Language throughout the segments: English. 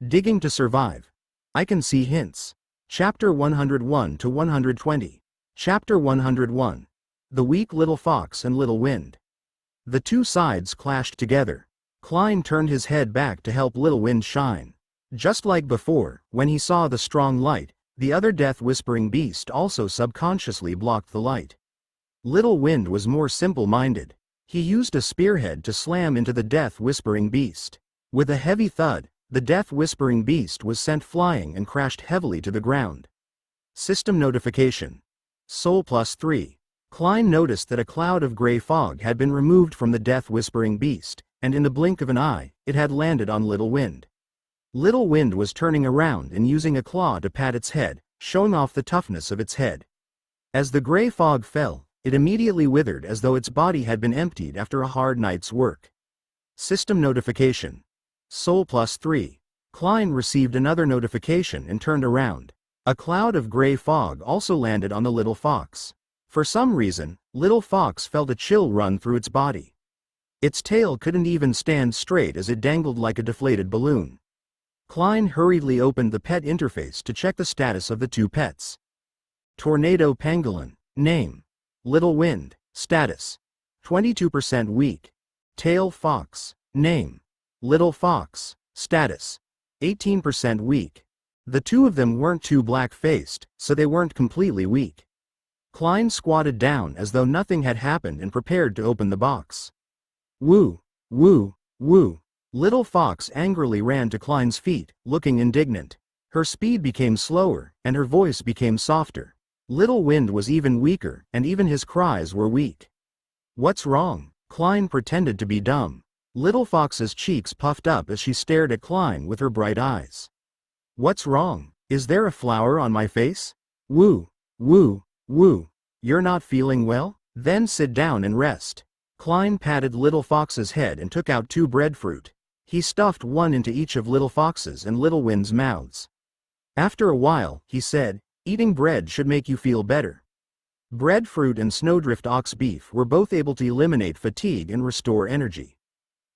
Digging to survive. I can see hints. Chapter 101 to 120. Chapter 101. The Weak Little Fox and Little Wind. The two sides clashed together. Klein turned his head back to help Little Wind shine. Just like before, when he saw the strong light, the other death-whispering beast also subconsciously blocked the light. Little Wind was more simple-minded. He used a spearhead to slam into the death-whispering beast. With a heavy thud, the death-whispering beast was sent flying and crashed heavily to the ground. System notification. Soul +3. Klein noticed that a cloud of gray fog had been removed from the death-whispering beast, and in the blink of an eye, it had landed on Little Wind. Little Wind was turning around and using a claw to pat its head, showing off the toughness of its head. As the gray fog fell, it immediately withered as though its body had been emptied after a hard night's work. System notification. Soul +3. Klein received another notification and turned around. A cloud of gray fog also landed on the little fox. For some reason, Little Fox felt a chill run through its body. Its tail couldn't even stand straight as it dangled like a deflated balloon. Klein hurriedly opened the pet interface to check the status of the two pets. Tornado Pangolin. Name: Little Wind. Status: 22% weak. Tail Fox. Name: Little Fox. Status: 18% weak. The two of them weren't too black-faced, so they weren't completely weak. Klein squatted down as though nothing had happened and prepared to open the box. Woo! Woo! Woo! Little Fox angrily ran to Klein's feet, looking indignant. Her speed became slower, and her voice became softer. Little Wind was even weaker, and even his cries were weak. What's wrong? Klein pretended to be dumb. Little Fox's cheeks puffed up as she stared at Klein with her bright eyes. What's wrong? Is there a flower on my face? Woo! Woo! Woo! You're not feeling well? Then sit down and rest. Klein patted Little Fox's head and took out 2 breadfruit. He stuffed one into each of Little Fox's and Little Wind's mouths. After a while, he said, eating bread should make you feel better. Breadfruit and snowdrift ox beef were both able to eliminate fatigue and restore energy.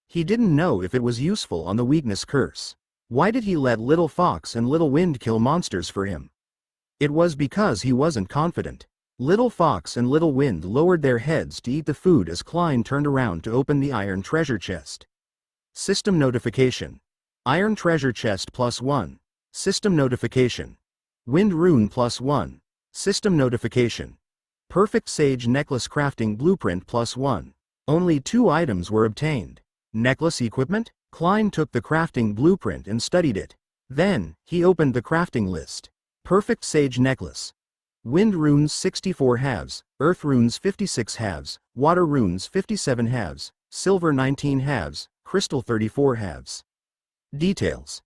He didn't know if it was useful on the weakness curse. Why did he let Little Fox and Little Wind kill monsters for him? It was because he wasn't confident. Little Fox and Little Wind lowered their heads to eat the food as Klein turned around to open the iron treasure chest. System notification. Iron treasure chest +1. System notification. Wind rune +1. System notification. Perfect sage necklace crafting blueprint +1. Only 2 items were obtained. Necklace equipment? Klein took the crafting blueprint and studied it. Then, he opened the crafting list. Perfect sage necklace. Wind runes 64 halves, earth runes 56 halves, water runes 57 halves, silver 19 halves, crystal 34 halves. Details.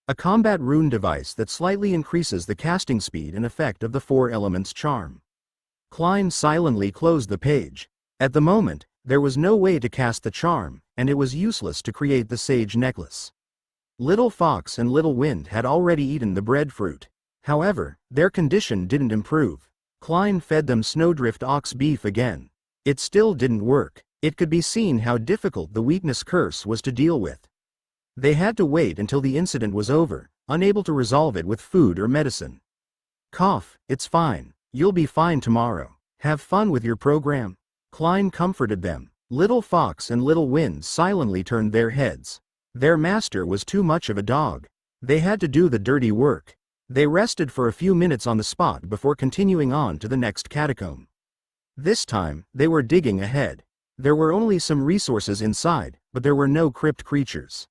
A combat rune device that slightly increases the casting speed and effect of the 4 elements charm. Klein silently closed the page. At the moment, there was no way to cast the charm, and it was useless to create the sage necklace. Little Fox and Little Wind had already eaten the breadfruit. However, their condition didn't improve. Klein fed them snowdrift ox beef again. It still didn't work. It could be seen how difficult the weakness curse was to deal with. They had to wait until the incident was over, unable to resolve it with food or medicine. Cough, it's fine. You'll be fine tomorrow. Have fun with your program. Klein comforted them. Little Fox and Little Wind silently turned their heads. Their master was too much of a dog. They had to do the dirty work. They rested for a few minutes on the spot before continuing on to the next catacomb. This time, they were digging ahead. There were only some resources inside, but there were no crypt creatures.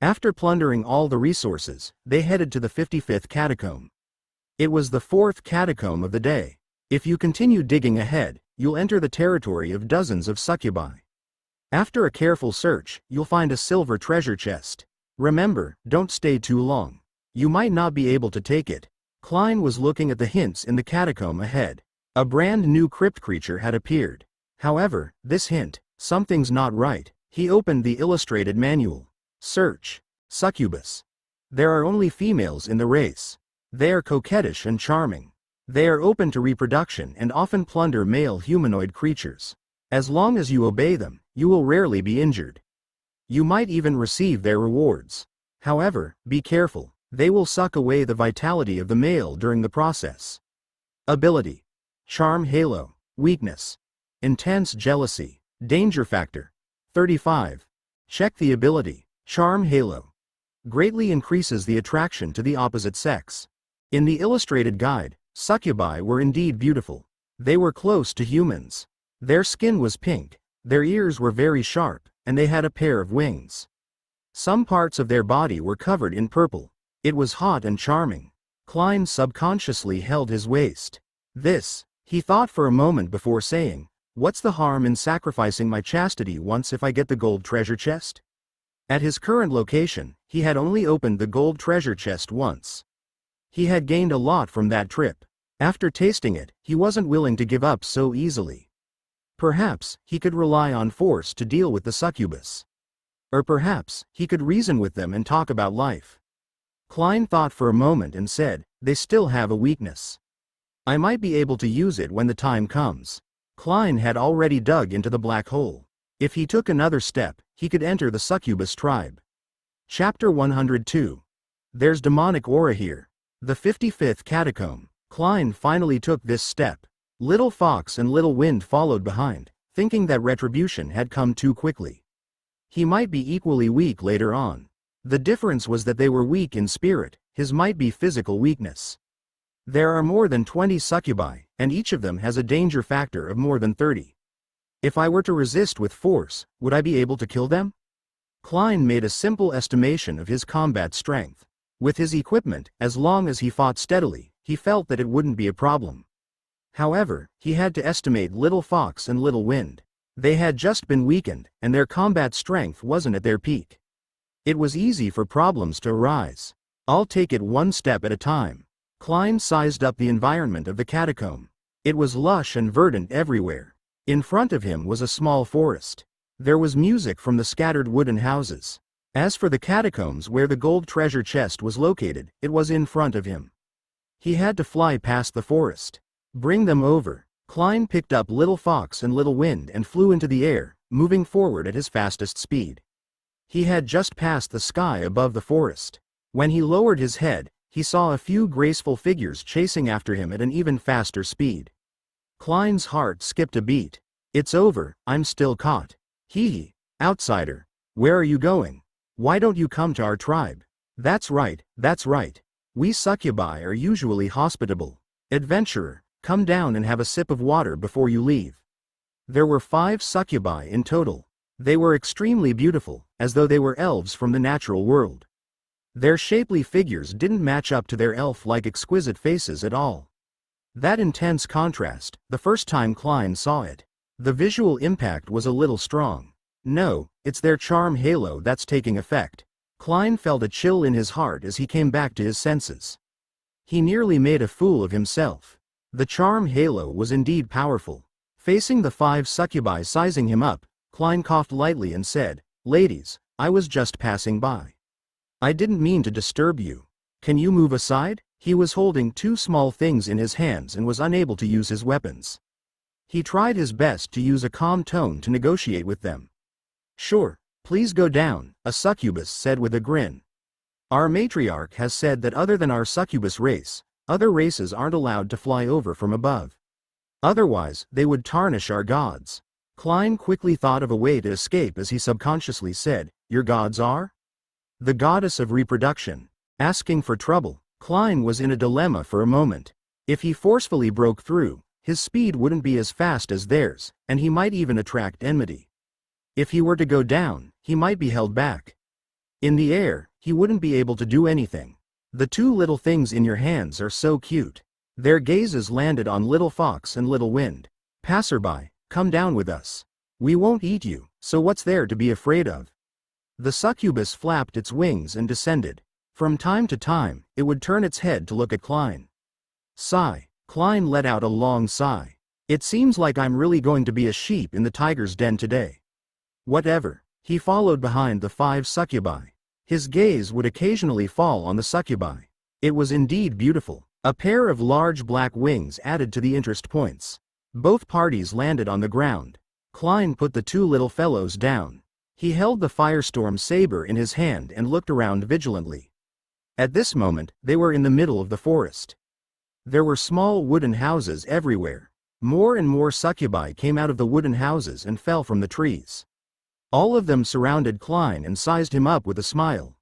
After plundering all the resources, they headed to the 55th catacomb. It was the 4th catacomb of the day. If you continue digging ahead, you'll enter the territory of dozens of succubi. After a careful search, you'll find a silver treasure chest. Remember, don't stay too long. You might not be able to take it. Klein was looking at the hints in the catacomb ahead. A brand new crypt creature had appeared. However, this hint, something's not right. He opened the illustrated manual. Search. Succubus. There are only females in the race. They are coquettish and charming. They are open to reproduction and often plunder male humanoid creatures. As long as you obey them, you will rarely be injured. You might even receive their rewards. However, be careful, they will suck away the vitality of the male during the process. Ability. Charm halo. Weakness. Intense jealousy. Danger factor. 35. Check the ability. Charm halo. Greatly increases the attraction to the opposite sex. In the illustrated guide, succubi were indeed beautiful. They were close to humans. Their skin was pink, their ears were very sharp, and they had a pair of wings. Some parts of their body were covered in purple. It was hot and charming. Klein subconsciously held his waist. This, he thought for a moment before saying, what's the harm in sacrificing my chastity once if I get the gold treasure chest? At his current location, he had only opened the gold treasure chest once. He had gained a lot from that trip. After tasting it, he wasn't willing to give up so easily. Perhaps, he could rely on force to deal with the succubus. Or perhaps, he could reason with them and talk about life. Klein thought for a moment and said, they still have a weakness. I might be able to use it when the time comes. Klein had already dug into the black hole. If he took another step, he could enter the succubus tribe. Chapter 102. There's demonic aura here. The 55th catacomb. Klein finally took this step. Little Fox and Little Wind followed behind, thinking that retribution had come too quickly. He might be equally weak later on. The difference was that they were weak in spirit, his might be physical weakness. There are more than 20 succubi, and each of them has a danger factor of more than 30. If I were to resist with force, would I be able to kill them? Klein made a simple estimation of his combat strength. With his equipment, as long as he fought steadily, he felt that it wouldn't be a problem. However, he had to estimate Little Fox and Little Wind. They had just been weakened, and their combat strength wasn't at their peak. It was easy for problems to arise. I'll take it one step at a time. Klein sized up the environment of the catacomb. It was lush and verdant everywhere. In front of him was a small forest. There was music from the scattered wooden houses. As for the catacombs where the gold treasure chest was located, it was in front of him. He had to fly past the forest. Bring them over. Klein picked up Little Fox and Little Wind and flew into the air, moving forward at his fastest speed. He had just passed the sky above the forest. When he lowered his head, he saw a few graceful figures chasing after him at an even faster speed. Klein's heart skipped a beat. It's over, I'm still caught. Hee, outsider. Where are you going? Why don't you come to our tribe? That's right, that's right. We succubi are usually hospitable. Adventurer, come down and have a sip of water before you leave. There were 5 succubi in total. They were extremely beautiful, as though they were elves from the natural world. Their shapely figures didn't match up to their elf-like exquisite faces at all. That intense contrast, the first time Klein saw it. The visual impact was a little strong. No, it's their charm halo that's taking effect. Klein felt a chill in his heart as he came back to his senses. He nearly made a fool of himself. The charm halo was indeed powerful. Facing the 5 succubi sizing him up, Klein coughed lightly and said, "Ladies, I was just passing by. I didn't mean to disturb you. Can you move aside?" He was holding 2 small things in his hands and was unable to use his weapons. He tried his best to use a calm tone to negotiate with them. "Sure, please go down," a succubus said with a grin. "Our matriarch has said that other than our succubus race, other races aren't allowed to fly over from above. Otherwise, they would tarnish our gods." Klein quickly thought of a way to escape as he subconsciously said, "Your gods are?" "The goddess of reproduction." Asking for trouble, Klein was in a dilemma for a moment. If he forcefully broke through, his speed wouldn't be as fast as theirs, and he might even attract enmity. If he were to go down, he might be held back. In the air, he wouldn't be able to do anything. "The 2 little things in your hands are so cute." Their gazes landed on Little Fox and Little Wind. "Passerby, come down with us. We won't eat you, so what's there to be afraid of?" The succubus flapped its wings and descended. From time to time, it would turn its head to look at Klein. Sigh. Klein let out a long sigh. "It seems like I'm really going to be a sheep in the tiger's den today." Whatever. He followed behind the 5 succubi. His gaze would occasionally fall on the succubi. It was indeed beautiful. A pair of large black wings added to the interest points. Both parties landed on the ground. Klein put the 2 little fellows down. He held the firestorm saber in his hand and looked around vigilantly. At this moment, they were in the middle of the forest. There were small wooden houses everywhere. More and more succubi came out of the wooden houses and fell from the trees. All of them surrounded Klein and sized him up with a smile.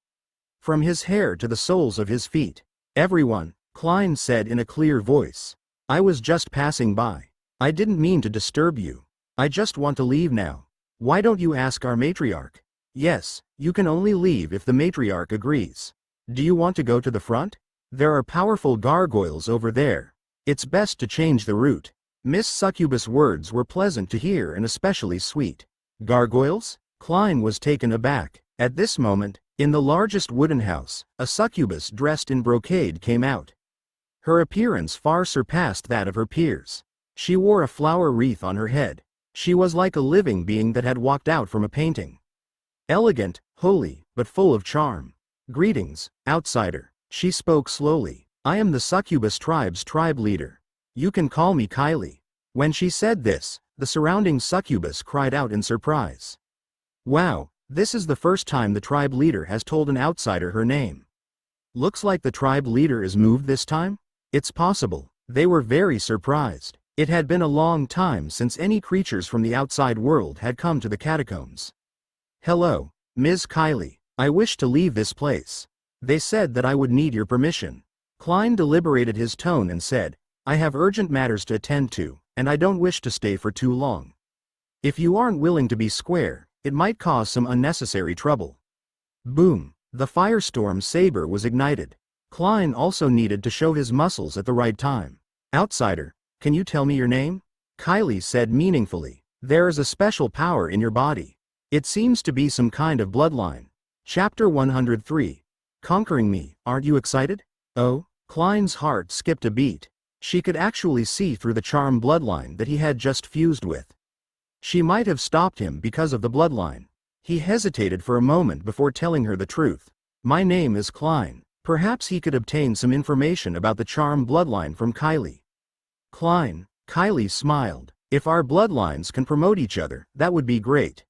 From his hair to the soles of his feet. "Everyone," Klein said in a clear voice. "I was just passing by. I didn't mean to disturb you. I just want to leave now. Why don't you ask our matriarch?" "Yes, you can only leave if the matriarch agrees. Do you want to go to the front? There are powerful gargoyles over there. It's best to change the route." Miss Succubus' words were pleasant to hear and especially sweet. Gargoyles? Klein was taken aback. At this moment, in the largest wooden house, a succubus dressed in brocade came out. Her appearance far surpassed that of her peers. She wore a flower wreath on her head. She was like a living being that had walked out from a painting. Elegant, holy, but full of charm. "Greetings, outsider," she spoke slowly. "I am the succubus tribe's tribe leader. You can call me Kylie." When she said this, the surrounding succubus cried out in surprise. "Wow, this is the first time the tribe leader has told an outsider her name. Looks like the tribe leader is moved this time?" "It's possible." They were very surprised. It had been a long time since any creatures from the outside world had come to the catacombs. "Hello, Ms. Kylie. I wish to leave this place. They said that I would need your permission." Klein deliberated his tone and said, "I have urgent matters to attend to, and I don't wish to stay for too long. If you aren't willing to be square, it might cause some unnecessary trouble." Boom! The firestorm saber was ignited. Klein also needed to show his muscles at the right time. "Outsider, can you tell me your name?" Kylie said meaningfully. "There is a special power in your body. It seems to be some kind of bloodline." Chapter 103. Conquering me, aren't you excited? Oh, Klein's heart skipped a beat. She could actually see through the charm bloodline that he had just fused with. She might have stopped him because of the bloodline. He hesitated for a moment before telling her the truth. "My name is Klein." Perhaps he could obtain some information about the charm bloodline from Kylie. "Klein," Kylie smiled. "If our bloodlines can promote each other, that would be great.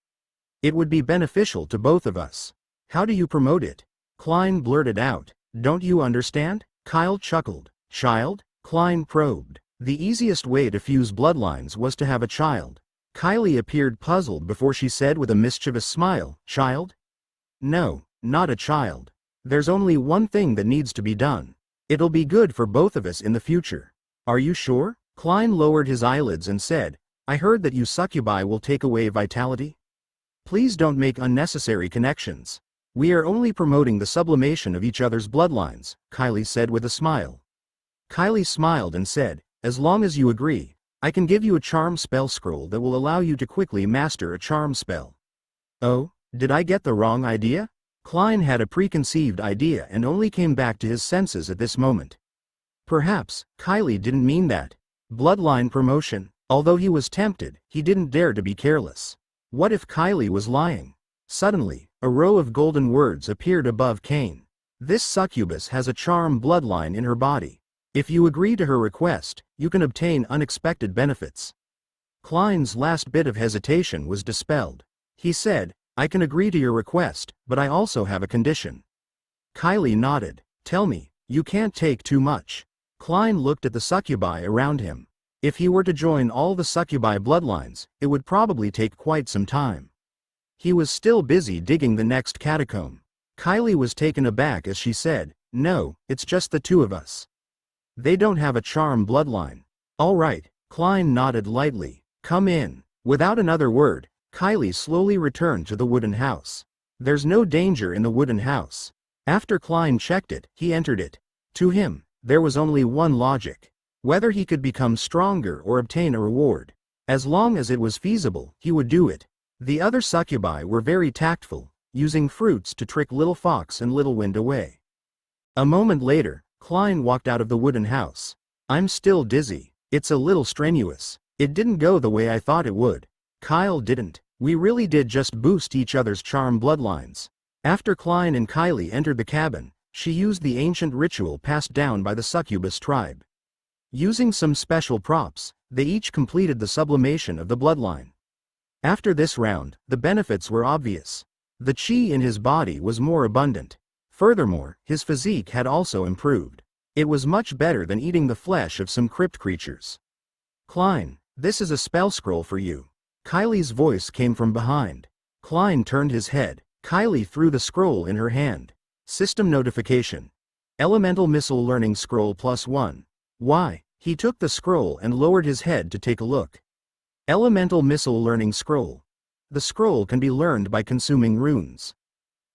It would be beneficial to both of us." "How do you promote it?" Klein blurted out. "Don't you understand?" Kyle chuckled. "Child?" Klein probed. "The easiest way to fuse bloodlines was to have a child." Kylie appeared puzzled before she said with a mischievous smile, "Child? No, not a child. There's only one thing that needs to be done. It'll be good for both of us in the future." "Are you sure?" Klein lowered his eyelids and said, "I heard that you succubi will take away vitality. Please don't make unnecessary connections. We are only promoting the sublimation of each other's bloodlines," Kylie said with a smile. Kylie smiled and said, "As long as you agree, I can give you a charm spell scroll that will allow you to quickly master a charm spell." "Oh, did I get the wrong idea?" Klein had a preconceived idea and only came back to his senses at this moment. Perhaps, Kylie didn't mean that. Bloodline promotion. Although he was tempted, he didn't dare to be careless. What if Kylie was lying? Suddenly, a row of golden words appeared above Cain. "This succubus has a charm bloodline in her body. If you agree to her request, you can obtain unexpected benefits." Klein's last bit of hesitation was dispelled. He said, "I can agree to your request, but I also have a condition." Kylie nodded. "Tell me, you can't take too much." Klein looked at the succubi around him. If he were to join all the succubi bloodlines, it would probably take quite some time. He was still busy digging the next catacomb. Kylie was taken aback as she said, "No, it's just the two of us. They don't have a charm bloodline." "All right," Klein nodded lightly. "Come in." Without another word, Kylie slowly returned to the wooden house. There's no danger in the wooden house. After Klein checked it, he entered it. To him, there was only one logic. Whether he could become stronger or obtain a reward. As long as it was feasible, he would do it. The other succubi were very tactful, using fruits to trick Little Fox and Little Wind away. A moment later, Klein walked out of the wooden house. "I'm still dizzy. It's a little strenuous. It didn't go the way I thought it would." Kyle didn't. "We really did just boost each other's charm bloodlines." After Klein and Kylie entered the cabin, she used the ancient ritual passed down by the succubus tribe. Using some special props, they each completed the sublimation of the bloodline. After this round, the benefits were obvious. The chi in his body was more abundant. Furthermore, his physique had also improved. It was much better than eating the flesh of some crypt creatures. Klein, this is a spell scroll for you. Kylie's voice came from behind. Klein turned his head. Kylie threw the scroll in her hand. System notification. Elemental Missile Learning Scroll +1. Why? He took the scroll and lowered his head to take a look. Elemental Missile Learning Scroll. The scroll can be learned by consuming runes.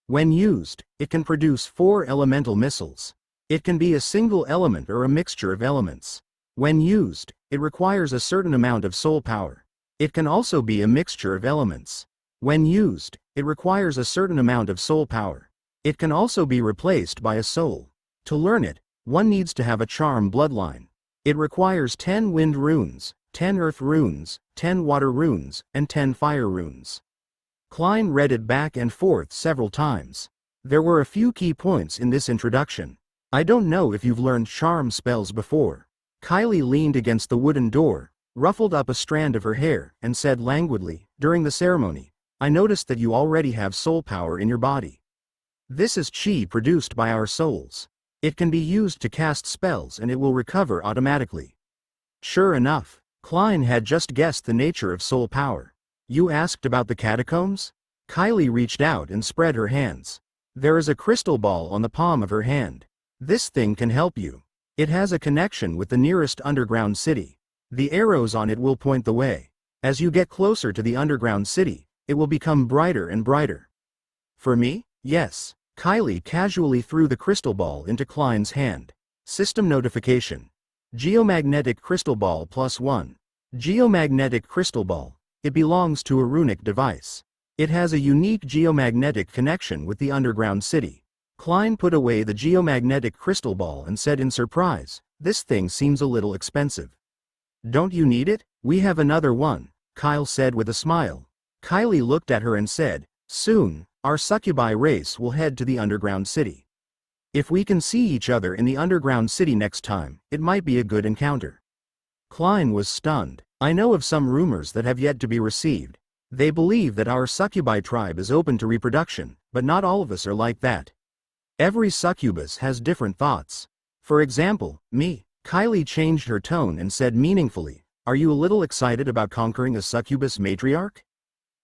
When used, it can produce 4 elemental missiles. It can be a single element or a mixture of elements. When used, it requires a certain amount of soul power. It can also be a mixture of elements. When used, it requires a certain amount of soul power. It can also be replaced by a soul. To learn it, one needs to have a charm bloodline. It requires 10 wind runes, 10 earth runes, 10 water runes, and 10 fire runes. Klein read it back and forth several times. There were a few key points in this introduction. I don't know if you've learned charm spells before. Kylie leaned against the wooden door, ruffled up a strand of her hair, and said languidly, during the ceremony, I noticed that you already have soul power in your body. This is chi produced by our souls. It can be used to cast spells and it will recover automatically. Sure enough, Klein had just guessed the nature of soul power. You asked about the catacombs? Kylie reached out and spread her hands. There is a crystal ball on the palm of her hand. This thing can help you. It has a connection with the nearest underground city. The arrows on it will point the way. As you get closer to the underground city, it will become brighter and brighter. For me? Yes. Kylie casually threw the crystal ball into Klein's hand. System notification. Geomagnetic crystal ball +1. Geomagnetic crystal ball. It belongs to a runic device. It has a unique geomagnetic connection with the underground city. Klein put away the geomagnetic crystal ball and said in surprise, this thing seems a little expensive. Don't you need it? We have another one, Kyle said with a smile. Kylie looked at her and said, soon, our succubi race will head to the underground city. If we can see each other in the underground city next time, it might be a good encounter. Klein was stunned. I know of some rumors that have yet to be received. They believe that our succubi tribe is open to reproduction, but not all of us are like that. Every succubus has different thoughts. For example, me. Kylie changed her tone and said meaningfully, are you a little excited about conquering a succubus matriarch?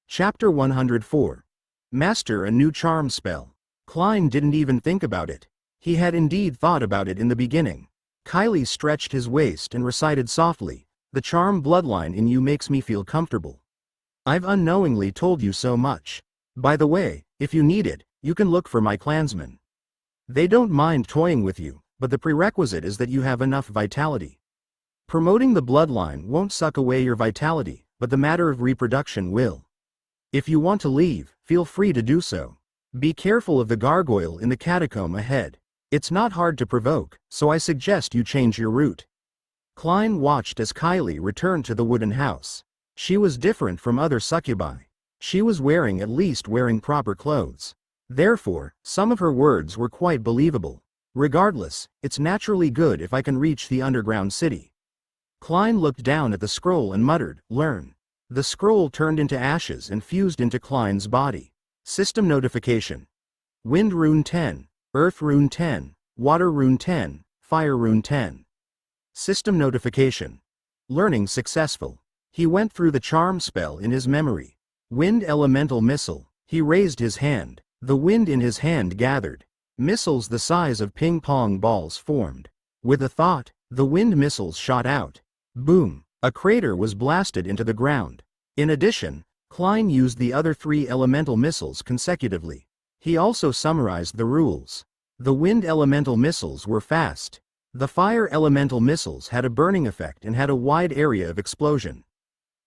Chapter 104. Master a new charm spell. Klein didn't even think about it. He had indeed thought about it in the beginning. Kylie stretched his waist and recited softly, the charm bloodline in you makes me feel comfortable. I've unknowingly told you so much. By the way, if you need it, you can look for my clansmen. They don't mind toying with you, but the prerequisite is that you have enough vitality. Promoting the bloodline won't suck away your vitality, but the matter of reproduction will. If you want to leave, feel free to do so. Be careful of the gargoyle in the catacomb ahead. It's not hard to provoke, so I suggest you change your route. Klein watched as Kylie returned to the wooden house. She was different from other succubi. She was wearing proper clothes. Therefore, some of her words were quite believable. Regardless, it's naturally good if I can reach the underground city. Klein looked down at the scroll and muttered, learn. The scroll turned into ashes and fused into Klein's body. System notification. Wind rune 10, earth rune 10, water rune 10, fire rune 10. System notification. Learning successful. He went through the charm spell in his memory. Wind elemental missile. He raised his hand. The wind in his hand gathered. Missiles the size of ping-pong balls formed. With a thought, the wind missiles shot out. Boom! A crater was blasted into the ground. In addition, Klein used the other 3 elemental missiles consecutively. He also summarized the rules. The wind elemental missiles were fast. The fire elemental missiles had a burning effect and had a wide area of explosion.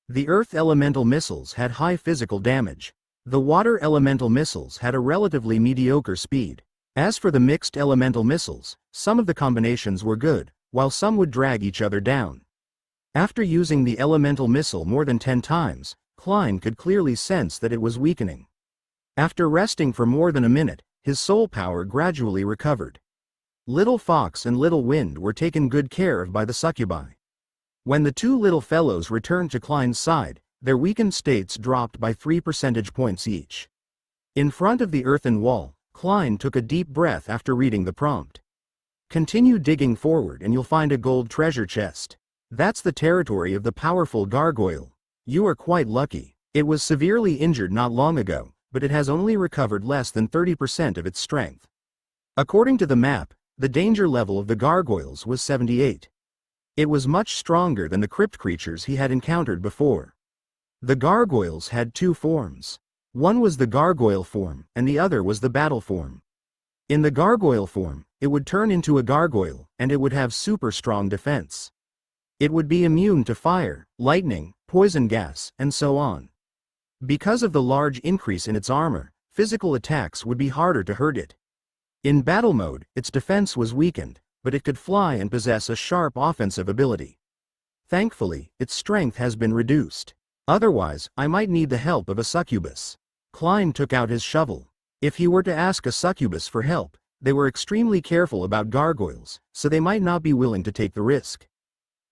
The earth elemental missiles had high physical damage. The water elemental missiles had a relatively mediocre speed. As for the mixed elemental missiles, some of the combinations were good, while some would drag each other down. After using the elemental missile more than 10 times, Klein could clearly sense that it was weakening. After resting for more than a minute, his soul power gradually recovered. Little Fox and Little Wind were taken good care of by the succubi. When the 2 little fellows returned to Klein's side, their weakened states dropped by 3 percentage points each. In front of the earthen wall, Klein took a deep breath after reading the prompt. Continue digging forward and you'll find a gold treasure chest. That's the territory of the powerful gargoyle. You are quite lucky. It was severely injured not long ago, but it has only recovered less than 30% of its strength. According to the map, the danger level of the gargoyles was 78. It was much stronger than the crypt creatures he had encountered before. The gargoyles had two forms. One was the gargoyle form, and the other was the battle form. In the gargoyle form, it would turn into a gargoyle, and it would have super strong defense. It would be immune to fire, lightning, poison gas, and so on. Because of the large increase in its armor, physical attacks would be harder to hurt it. In battle mode, its defense was weakened, but it could fly and possess a sharp offensive ability. Thankfully, its strength has been reduced. Otherwise, I might need the help of a succubus. Klein took out his shovel. If he were to ask a succubus for help, they were extremely careful about gargoyles, so they might not be willing to take the risk.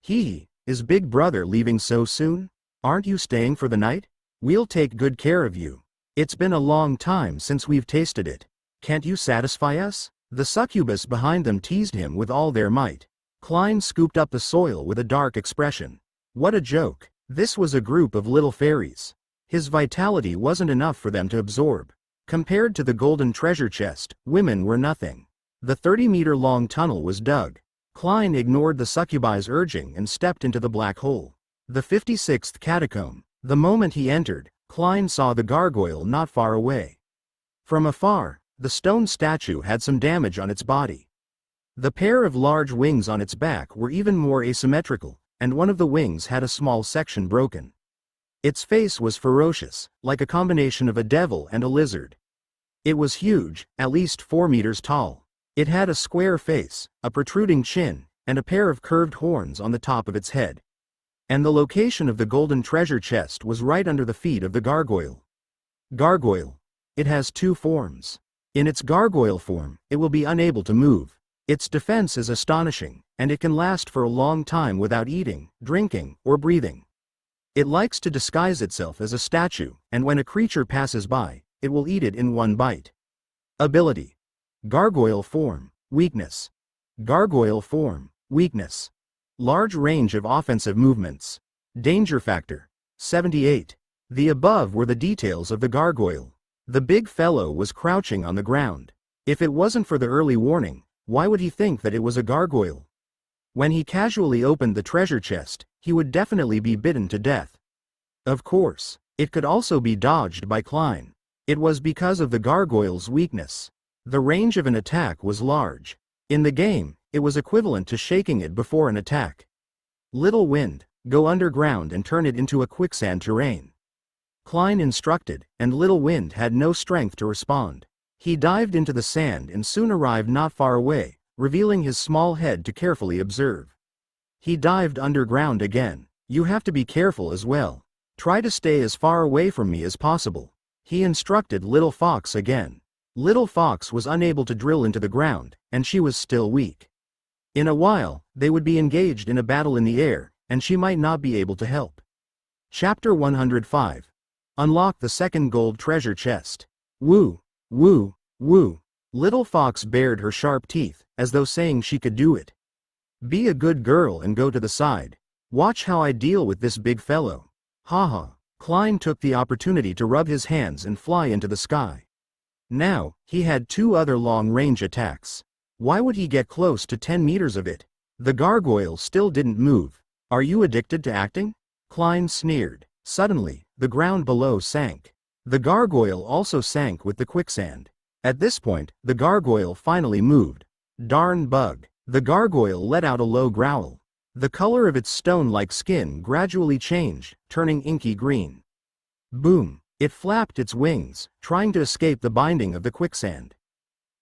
Is Big Brother leaving so soon? Aren't you staying for the night? We'll take good care of you. It's been a long time since we've tasted it. Can't you satisfy us? The succubus behind them teased him with all their might. Klein scooped up the soil with a dark expression. What a joke. This was a group of little fairies. His vitality wasn't enough for them to absorb. Compared to the golden treasure chest, women were nothing. The 30-meter-long tunnel was dug. Klein ignored the succubi's urging and stepped into the black hole. The 56th catacomb. The moment he entered, Klein saw the gargoyle not far away. From afar, the stone statue had some damage on its body. The pair of large wings on its back were even more asymmetrical, and one of the wings had a small section broken. Its face was ferocious, like a combination of a devil and a lizard. It was huge, at least 4 meters tall. It had a square face, a protruding chin, and a pair of curved horns on the top of its head. And the location of the golden treasure chest was right under the feet of the gargoyle. Gargoyle. It has two forms. In its gargoyle form, it will be unable to move. Its defense is astonishing, and it can last for a long time without eating, drinking, or breathing. It likes to disguise itself as a statue, and when a creature passes by, it will eat it in one bite. Ability. Gargoyle form, weakness. Gargoyle form, weakness. Large range of offensive movements. Danger factor, 78. The above were the details of the gargoyle. The big fellow was crouching on the ground. If it wasn't for the early warning, why would he think that it was a gargoyle? When he casually opened the treasure chest, he would definitely be bitten to death. Of course, it could also be dodged by Klein. It was because of the gargoyle's weakness. The range of an attack was large. In the game, it was equivalent to shaking it before an attack. Little wind, go underground and turn it into a quicksand terrain. Klein instructed, and Little Wind had no strength to respond. He dived into the sand and soon arrived not far away, revealing his small head to carefully observe. He dived underground again. You have to be careful as well. Try to stay as far away from me as possible. He instructed Little Fox again. Little Fox was unable to drill into the ground, and she was still weak. In a while, they would be engaged in a battle in the air, and she might not be able to help. Chapter 105. Unlock the second gold treasure chest. Woo, woo, woo. Little Fox bared her sharp teeth, as though saying she could do it. Be a good girl and go to the side. Watch how I deal with this big fellow. Haha. Klein took the opportunity to rub his hands and fly into the sky. Now, he had two other long-range attacks. Why would he get close to 10 meters of it? The gargoyle still didn't move. Are you addicted to acting? Klein sneered. Suddenly, the ground below sank. The gargoyle also sank with the quicksand. At this point, the gargoyle finally moved. Darn bug. The gargoyle let out a low growl. The color of its stone-like skin gradually changed, turning inky green. Boom. It flapped its wings, trying to escape the binding of the quicksand.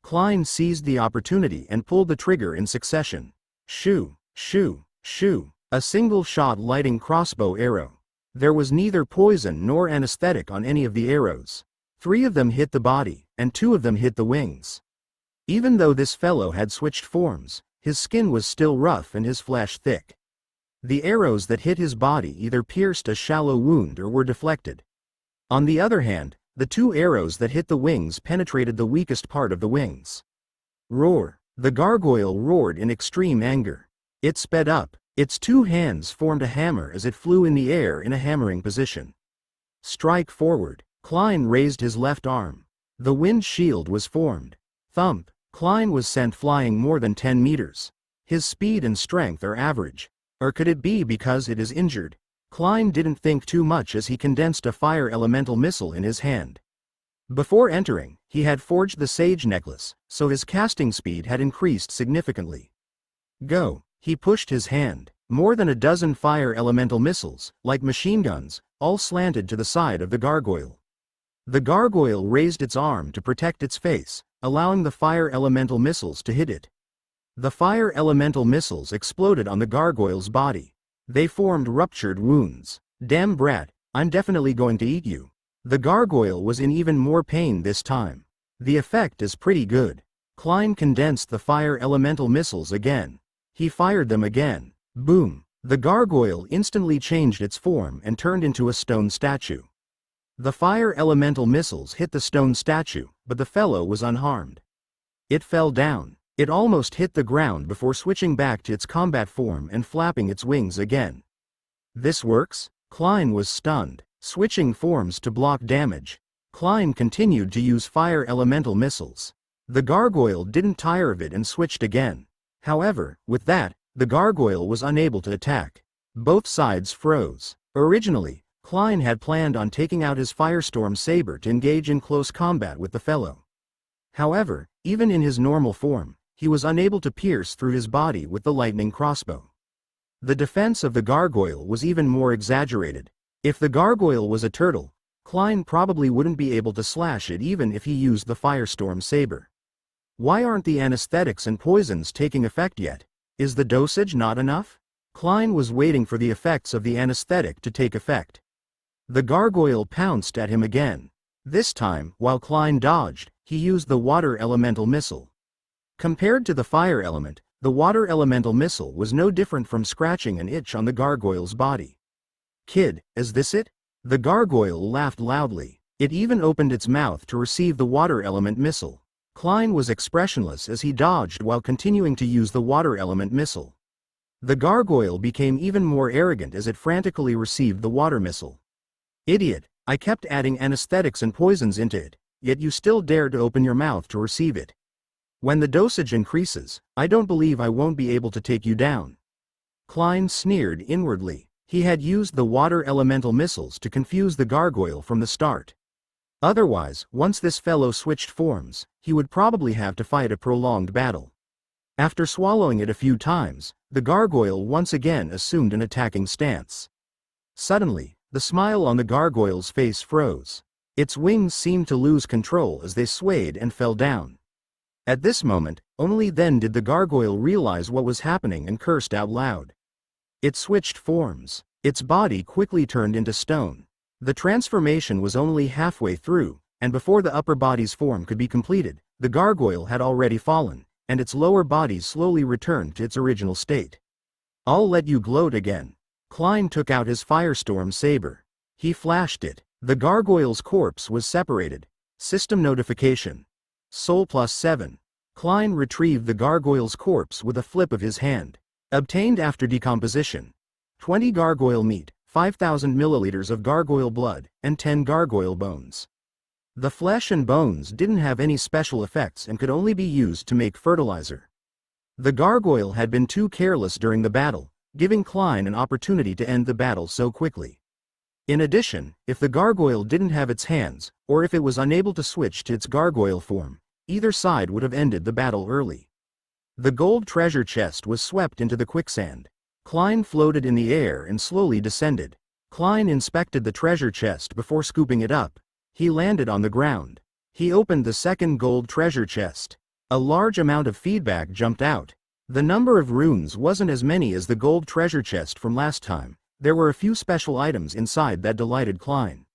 Klein seized the opportunity and pulled the trigger in succession. Shoo, shoo, shoo. A single-shot lighting crossbow arrow. There was neither poison nor anesthetic on any of the arrows. 3 of them hit the body, and 2 of them hit the wings. Even though this fellow had switched forms, his skin was still rough and his flesh thick. The arrows that hit his body either pierced a shallow wound or were deflected. On the other hand, the 2 arrows that hit the wings penetrated the weakest part of the wings. Roar! The gargoyle roared in extreme anger. It sped up. Its 2 hands formed a hammer as it flew in the air in a hammering position. Strike forward. Klein raised his left arm. The wind shield was formed. Thump! Klein was sent flying more than 10 meters. His speed and strength are average. Or could it be because it is injured? Klein didn't think too much as he condensed a fire elemental missile in his hand. Before entering, he had forged the sage necklace, so his casting speed had increased significantly. Go! He pushed his hand. More than a dozen fire elemental missiles, like machine guns, all slanted to the side of the gargoyle. The gargoyle raised its arm to protect its face, allowing the fire elemental missiles to hit it. The fire elemental missiles exploded on the gargoyle's body. They formed ruptured wounds. Damn brat, I'm definitely going to eat you. The gargoyle was in even more pain this time. The effect is pretty good. Klein condensed the fire elemental missiles again. He fired them again. Boom! The gargoyle instantly changed its form and turned into a stone statue. The fire elemental missiles hit the stone statue, but the fellow was unharmed. It fell down. It almost hit the ground before switching back to its combat form and flapping its wings again. This works? Klein was stunned. Switching forms to block damage. Klein continued to use fire elemental missiles. The gargoyle didn't tire of it and switched again. However, with that, the gargoyle was unable to attack. Both sides froze. Originally, Klein had planned on taking out his firestorm saber to engage in close combat with the fellow. However, even in his normal form, he was unable to pierce through his body with the lightning crossbow. The defense of the gargoyle was even more exaggerated. If the gargoyle was a turtle, Klein probably wouldn't be able to slash it even if he used the firestorm saber. Why aren't the anesthetics and poisons taking effect yet? Is the dosage not enough? Klein was waiting for the effects of the anesthetic to take effect. The gargoyle pounced at him again. This time, while Klein dodged, he used the water elemental missile. Compared to the fire element, the water elemental missile was no different from scratching an itch on the gargoyle's body. Kid, is this it? The gargoyle laughed loudly. It even opened its mouth to receive the water element missile. Klein was expressionless as he dodged while continuing to use the water element missile. The gargoyle became even more arrogant as it frantically received the water missile. Idiot, I kept adding anesthetics and poisons into it, yet you still dare to open your mouth to receive it. When the dosage increases, I don't believe I won't be able to take you down. Klein sneered inwardly. He had used the water elemental missiles to confuse the gargoyle from the start. Otherwise, once this fellow switched forms, he would probably have to fight a prolonged battle. After swallowing it a few times, the gargoyle once again assumed an attacking stance. Suddenly, the smile on the gargoyle's face froze. Its wings seemed to lose control as they swayed and fell down. At this moment, only then did the gargoyle realize what was happening and cursed out loud. It switched forms. Its body quickly turned into stone. The transformation was only halfway through, and before the upper body's form could be completed, the gargoyle had already fallen, and its lower body slowly returned to its original state. I'll let you gloat again. Klein took out his firestorm saber. He flashed it. The gargoyle's corpse was separated. System notification. Soul +7. Klein retrieved the gargoyle's corpse with a flip of his hand. Obtained after decomposition. 20 gargoyle meat, 5,000 milliliters of gargoyle blood, and 10 gargoyle bones. The flesh and bones didn't have any special effects and could only be used to make fertilizer. The gargoyle had been too careless during the battle, giving Klein an opportunity to end the battle so quickly. In addition, if the gargoyle didn't have its hands, or if it was unable to switch to its gargoyle form, either side would have ended the battle early. The gold treasure chest was swept into the quicksand. Klein floated in the air and slowly descended. Klein inspected the treasure chest before scooping it up. He landed on the ground. He opened the second gold treasure chest. A large amount of feedback jumped out. The number of runes wasn't as many as the gold treasure chest from last time. There were a few special items inside that delighted Klein.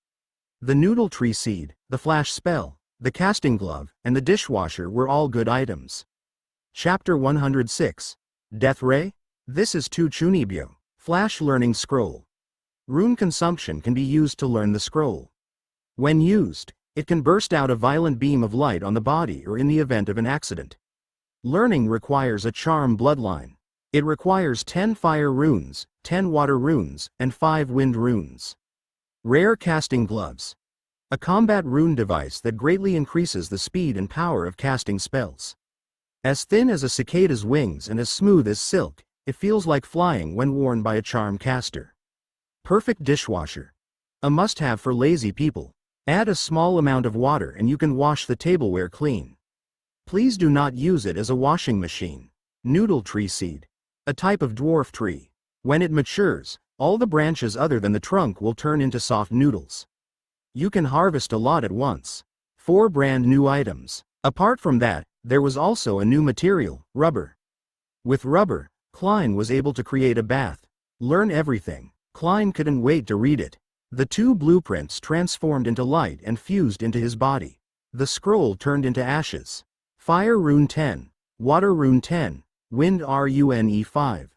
The noodle tree seed, the flash spell, the casting glove, and the dishwasher were all good items. Chapter 106. Death Ray? This is too chunibyo. Flash learning scroll. Rune consumption can be used to learn the scroll. When used, it can burst out a violent beam of light on the body or in the event of an accident. Learning requires a charm bloodline. It requires 10 fire runes, 10 water runes, and 5 wind runes. Rare casting gloves. A combat rune device that greatly increases the speed and power of casting spells. As thin as a cicada's wings and as smooth as silk, it feels like flying when worn by a charm caster. Perfect dishwasher. A must-have for lazy people. Add a small amount of water and you can wash the tableware clean. Please do not use it as a washing machine. Noodle tree seed. A type of dwarf tree. When it matures, all the branches other than the trunk will turn into soft noodles. You can harvest a lot at once. 4 brand new items. Apart from that, there was also a new material, rubber. With rubber, Klein was able to create a bath. Learn everything. Klein couldn't wait to read it. The 2 blueprints transformed into light and fused into his body. The scroll turned into ashes. Fire rune 10, water rune 10, wind rune 5.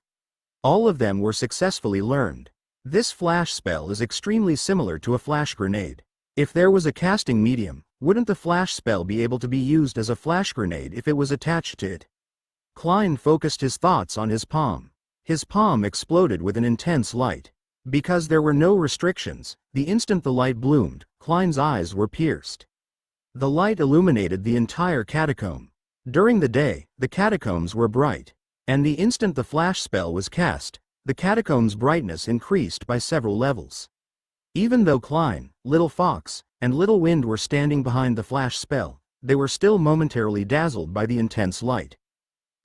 All of them were successfully learned. This flash spell is extremely similar to a flash grenade. If there was a casting medium, wouldn't the flash spell be able to be used as a flash grenade if it was attached to it? Klein focused his thoughts on his palm. His palm exploded with an intense light. Because there were no restrictions, the instant the light bloomed, Klein's eyes were pierced. The light illuminated the entire catacomb. During the day, the catacombs were bright. And the instant the flash spell was cast, the catacomb's brightness increased by several levels. Even though Klein, Little Fox, and Little Wind were standing behind the flash spell, they were still momentarily dazzled by the intense light.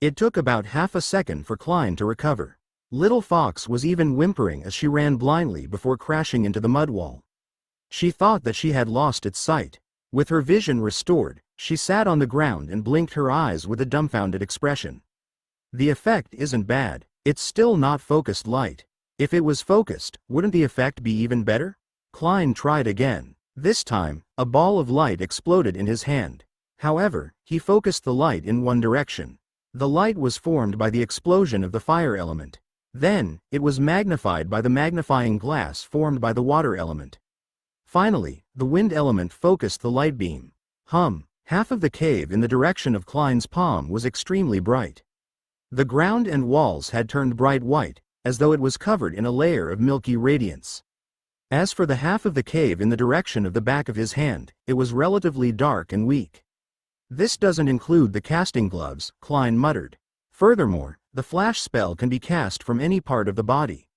It took about half a second for Klein to recover. Little Fox was even whimpering as she ran blindly before crashing into the mud wall. She thought that she had lost its sight. With her vision restored, she sat on the ground and blinked her eyes with a dumbfounded expression. The effect isn't bad. It's still not focused light. If it was focused, wouldn't the effect be even better? Klein tried again. This time, a ball of light exploded in his hand. However, he focused the light in one direction. The light was formed by the explosion of the fire element. Then, it was magnified by the magnifying glass formed by the water element. Finally, the wind element focused the light beam. Half of the cave in the direction of Klein's palm was extremely bright. The ground and walls had turned bright white, as though it was covered in a layer of milky radiance. As for the half of the cave in the direction of the back of his hand, it was relatively dark and weak. This doesn't include the casting gloves, Klein muttered. Furthermore, the flash spell can be cast from any part of the body.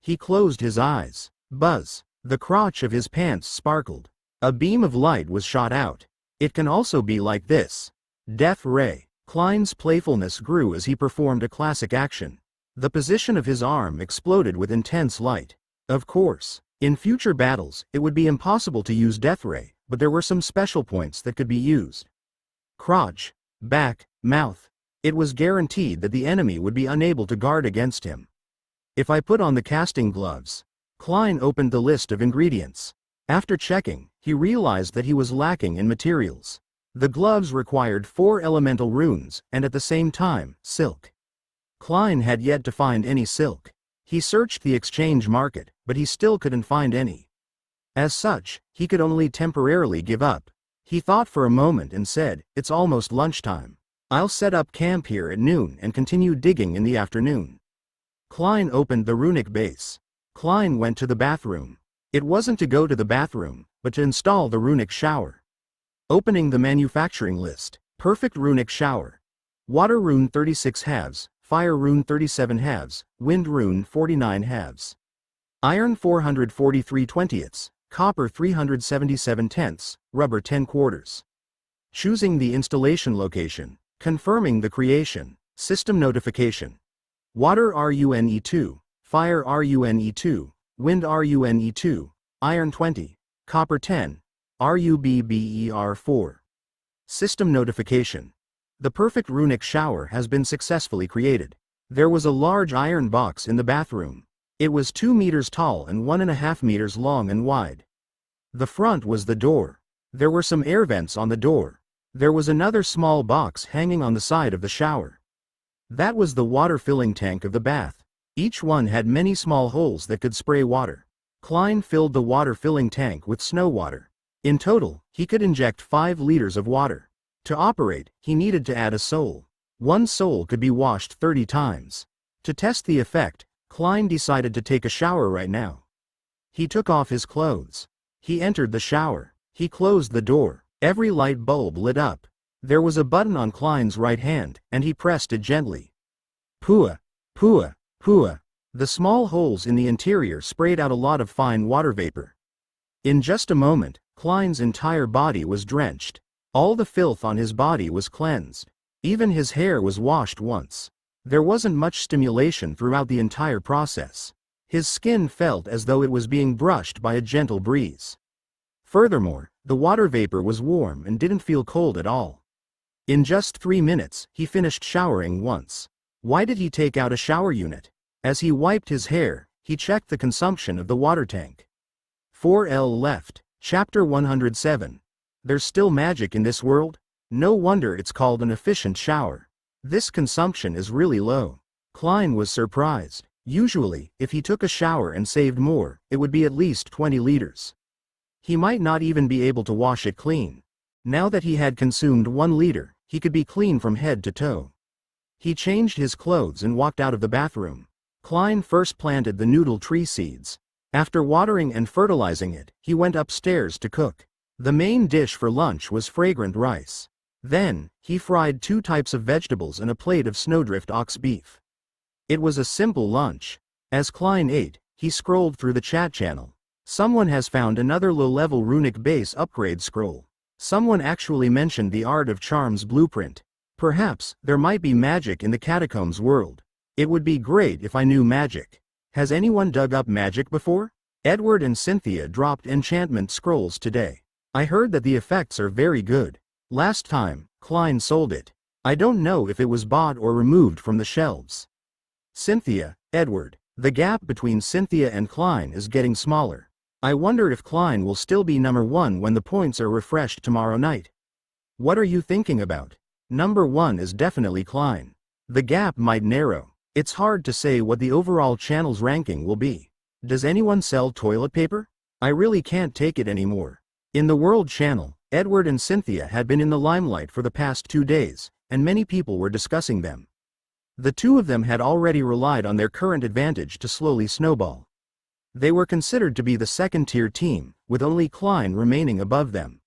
He closed his eyes. Buzz. The crotch of his pants sparkled. A beam of light was shot out. It can also be like this. Death Ray. Klein's playfulness grew as he performed a classic action. The position of his arm exploded with intense light. Of course, in future battles, it would be impossible to use Death Ray, but there were some special points that could be used. Crotch, back, mouth. It was guaranteed that the enemy would be unable to guard against him. If I put on the casting gloves. Klein opened the list of ingredients. After checking, he realized that he was lacking in materials. The gloves required 4 elemental runes, and at the same time, silk. Klein had yet to find any silk. He searched the exchange market, but he still couldn't find any. As such, he could only temporarily give up. He thought for a moment and said, "It's almost lunchtime. I'll set up camp here at noon and continue digging in the afternoon." Klein opened the runic base. Klein went to the bathroom. It wasn't to go to the bathroom, but to install the runic shower. Opening the manufacturing list. Perfect runic shower. Water rune 36 halves, fire rune 37 halves, wind rune 49 halves. Iron 443 twentieths, copper 377 tenths, rubber 10 quarters. Choosing the installation location. Confirming the creation. System notification. Water RUNE2. Fire RUNE2, wind RUNE2, iron 20, copper 10, RUBBER4. System notification. The perfect runic shower has been successfully created. There was a large iron box in the bathroom. It was 2 meters tall and 1.5 meters long and wide. The front was the door. There were some air vents on the door. There was another small box hanging on the side of the shower. That was the water filling tank of the bath. Each one had many small holes that could spray water. Klein filled the water-filling tank with snow water. In total, he could inject 5 liters of water. To operate, he needed to add a sole. One sole could be washed 30 times. To test the effect, Klein decided to take a shower right now. He took off his clothes. He entered the shower. He closed the door. Every light bulb lit up. There was a button on Klein's right hand, and he pressed it gently. Pua, pua, pua. The small holes in the interior sprayed out a lot of fine water vapor. In just a moment, Klein's entire body was drenched. All the filth on his body was cleansed. Even his hair was washed once. There wasn't much stimulation throughout the entire process. His skin felt as though it was being brushed by a gentle breeze. Furthermore, the water vapor was warm and didn't feel cold at all. In just 3 minutes, he finished showering once. Why did he take out a shower unit? As he wiped his hair, he checked the consumption of the water tank. 4L left. Chapter 107. There's still magic in this world? No wonder it's called an efficient shower. This consumption is really low. Klein was surprised. Usually, if he took a shower and saved more, it would be at least 20 liters. He might not even be able to wash it clean. Now that he had consumed 1 liter, he could be clean from head to toe. He changed his clothes and walked out of the bathroom. Klein first planted the noodle tree seeds. After watering and fertilizing it, he went upstairs to cook. The main dish for lunch was fragrant rice. Then, he fried 2 types of vegetables and a plate of snowdrift ox beef. It was a simple lunch. As Klein ate, he scrolled through the chat channel. Someone has found another low-level runic base upgrade scroll. Someone actually mentioned the Art of Charms blueprint. Perhaps, there might be magic in the catacombs world. It would be great if I knew magic. Has anyone dug up magic before? Edward and Cynthia dropped enchantment scrolls today. I heard that the effects are very good. Last time, Klein sold it. I don't know if it was bought or removed from the shelves. Cynthia, Edward. The gap between Cynthia and Klein is getting smaller. I wonder if Klein will still be number 1 when the points are refreshed tomorrow night. What are you thinking about? Number 1 is definitely Klein. The gap might narrow. It's hard to say what the overall channel's ranking will be. Does anyone sell toilet paper? I really can't take it anymore. In the World Channel, Edward and Cynthia had been in the limelight for the past 2 days, and many people were discussing them. The two of them had already relied on their current advantage to slowly snowball. They were considered to be the second-tier team, with only Klein remaining above them.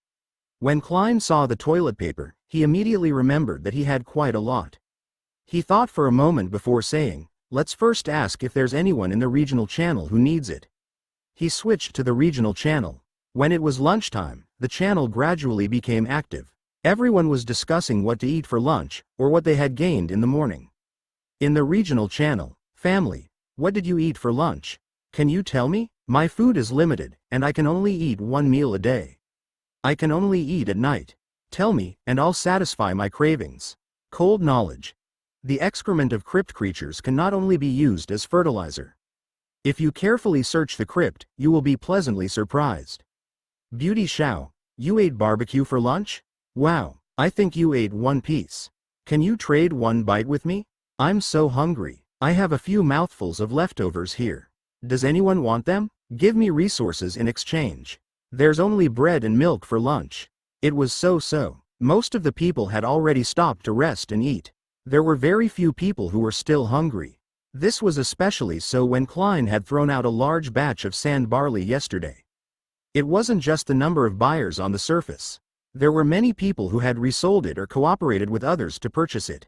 When Klein saw the toilet paper, he immediately remembered that he had quite a lot. He thought for a moment before saying, "Let's first ask if there's anyone in the regional channel who needs it." He switched to the regional channel. When it was lunchtime, the channel gradually became active. Everyone was discussing what to eat for lunch, or what they had gained in the morning. In the regional channel, "Family, what did you eat for lunch? Can you tell me? My food is limited, and I can only eat 1 meal a day. I can only eat at night. Tell me, and I'll satisfy my cravings." Cold knowledge. The excrement of crypt creatures can not only be used as fertilizer. If you carefully search the crypt, you will be pleasantly surprised. Beauty Shao, you ate barbecue for lunch? Wow, I think you ate 1 piece. Can you trade 1 bite with me? I'm so hungry. I have a few mouthfuls of leftovers here. Does anyone want them? Give me resources in exchange. There's only bread and milk for lunch. It was so-so. Most of the people had already stopped to rest and eat. There were very few people who were still hungry. This was especially so when Klein had thrown out a large batch of sand barley yesterday. It wasn't just the number of buyers on the surface. There were many people who had resold it or cooperated with others to purchase it.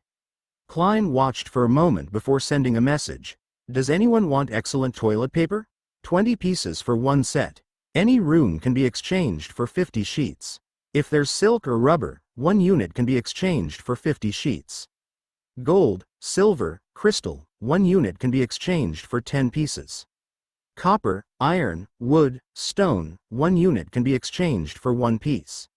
Klein watched for a moment before sending a message. Does anyone want excellent toilet paper? 20 pieces for 1 set. Any room can be exchanged for 50 sheets. If there's silk or rubber, 1 unit can be exchanged for 50 sheets. Gold, silver, crystal, 1 unit can be exchanged for 10 pieces. Copper, iron, wood, stone, 1 unit can be exchanged for 1 piece.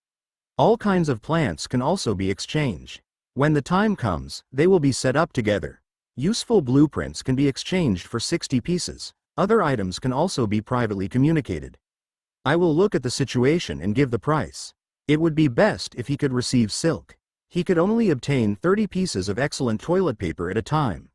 All kinds of plants can also be exchanged. When the time comes, they will be set up together. Useful blueprints can be exchanged for 60 pieces. Other items can also be privately communicated. I will look at the situation and give the price. It would be best if he could receive silk. He could only obtain 30 pieces of excellent toilet paper at a time.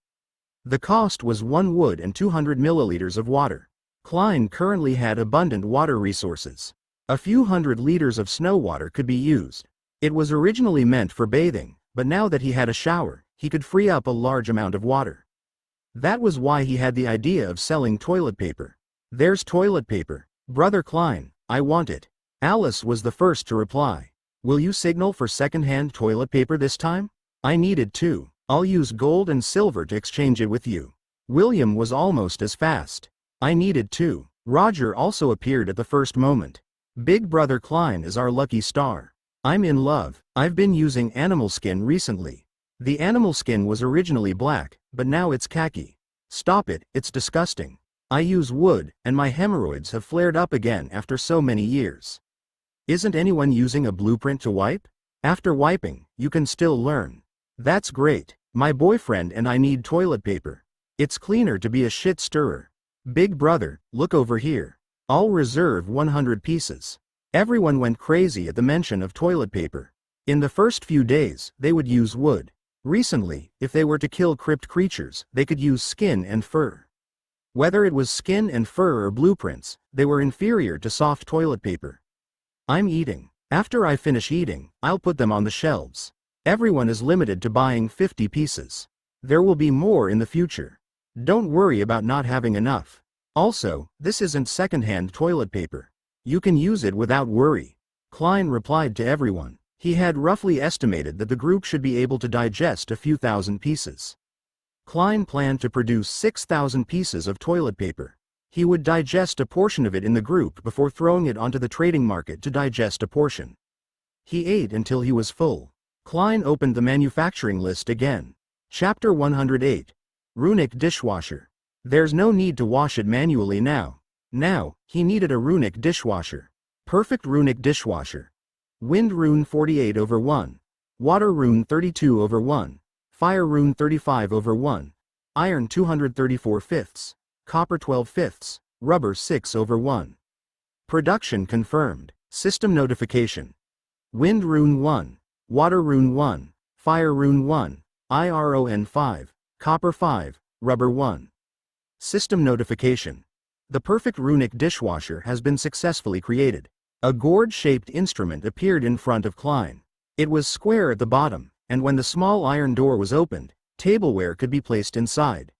The cost was 1 wood and 200 milliliters of water. Klein currently had abundant water resources. A few hundred liters of snow water could be used. It was originally meant for bathing, but now that he had a shower, he could free up a large amount of water. That was why he had the idea of selling toilet paper. "There's toilet paper. Brother Klein, I want it." Alice was the first to reply. "Will you signal for second-hand toilet paper this time? I need it too. I'll use gold and silver to exchange it with you." William was almost as fast. "I need it too." Roger also appeared at the first moment. "Big Brother Klein is our lucky star. I'm in love. I've been using animal skin recently. The animal skin was originally black, but now it's khaki. Stop it, it's disgusting. I use wood, and my hemorrhoids have flared up again after so many years. Isn't anyone using a blueprint to wipe? After wiping, you can still learn. That's great. My boyfriend and I need toilet paper. It's cleaner to be a shit stirrer. Big Brother, look over here. I'll reserve 100 pieces." Everyone went crazy at the mention of toilet paper. In the first few days, they would use wood. Recently, if they were to kill crypt creatures, they could use skin and fur. Whether it was skin and fur or blueprints, they were inferior to soft toilet paper. "I'm eating. After I finish eating, I'll put them on the shelves. Everyone is limited to buying 50 pieces. There will be more in the future. Don't worry about not having enough. Also, this isn't second-hand toilet paper. You can use it without worry." Klein replied to everyone. He had roughly estimated that the group should be able to digest a few thousand pieces. Klein planned to produce 6,000 pieces of toilet paper. He would digest a portion of it in the group before throwing it onto the trading market to digest a portion. He ate until he was full. Klein opened the manufacturing list again. Chapter 108. Runic Dishwasher. There's no need to wash it manually now. Now, he needed a runic dishwasher. Perfect runic dishwasher. Wind rune 48/1. Water rune 32/1. Fire rune 35/1. Iron 234/5. Copper 12/5. Rubber 6/1. Production confirmed. System notification. Wind rune 1. Water rune 1. Fire rune 1. IRON 5. Copper 5. Rubber 1. System notification. The perfect runic dishwasher has been successfully created. A gourd-shaped instrument appeared in front of Klein. It was square at the bottom, and when the small iron door was opened, tableware could be placed inside.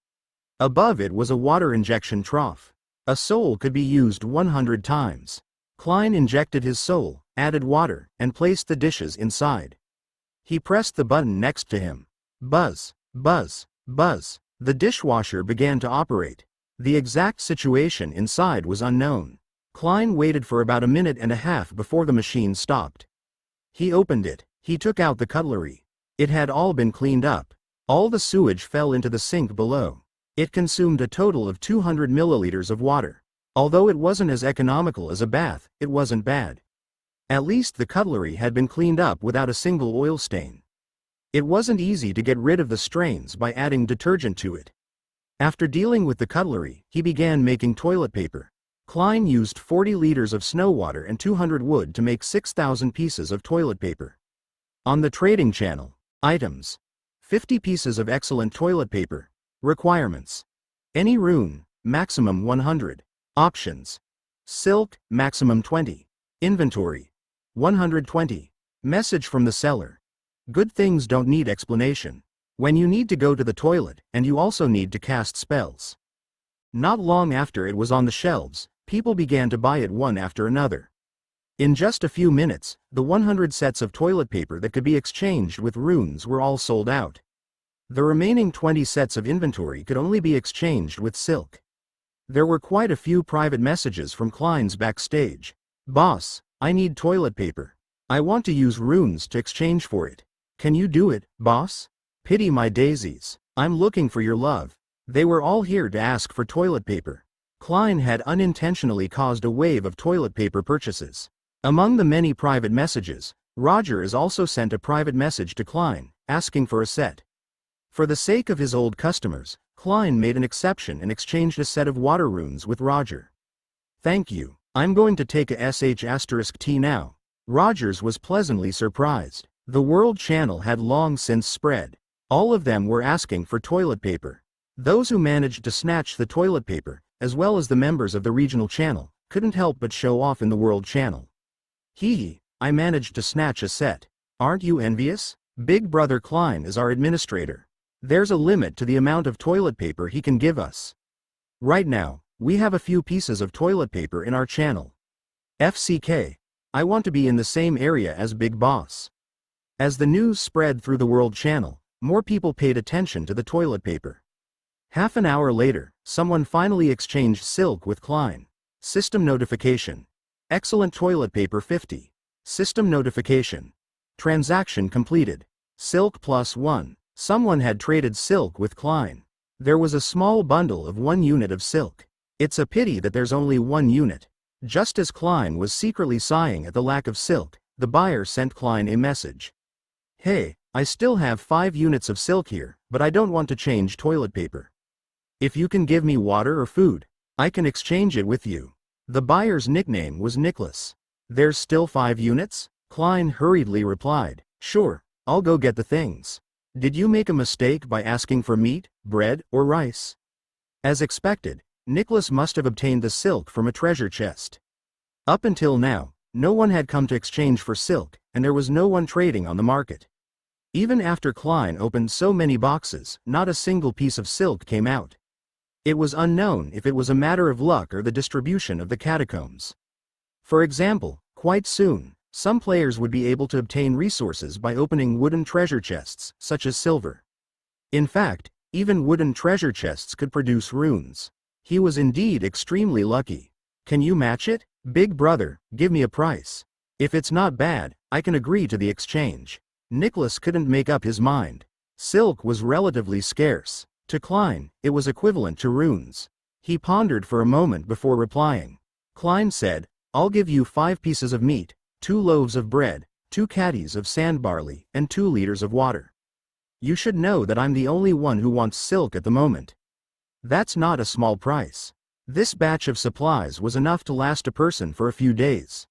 Above it was a water injection trough. A soul could be used 100 times. Klein injected his soul, added water, and placed the dishes inside. He pressed the button next to him. Buzz, buzz, buzz. The dishwasher began to operate. The exact situation inside was unknown. Klein waited for about a minute and a half before the machine stopped. He opened it. He took out the cutlery. It had all been cleaned up. All the sewage fell into the sink below. It consumed a total of 200 milliliters of water. Although it wasn't as economical as a bath, it wasn't bad. At least the cutlery had been cleaned up without a single oil stain. It wasn't easy to get rid of the stains by adding detergent to it. After dealing with the cutlery, he began making toilet paper. Klein used 40 liters of snow water and 200 wood to make 6,000 pieces of toilet paper. On the trading channel, items: 50 pieces of excellent toilet paper. Requirements: any rune, maximum 100. Options: silk, maximum 20. Inventory: 120. Message from the seller: good things don't need explanation. When you need to go to the toilet, and you also need to cast spells. Not long after it was on the shelves, people began to buy it one after another. In just a few minutes, the 100 sets of toilet paper that could be exchanged with runes were all sold out. The remaining 20 sets of inventory could only be exchanged with silk. There were quite a few private messages from Klein's backstage. "Boss, I need toilet paper. I want to use runes to exchange for it. Can you do it, boss? Pity my daisies. I'm looking for your love." They were all here to ask for toilet paper. Klein had unintentionally caused a wave of toilet paper purchases. Among the many private messages, Roger has also sent a private message to Klein, asking for a set. For the sake of his old customers, Klein made an exception and exchanged a set of water runes with Roger. "Thank you. I'm going to take a sh*T now." Rogers was pleasantly surprised. The World Channel had long since spread. All of them were asking for toilet paper. Those who managed to snatch the toilet paper, as well as the members of the regional channel, couldn't help but show off in the world channel. Hee, I managed to snatch a set. Aren't you envious? Big Brother Klein is our administrator. There's a limit to the amount of toilet paper he can give us. Right now, we have a few pieces of toilet paper in our channel. FCK, I want to be in the same area as Big Boss. As the news spread through the world channel, more people paid attention to the toilet paper. Half an hour later, someone finally exchanged silk with Klein. System notification. Excellent toilet paper 50. System notification. Transaction completed. Silk +1. Someone had traded silk with Klein. There was a small bundle of 1 unit of silk. It's a pity that there's only 1 unit. Just as Klein was secretly sighing at the lack of silk, the buyer sent Klein a message. Hey, I still have 5 units of silk here, but I don't want to change toilet paper. If you can give me water or food, I can exchange it with you. The buyer's nickname was Nicholas. There's still 5 units? Klein hurriedly replied. Sure, I'll go get the things. Did you make a mistake by asking for meat, bread, or rice? As expected, Nicholas must have obtained the silk from a treasure chest. Up until now, no one had come to exchange for silk, and there was no one trading on the market. Even after Klein opened so many boxes, not a single piece of silk came out. It was unknown if it was a matter of luck or the distribution of the catacombs. For example, quite soon, some players would be able to obtain resources by opening wooden treasure chests, such as silver. In fact, even wooden treasure chests could produce runes. He was indeed extremely lucky. Can you match it? Big Brother, give me a price. If it's not bad, I can agree to the exchange. Nicholas couldn't make up his mind. Silk was relatively scarce. To Klein, it was equivalent to runes. He pondered for a moment before replying. Klein said, I'll give you 5 pieces of meat, 2 loaves of bread, 2 caddies of sand barley, and 2 liters of water. You should know that I'm the only one who wants silk at the moment. That's not a small price. This batch of supplies was enough to last a person for a few days.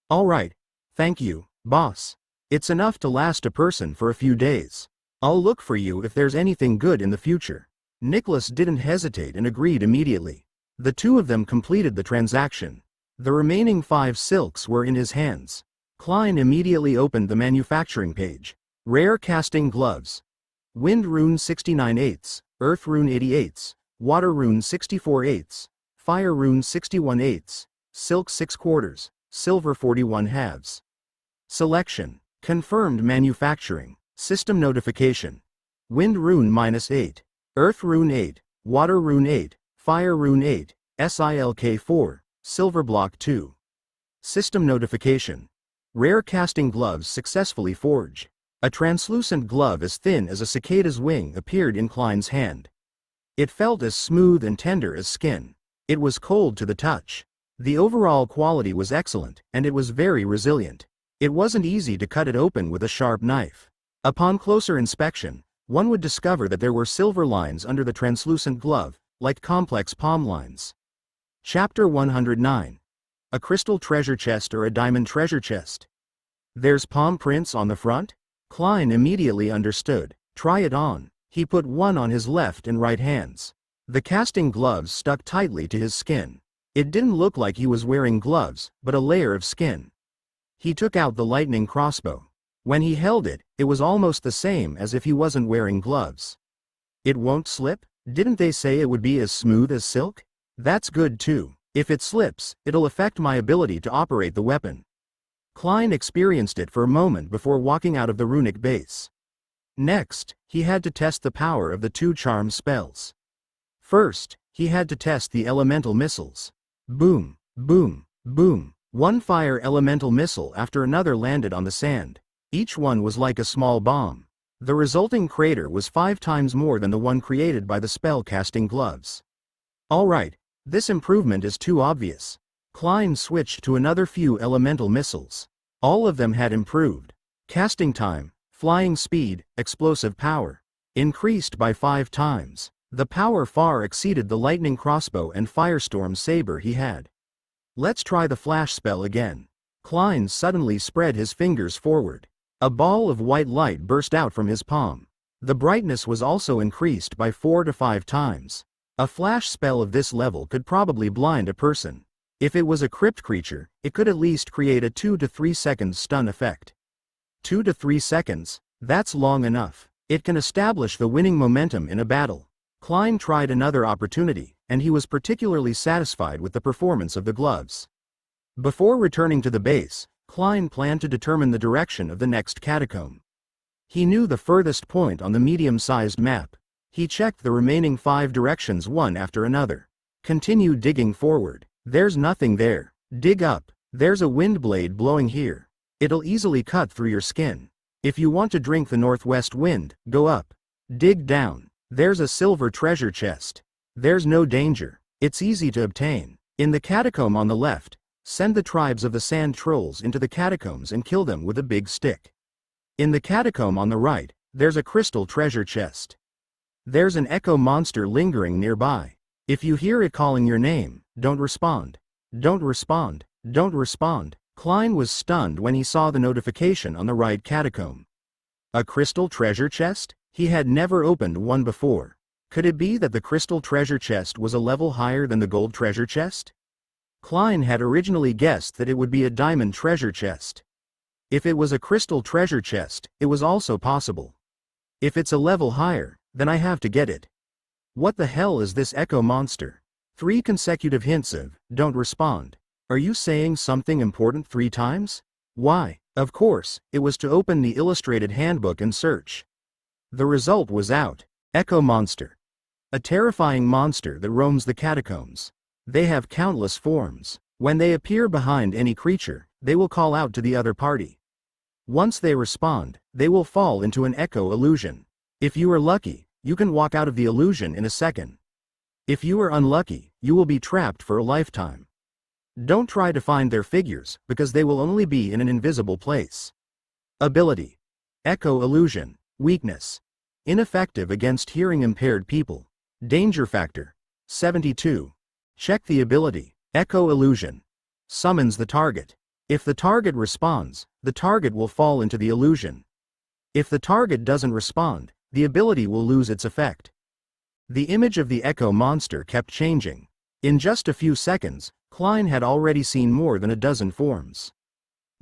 All right, thank you, boss. It's enough to last a person for a few days. I'll look for you if there's anything good in the future. Nicholas didn't hesitate and agreed immediately. The two of them completed the transaction. The remaining 5 silks were in his hands. Klein immediately opened the manufacturing page. Rare casting gloves. Wind rune 69/8, earth rune 88, water rune 64/8, fire rune 61/8, silk 6/4, silver 41/2. Selection. Confirmed manufacturing. System notification. Wind rune -8, earth rune 8, water rune 8, fire rune 8, silk 4, silver block 2. System notification. Rare casting gloves successfully forged. A translucent glove as thin as a cicada's wing appeared in Klein's hand. It felt as smooth and tender as skin. It was cold to the touch. The overall quality was excellent, and it was very resilient. It wasn't easy to cut it open with a sharp knife. Upon closer inspection, one would discover that there were silver lines under the translucent glove, like complex palm lines. Chapter 109. A crystal treasure chest or a diamond treasure chest. There's palm prints on the front? Klein immediately understood. Try it on. He put one on his left and right hands. The casting gloves stuck tightly to his skin. It didn't look like he was wearing gloves, but a layer of skin. He took out the lightning crossbow. When he held it, it was almost the same as if he wasn't wearing gloves. It won't slip? Didn't they say it would be as smooth as silk? That's good too. If it slips, it'll affect my ability to operate the weapon. Klein experienced it for a moment before walking out of the runic base. Next, he had to test the power of the 2 charm spells. First, he had to test the elemental missiles. Boom, boom, boom. One fire elemental missile after another landed on the sand. Each one was like a small bomb. The resulting crater was 5 times more than the one created by the spell-casting gloves. All right, this improvement is too obvious. Klein switched to another few elemental missiles. All of them had improved. Casting time, flying speed, explosive power. Increased by 5 times. The power far exceeded the lightning crossbow and firestorm saber he had. Let's try the flash spell again. Klein suddenly spread his fingers forward. A ball of white light burst out from his palm. The brightness was also increased by 4 to 5 times. A flash spell of this level could probably blind a person. If it was a crypt creature, it could at least create a 2 to 3 seconds stun effect. 2 to 3 seconds, that's long enough. It can establish the winning momentum in a battle. Klein tried another opportunity, and he was particularly satisfied with the performance of the gloves. Before returning to the base, Klein planned to determine the direction of the next catacomb. He knew the furthest point on the medium-sized map. He checked the remaining 5 directions one after another. Continue digging forward. There's nothing there. Dig up. There's a wind blade blowing here. It'll easily cut through your skin. If you want to drink the northwest wind, go up. Dig down. There's a silver treasure chest. There's no danger. It's easy to obtain. In the catacomb on the left, send the tribes of the sand trolls into the catacombs and kill them with a big stick. In the catacomb on the right, there's a crystal treasure chest. There's an echo monster lingering nearby. If you hear it calling your name, don't respond. Don't respond. Don't respond. Klein was stunned when he saw the notification on the right catacomb. A crystal treasure chest? He had never opened one before. Could it be that the crystal treasure chest was a level higher than the gold treasure chest? Klein had originally guessed that it would be a diamond treasure chest. If it was a crystal treasure chest, it was also possible. If it's a level higher, then I have to get it. What the hell is this echo monster? 3 consecutive hints of, don't respond. Are you saying something important 3 times? Why? Of course, it was to open the illustrated handbook and search. The result was out. Echo monster. A terrifying monster that roams the catacombs. They have countless forms. When they appear behind any creature, they will call out to the other party. Once they respond, they will fall into an echo illusion. If you are lucky, you can walk out of the illusion in a second. If you are unlucky, you will be trapped for a lifetime. Don't try to find their figures, because they will only be in an invisible place. Ability. Echo illusion. Weakness. Ineffective against hearing-impaired people. Danger factor. 72. Check the ability. Echo illusion. Summons the target. If the target responds, the target will fall into the illusion. If the target doesn't respond, the ability will lose its effect. The image of the echo monster kept changing. In just a few seconds, Klein had already seen more than a dozen forms.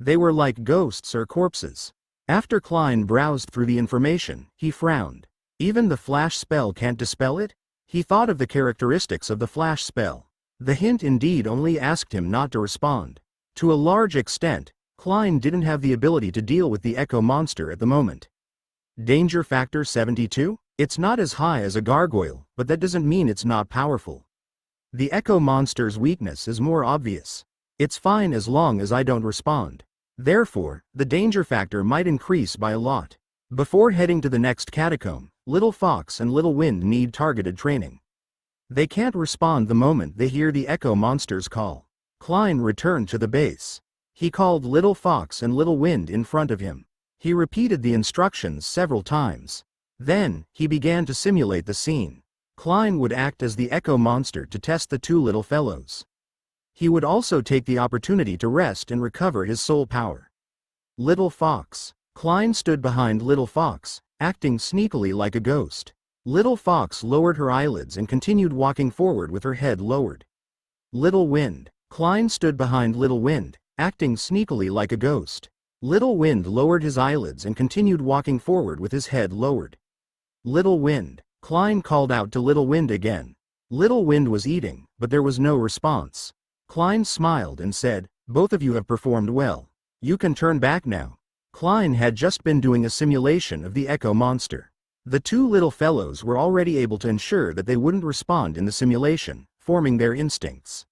They were like ghosts or corpses. After Klein browsed through the information, he frowned. Even the flash spell can't dispel it? He thought of the characteristics of the flash spell. The hint indeed only asked him not to respond. To a large extent, Klein didn't have the ability to deal with the echo monster at the moment. Danger factor 72? It's not as high as a gargoyle, but that doesn't mean it's not powerful. The echo monster's weakness is more obvious. It's fine as long as I don't respond. Therefore, the danger factor might increase by a lot. Before heading to the next catacomb, Little Fox and Little Wind need targeted training. They can't respond the moment they hear the echo monster's call. Klein returned to the base. He called Little Fox and Little Wind in front of him. He repeated the instructions several times. Then, he began to simulate the scene. Klein would act as the echo monster to test the 2 little fellows. He would also take the opportunity to rest and recover his soul power. Little Fox. Klein stood behind Little Fox, acting sneakily like a ghost. Little Fox lowered her eyelids and continued walking forward with her head lowered. Little Wind. Klein stood behind Little Wind, acting sneakily like a ghost. Little Wind lowered his eyelids and continued walking forward with his head lowered. Little Wind. Klein called out to Little Wind again. Little Wind was eating, but there was no response. Klein smiled and said, "Both of you have performed well. You can turn back now." Klein had just been doing a simulation of the echo monster. The 2 little fellows were already able to ensure that they wouldn't respond in the simulation, forming their instincts.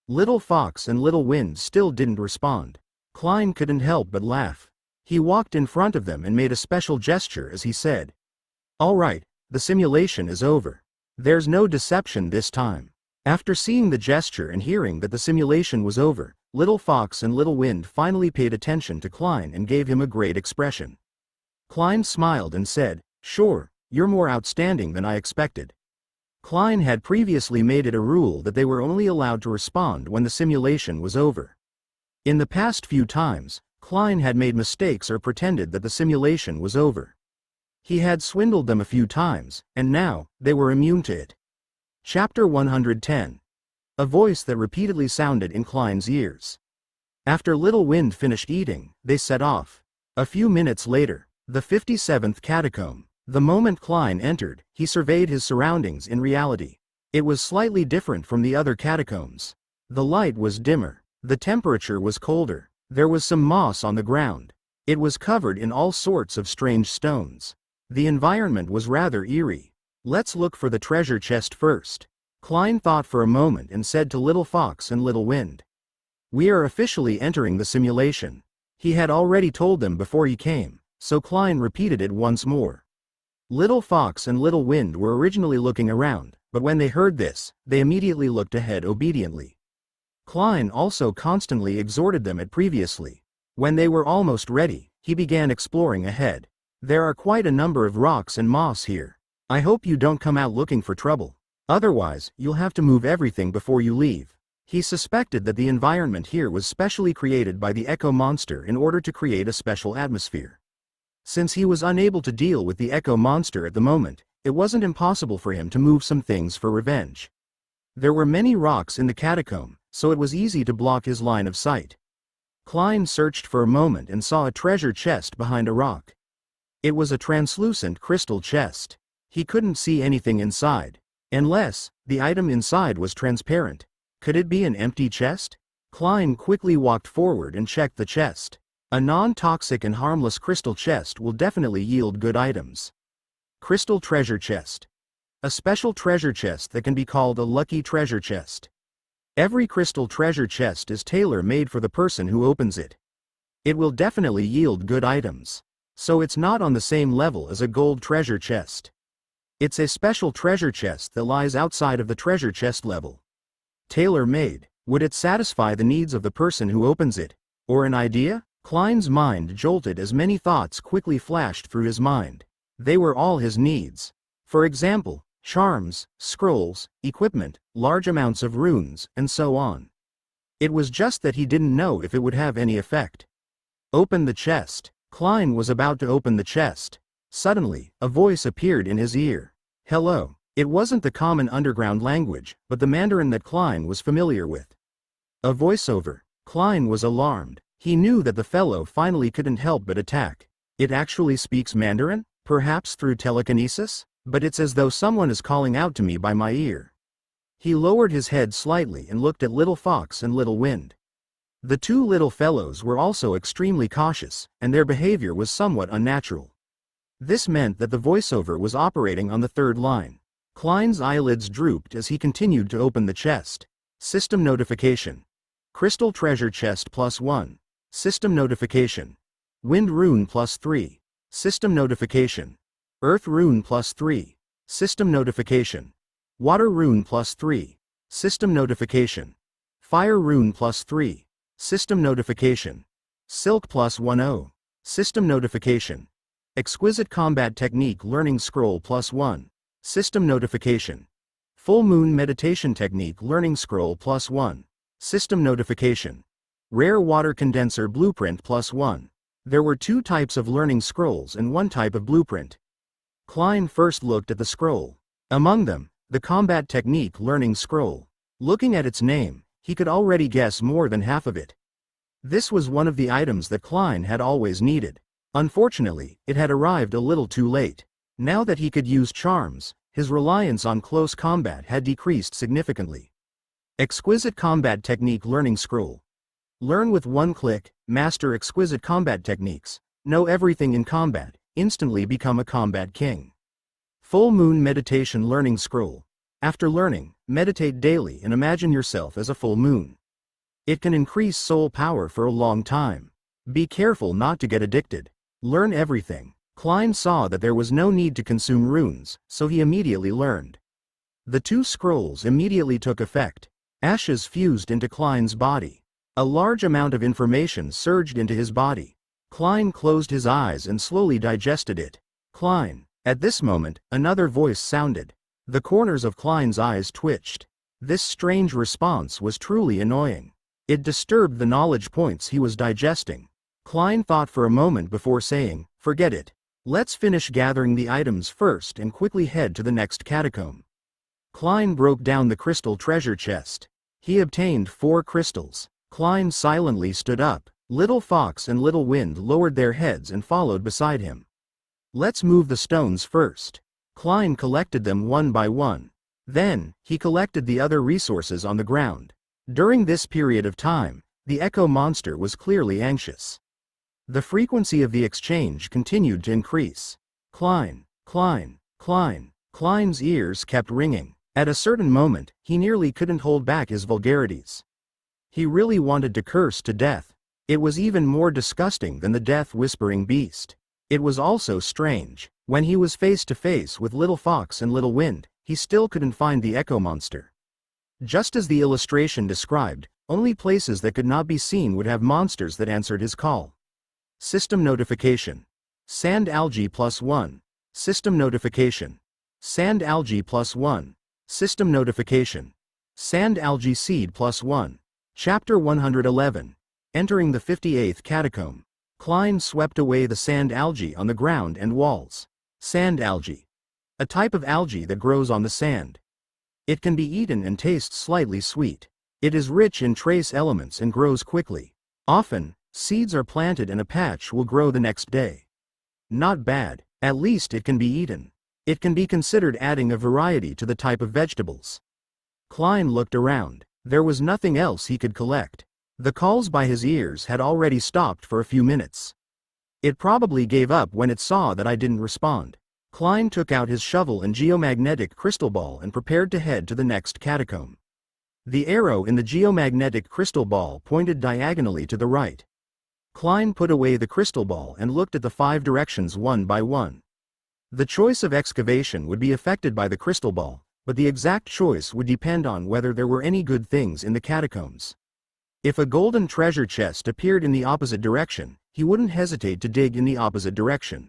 Little Fox and Little Wind still didn't respond. Klein couldn't help but laugh. He walked in front of them and made a special gesture as he said, "All right, the simulation is over. There's no deception this time." After seeing the gesture and hearing that the simulation was over, Little Fox and Little Wind finally paid attention to Klein and gave him a great expression. Klein smiled and said, "Sure, you're more outstanding than I expected." Klein had previously made it a rule that they were only allowed to respond when the simulation was over. In the past few times, Klein had made mistakes or pretended that the simulation was over. He had swindled them a few times, and now, they were immune to it. Chapter 110. A voice that repeatedly sounded in Klein's ears. After Little Wind finished eating, they set off. A few minutes later, the 57th catacomb. The moment Klein entered, he surveyed his surroundings in reality. It was slightly different from the other catacombs. The light was dimmer. The temperature was colder. There was some moss on the ground. It was covered in all sorts of strange stones. The environment was rather eerie. Let's look for the treasure chest first. Klein thought for a moment and said to Little Fox and Little Wind. We are officially entering the simulation. He had already told them before he came, so Klein repeated it once more. Little Fox and Little Wind were originally looking around, but when they heard this, they immediately looked ahead obediently. Klein also constantly exhorted them at previously. When they were almost ready, he began exploring ahead. There are quite a number of rocks and moss here. I hope you don't come out looking for trouble. Otherwise, you'll have to move everything before you leave. He suspected that the environment here was specially created by the Echo Monster in order to create a special atmosphere. Since he was unable to deal with the Echo Monster at the moment, it wasn't impossible for him to move some things for revenge. There were many rocks in the catacomb, so it was easy to block his line of sight. Klein searched for a moment and saw a treasure chest behind a rock. It was a translucent crystal chest. He couldn't see anything inside, unless the item inside was transparent. Could it be an empty chest? Klein quickly walked forward and checked the chest. A non-toxic and harmless crystal chest will definitely yield good items. Crystal treasure chest. A special treasure chest that can be called a lucky treasure chest. Every crystal treasure chest is tailor-made for the person who opens it. It will definitely yield good items. So it's not on the same level as a gold treasure chest. It's a special treasure chest that lies outside of the treasure chest level. Tailor-made. Would it satisfy the needs of the person who opens it? Or an idea? Klein's mind jolted as many thoughts quickly flashed through his mind. They were all his needs. For example, charms, scrolls, equipment, large amounts of runes, and so on. It was just that he didn't know if it would have any effect. Open the chest. Klein was about to open the chest. Suddenly, a voice appeared in his ear. Hello. It wasn't the common underground language, but the Mandarin that Klein was familiar with. A voiceover. Klein was alarmed. He knew that the fellow finally couldn't help but attack. It actually speaks Mandarin? Perhaps through telekinesis? But it's as though someone is calling out to me by my ear. He lowered his head slightly and looked at Little Fox and Little Wind. The two little fellows were also extremely cautious, and their behavior was somewhat unnatural. This meant that the voiceover was operating on the third line. Klein's eyelids drooped as he continued to open the chest. System notification. Crystal treasure chest +1. System notification. Wind rune +3. System notification. Earth rune +3. System notification. Water rune +3. System notification. Fire rune +3. System notification. Silk +10. System notification. Exquisite combat technique learning scroll +1. System notification. Full moon meditation technique learning scroll +1. System notification. Rare water condenser blueprint +1. There were two types of learning scrolls and one type of blueprint. Klein first looked at the scroll. Among them, the combat technique learning scroll. Looking at its name, he could already guess more than half of it. This was one of the items that Klein had always needed. Unfortunately, it had arrived a little too late. Now that he could use charms, his reliance on close combat had decreased significantly. Exquisite combat technique learning scroll. Learn with one click, master exquisite combat techniques, know everything in combat, instantly become a combat king. Full moon meditation learning scroll. After learning, meditate daily and imagine yourself as a full moon. It can increase soul power for a long time. Be careful not to get addicted. Learn everything. Klein saw that there was no need to consume runes, so he immediately learned. The two scrolls immediately took effect. Ashes fused into Klein's body. A large amount of information surged into his body. Klein closed his eyes and slowly digested it. Klein. At this moment, another voice sounded. The corners of Klein's eyes twitched. This strange response was truly annoying. It disturbed the knowledge points he was digesting. Klein thought for a moment before saying, "Forget it. Let's finish gathering the items first and quickly head to the next catacomb. Klein broke down the crystal treasure chest. He obtained 4 crystals. Klein silently stood up. Little Fox and Little Wind lowered their heads and followed beside him. Let's move the stones first. Klein collected them one by one. Then, he collected the other resources on the ground. During this period of time, the Echo Monster was clearly anxious. The frequency of the exchange continued to increase. Klein, Klein, Klein. Klein's ears kept ringing. At a certain moment, he nearly couldn't hold back his vulgarities. He really wanted to curse to death. It was even more disgusting than the death-whispering beast. It was also strange. When he was face to face with Little Fox and Little Wind, he still couldn't find the Echo Monster. Just as the illustration described, only places that could not be seen would have monsters that answered his call. System notification. Sand algae +1. System notification. Sand algae +1. System notification. Sand algae seed +1. Chapter 111. Entering the 58th catacomb. Klein swept away the sand algae on the ground and walls. Sand algae. A type of algae that grows on the sand. It can be eaten and tastes slightly sweet. It is rich in trace elements and grows quickly. Often, seeds are planted and a patch will grow the next day. Not bad, at least it can be eaten. It can be considered adding a variety to the type of vegetables. Klein looked around. There was nothing else he could collect. The calls by his ears had already stopped for a few minutes. It probably gave up when it saw that I didn't respond. Klein took out his shovel and geomagnetic crystal ball and prepared to head to the next catacomb. The arrow in the geomagnetic crystal ball pointed diagonally to the right. Klein put away the crystal ball and looked at the 5 directions one by one. The choice of excavation would be affected by the crystal ball, but the exact choice would depend on whether there were any good things in the catacombs. If a golden treasure chest appeared in the opposite direction, he wouldn't hesitate to dig in the opposite direction.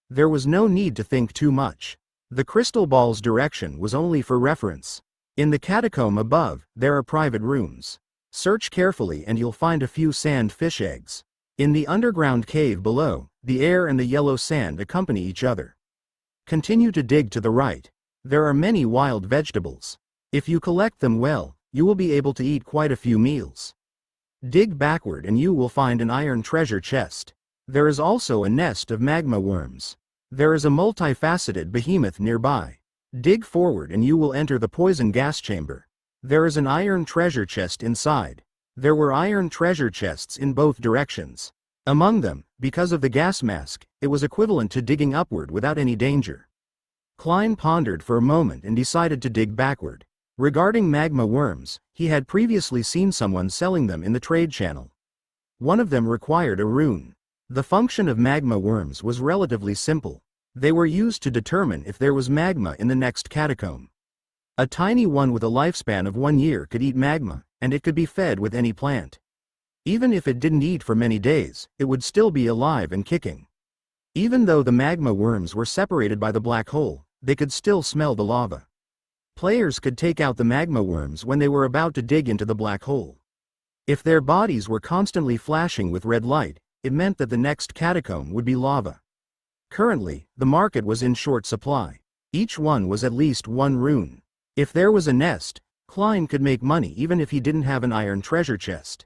There was no need to think too much. The crystal ball's direction was only for reference. In the catacomb above, there are private rooms. Search carefully and you'll find a few sand fish eggs. In the underground cave below, the air and the yellow sand accompany each other. Continue to dig to the right. There are many wild vegetables. If you collect them well, you will be able to eat quite a few meals. Dig backward and you will find an iron treasure chest. There is also a nest of magma worms. There is a multifaceted behemoth nearby. Dig forward and you will enter the poison gas chamber. There is an iron treasure chest inside. There were iron treasure chests in both directions. Among them, because of the gas mask, it was equivalent to digging upward without any danger. Klein pondered for a moment and decided to dig backward. Regarding magma worms, he had previously seen someone selling them in the trade channel. One of them required a rune. The function of magma worms was relatively simple. They were used to determine if there was magma in the next catacomb. A tiny one with a lifespan of 1 year could eat magma, and it could be fed with any plant. Even if it didn't eat for many days, it would still be alive and kicking. Even though the magma worms were separated by the black hole, they could still smell the lava. Players could take out the magma worms when they were about to dig into the black hole. If their bodies were constantly flashing with red light, it meant that the next catacomb would be lava. Currently, the market was in short supply. Each one was at least 1 rune. If there was a nest, Klein could make money even if he didn't have an iron treasure chest.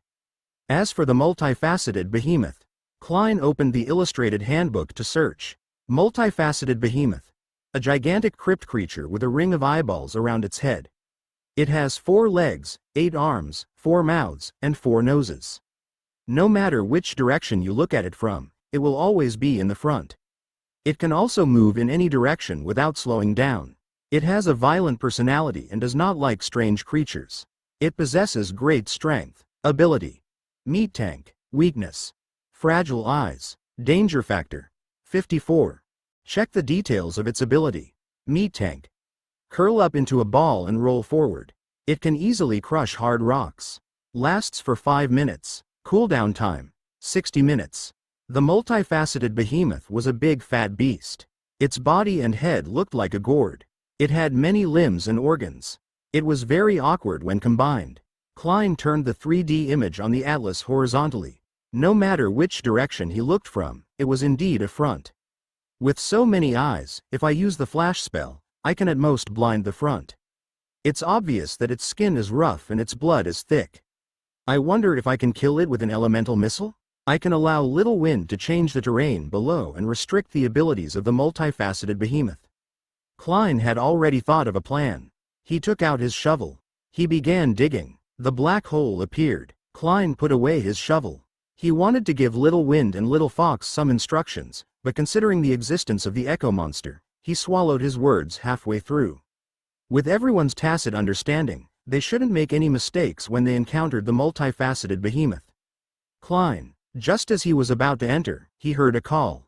As for the multifaceted behemoth, Klein opened the illustrated handbook to search. Multifaceted behemoth. A gigantic crypt creature with a ring of eyeballs around its head. It has 4 legs, 8 arms, 4 mouths, and 4 noses. No matter which direction you look at it from, it will always be in the front. It can also move in any direction without slowing down. It has a violent personality and does not like strange creatures. It possesses great strength. Ability. Meat tank. Weakness. Fragile eyes. Danger factor. 54. Check the details of its ability. Meat tank. Curl up into a ball and roll forward. It can easily crush hard rocks. Lasts for 5 minutes. Cooldown time. 60 minutes. The multifaceted behemoth was a big fat beast. Its body and head looked like a gourd. It had many limbs and organs. It was very awkward when combined. Klein turned the 3D image on the atlas horizontally. No matter which direction he looked from, it was indeed a front. With so many eyes, if I use the flash spell, I can at most blind the front. It's obvious that its skin is rough and its blood is thick. I wonder if I can kill it with an elemental missile? I can allow little wind to change the terrain below and restrict the abilities of the multifaceted behemoth. Klein had already thought of a plan. He took out his shovel. He began digging. The black hole appeared. Klein put away his shovel. He wanted to give Little Wind and Little Fox some instructions, but considering the existence of the echo monster, he swallowed his words halfway through. With everyone's tacit understanding, they shouldn't make any mistakes when they encountered the multifaceted behemoth. Klein. Just as he was about to enter, he heard a call.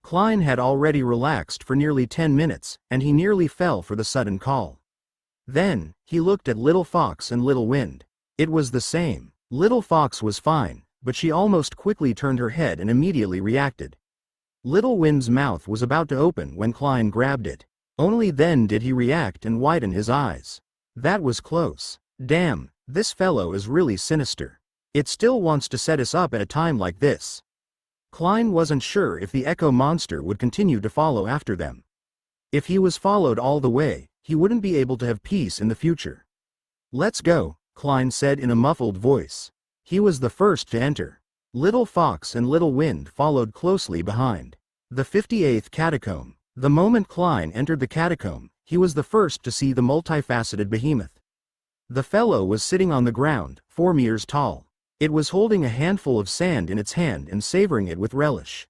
Klein had already relaxed for nearly 10 minutes, and he nearly fell for the sudden call. Then, he looked at Little Fox and Little Wind. It was the same. Little Fox was fine, but she almost quickly turned her head and immediately reacted. Little Wind's mouth was about to open when Klein grabbed it. Only then did he react and widen his eyes. That was close. Damn, this fellow is really sinister. It still wants to set us up at a time like this. Klein wasn't sure if the echo monster would continue to follow after them. If he was followed all the way, he wouldn't be able to have peace in the future. Let's go, Klein said in a muffled voice. He was the first to enter. Little Fox and Little Wind followed closely behind. The 58th catacomb. The moment Klein entered the catacomb, he was the first to see the multifaceted behemoth. The fellow was sitting on the ground, 4 meters tall. It was holding a handful of sand in its hand and savoring it with relish.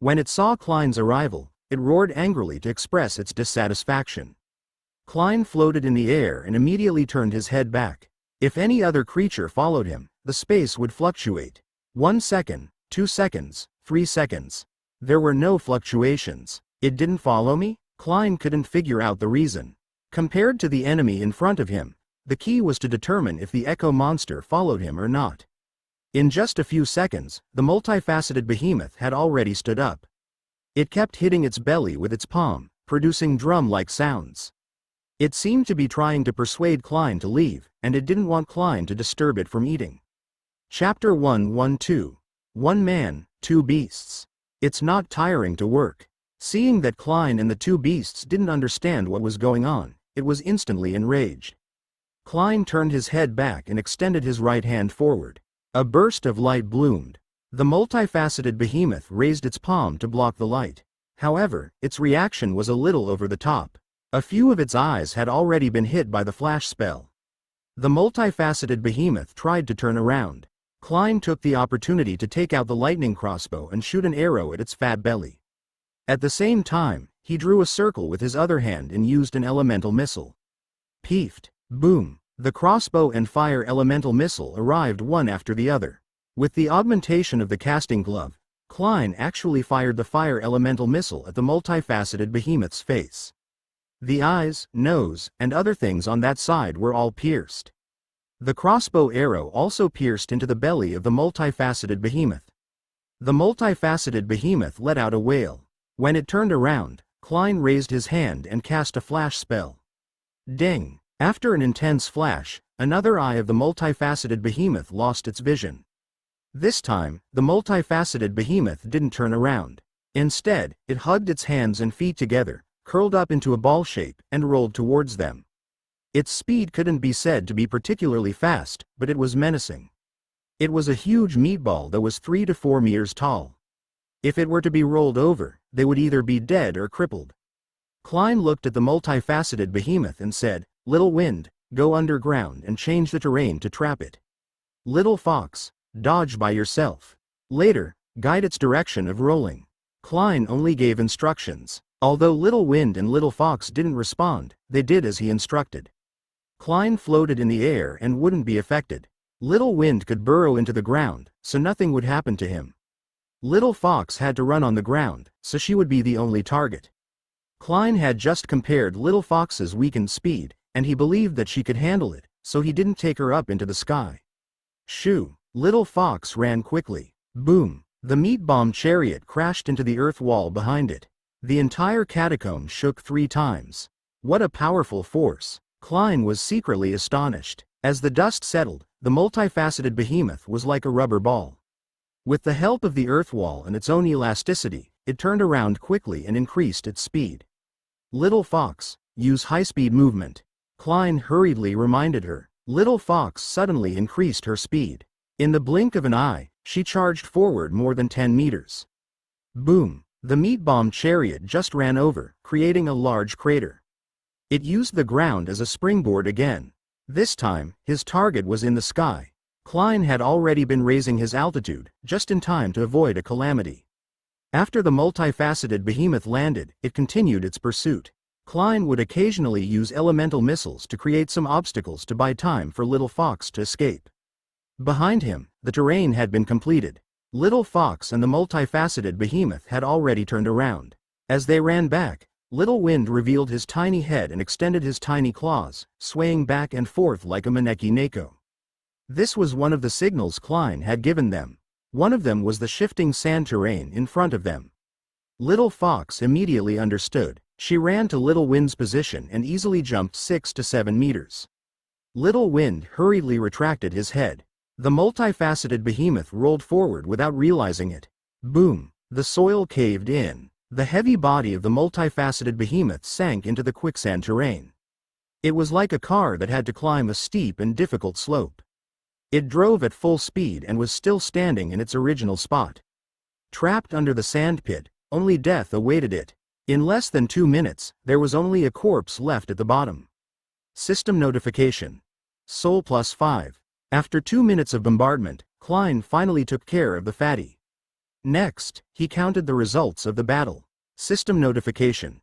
When it saw Klein's arrival, it roared angrily to express its dissatisfaction. Klein floated in the air and immediately turned his head back. If any other creature followed him, the space would fluctuate. 1 second, 2 seconds, 3 seconds. There were no fluctuations. It didn't follow me? Klein couldn't figure out the reason. Compared to the enemy in front of him, the key was to determine if the echo monster followed him or not. In just a few seconds, the multifaceted behemoth had already stood up. It kept hitting its belly with its palm, producing drum-like sounds. It seemed to be trying to persuade Klein to leave, and it didn't want Klein to disturb it from eating. Chapter 112. 1 Man, 2 Beasts. It's not tiring to work. Seeing that Klein and the 2 beasts didn't understand what was going on, it was instantly enraged. Klein turned his head back and extended his right hand forward. A burst of light bloomed. The multifaceted behemoth raised its palm to block the light. However, its reaction was a little over the top. A few of its eyes had already been hit by the flash spell. The multifaceted behemoth tried to turn around. Klein took the opportunity to take out the lightning crossbow and shoot an arrow at its fat belly. At the same time, he drew a circle with his other hand and used an elemental missile. Peefed. Boom. The crossbow and fire elemental missile arrived one after the other. With the augmentation of the casting glove, Klein actually fired the fire elemental missile at the multifaceted behemoth's face. The eyes, nose, and other things on that side were all pierced. The crossbow arrow also pierced into the belly of the multifaceted behemoth. The multifaceted behemoth let out a wail. When it turned around, Klein raised his hand and cast a flash spell. Ding! After an intense flash, another eye of the multifaceted behemoth lost its vision. This time, the multifaceted behemoth didn't turn around. Instead, it hugged its hands and feet together, curled up into a ball shape, and rolled towards them. Its speed couldn't be said to be particularly fast, but it was menacing. It was a huge meatball that was 3 to 4 meters tall. If it were to be rolled over, they would either be dead or crippled. Klein looked at the multifaceted behemoth and said, "Little Wind, go underground and change the terrain to trap it. Little Fox, dodge by yourself. Later, guide its direction of rolling." Klein only gave instructions. Although Little Wind and Little Fox didn't respond, they did as he instructed. Klein floated in the air and wouldn't be affected. Little Wind could burrow into the ground, so nothing would happen to him. Little Fox had to run on the ground, so she would be the only target. Klein had just compared Little Fox's weakened speed, and he believed that she could handle it, so he didn't take her up into the sky. Shoo! Little Fox ran quickly. Boom! The meat bomb chariot crashed into the earth wall behind it. The entire catacomb shook 3 times. What a powerful force! Klein was secretly astonished. As the dust settled, the multifaceted behemoth was like a rubber ball. With the help of the earth wall and its own elasticity, it turned around quickly and increased its speed. Little Fox, use high-speed movement. Klein hurriedly reminded her. Little Fox suddenly increased her speed. In the blink of an eye, she charged forward more than 10 meters. Boom! The meat bomb chariot just ran over, creating a large crater. It used the ground as a springboard again. This time, his target was in the sky. Klein had already been raising his altitude, just in time to avoid a calamity. After the multifaceted behemoth landed, it continued its pursuit. Klein would occasionally use elemental missiles to create some obstacles to buy time for Little Fox to escape. Behind him, the terrain had been completed. Little Fox and the multifaceted behemoth had already turned around. As they ran back, Little Wind revealed his tiny head and extended his tiny claws, swaying back and forth like a Maneki Neko. This was one of the signals Klein had given them. One of them was the shifting sand terrain in front of them. Little Fox immediately understood. She ran to Little Wind's position and easily jumped 6 to 7 meters. Little Wind hurriedly retracted his head. The multifaceted behemoth rolled forward without realizing it. Boom! The soil caved in. The heavy body of the multifaceted behemoth sank into the quicksand terrain. It was like a car that had to climb a steep and difficult slope. It drove at full speed and was still standing in its original spot. Trapped under the sand pit, only death awaited it. In less than 2 minutes, there was only a corpse left at the bottom. System notification. Soul +5. After 2 minutes of bombardment, Klein finally took care of the fatty. Next, he counted the results of the battle. System notification.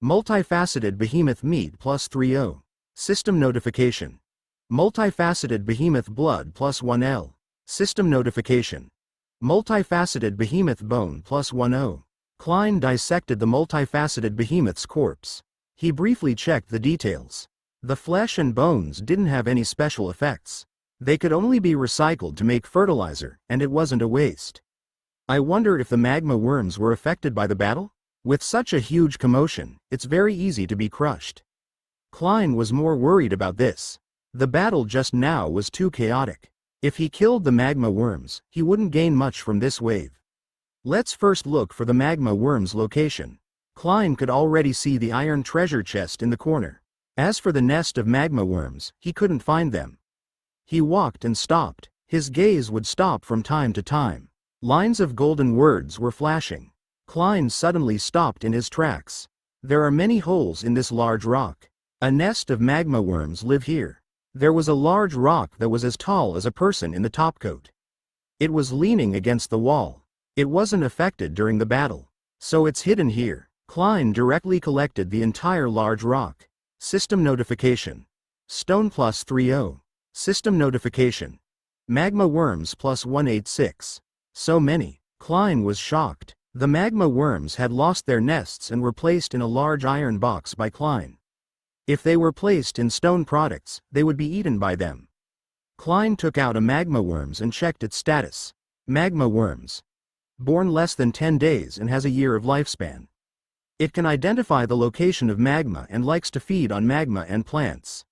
Multifaceted behemoth meat +30. System notification. Multifaceted behemoth blood +1L. System notification. Multifaceted behemoth bone +10. Klein dissected the multifaceted behemoth's corpse. He briefly checked the details. The flesh and bones didn't have any special effects. They could only be recycled to make fertilizer, and it wasn't a waste. I wonder if the magma worms were affected by the battle? With such a huge commotion, it's very easy to be crushed. Klein was more worried about this. The battle just now was too chaotic. If he killed the magma worms, he wouldn't gain much from this wave. Let's first look for the magma worm's location. Klein could already see the iron treasure chest in the corner. As for the nest of magma worms, he couldn't find them. He walked and stopped. His gaze would stop from time to time. Lines of golden words were flashing. Klein suddenly stopped in his tracks. There are many holes in this large rock. A nest of magma worms live here. There was a large rock that was as tall as a person in the topcoat. It was leaning against the wall. It wasn't affected during the battle. So it's hidden here. Klein directly collected the entire large rock. System notification. Stone +30. System notification. Magma worms +186. So many. Klein was shocked. The magma worms had lost their nests and were placed in a large iron box by Klein. If they were placed in stone products, they would be eaten by them. Klein took out a magma worms and checked its status. Magma worms. Born less than 10 days and has a year of lifespan. It can identify the location of magma and likes to feed on magma and plants.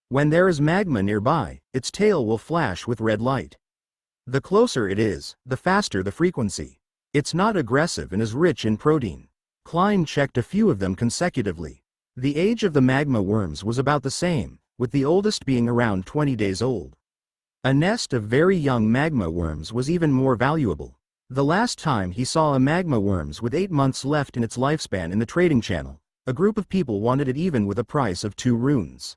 When there is magma nearby, its tail will flash with red light. The closer it is, the faster the frequency. It's not aggressive and is rich in protein. Klein checked a few of them consecutively. The age of the magma worms was about the same, with the oldest being around 20 days old. A nest of very young magma worms was even more valuable. The last time he saw a magma worms with 8 months left in its lifespan in the trading channel, a group of people wanted it even with a price of 2 runes.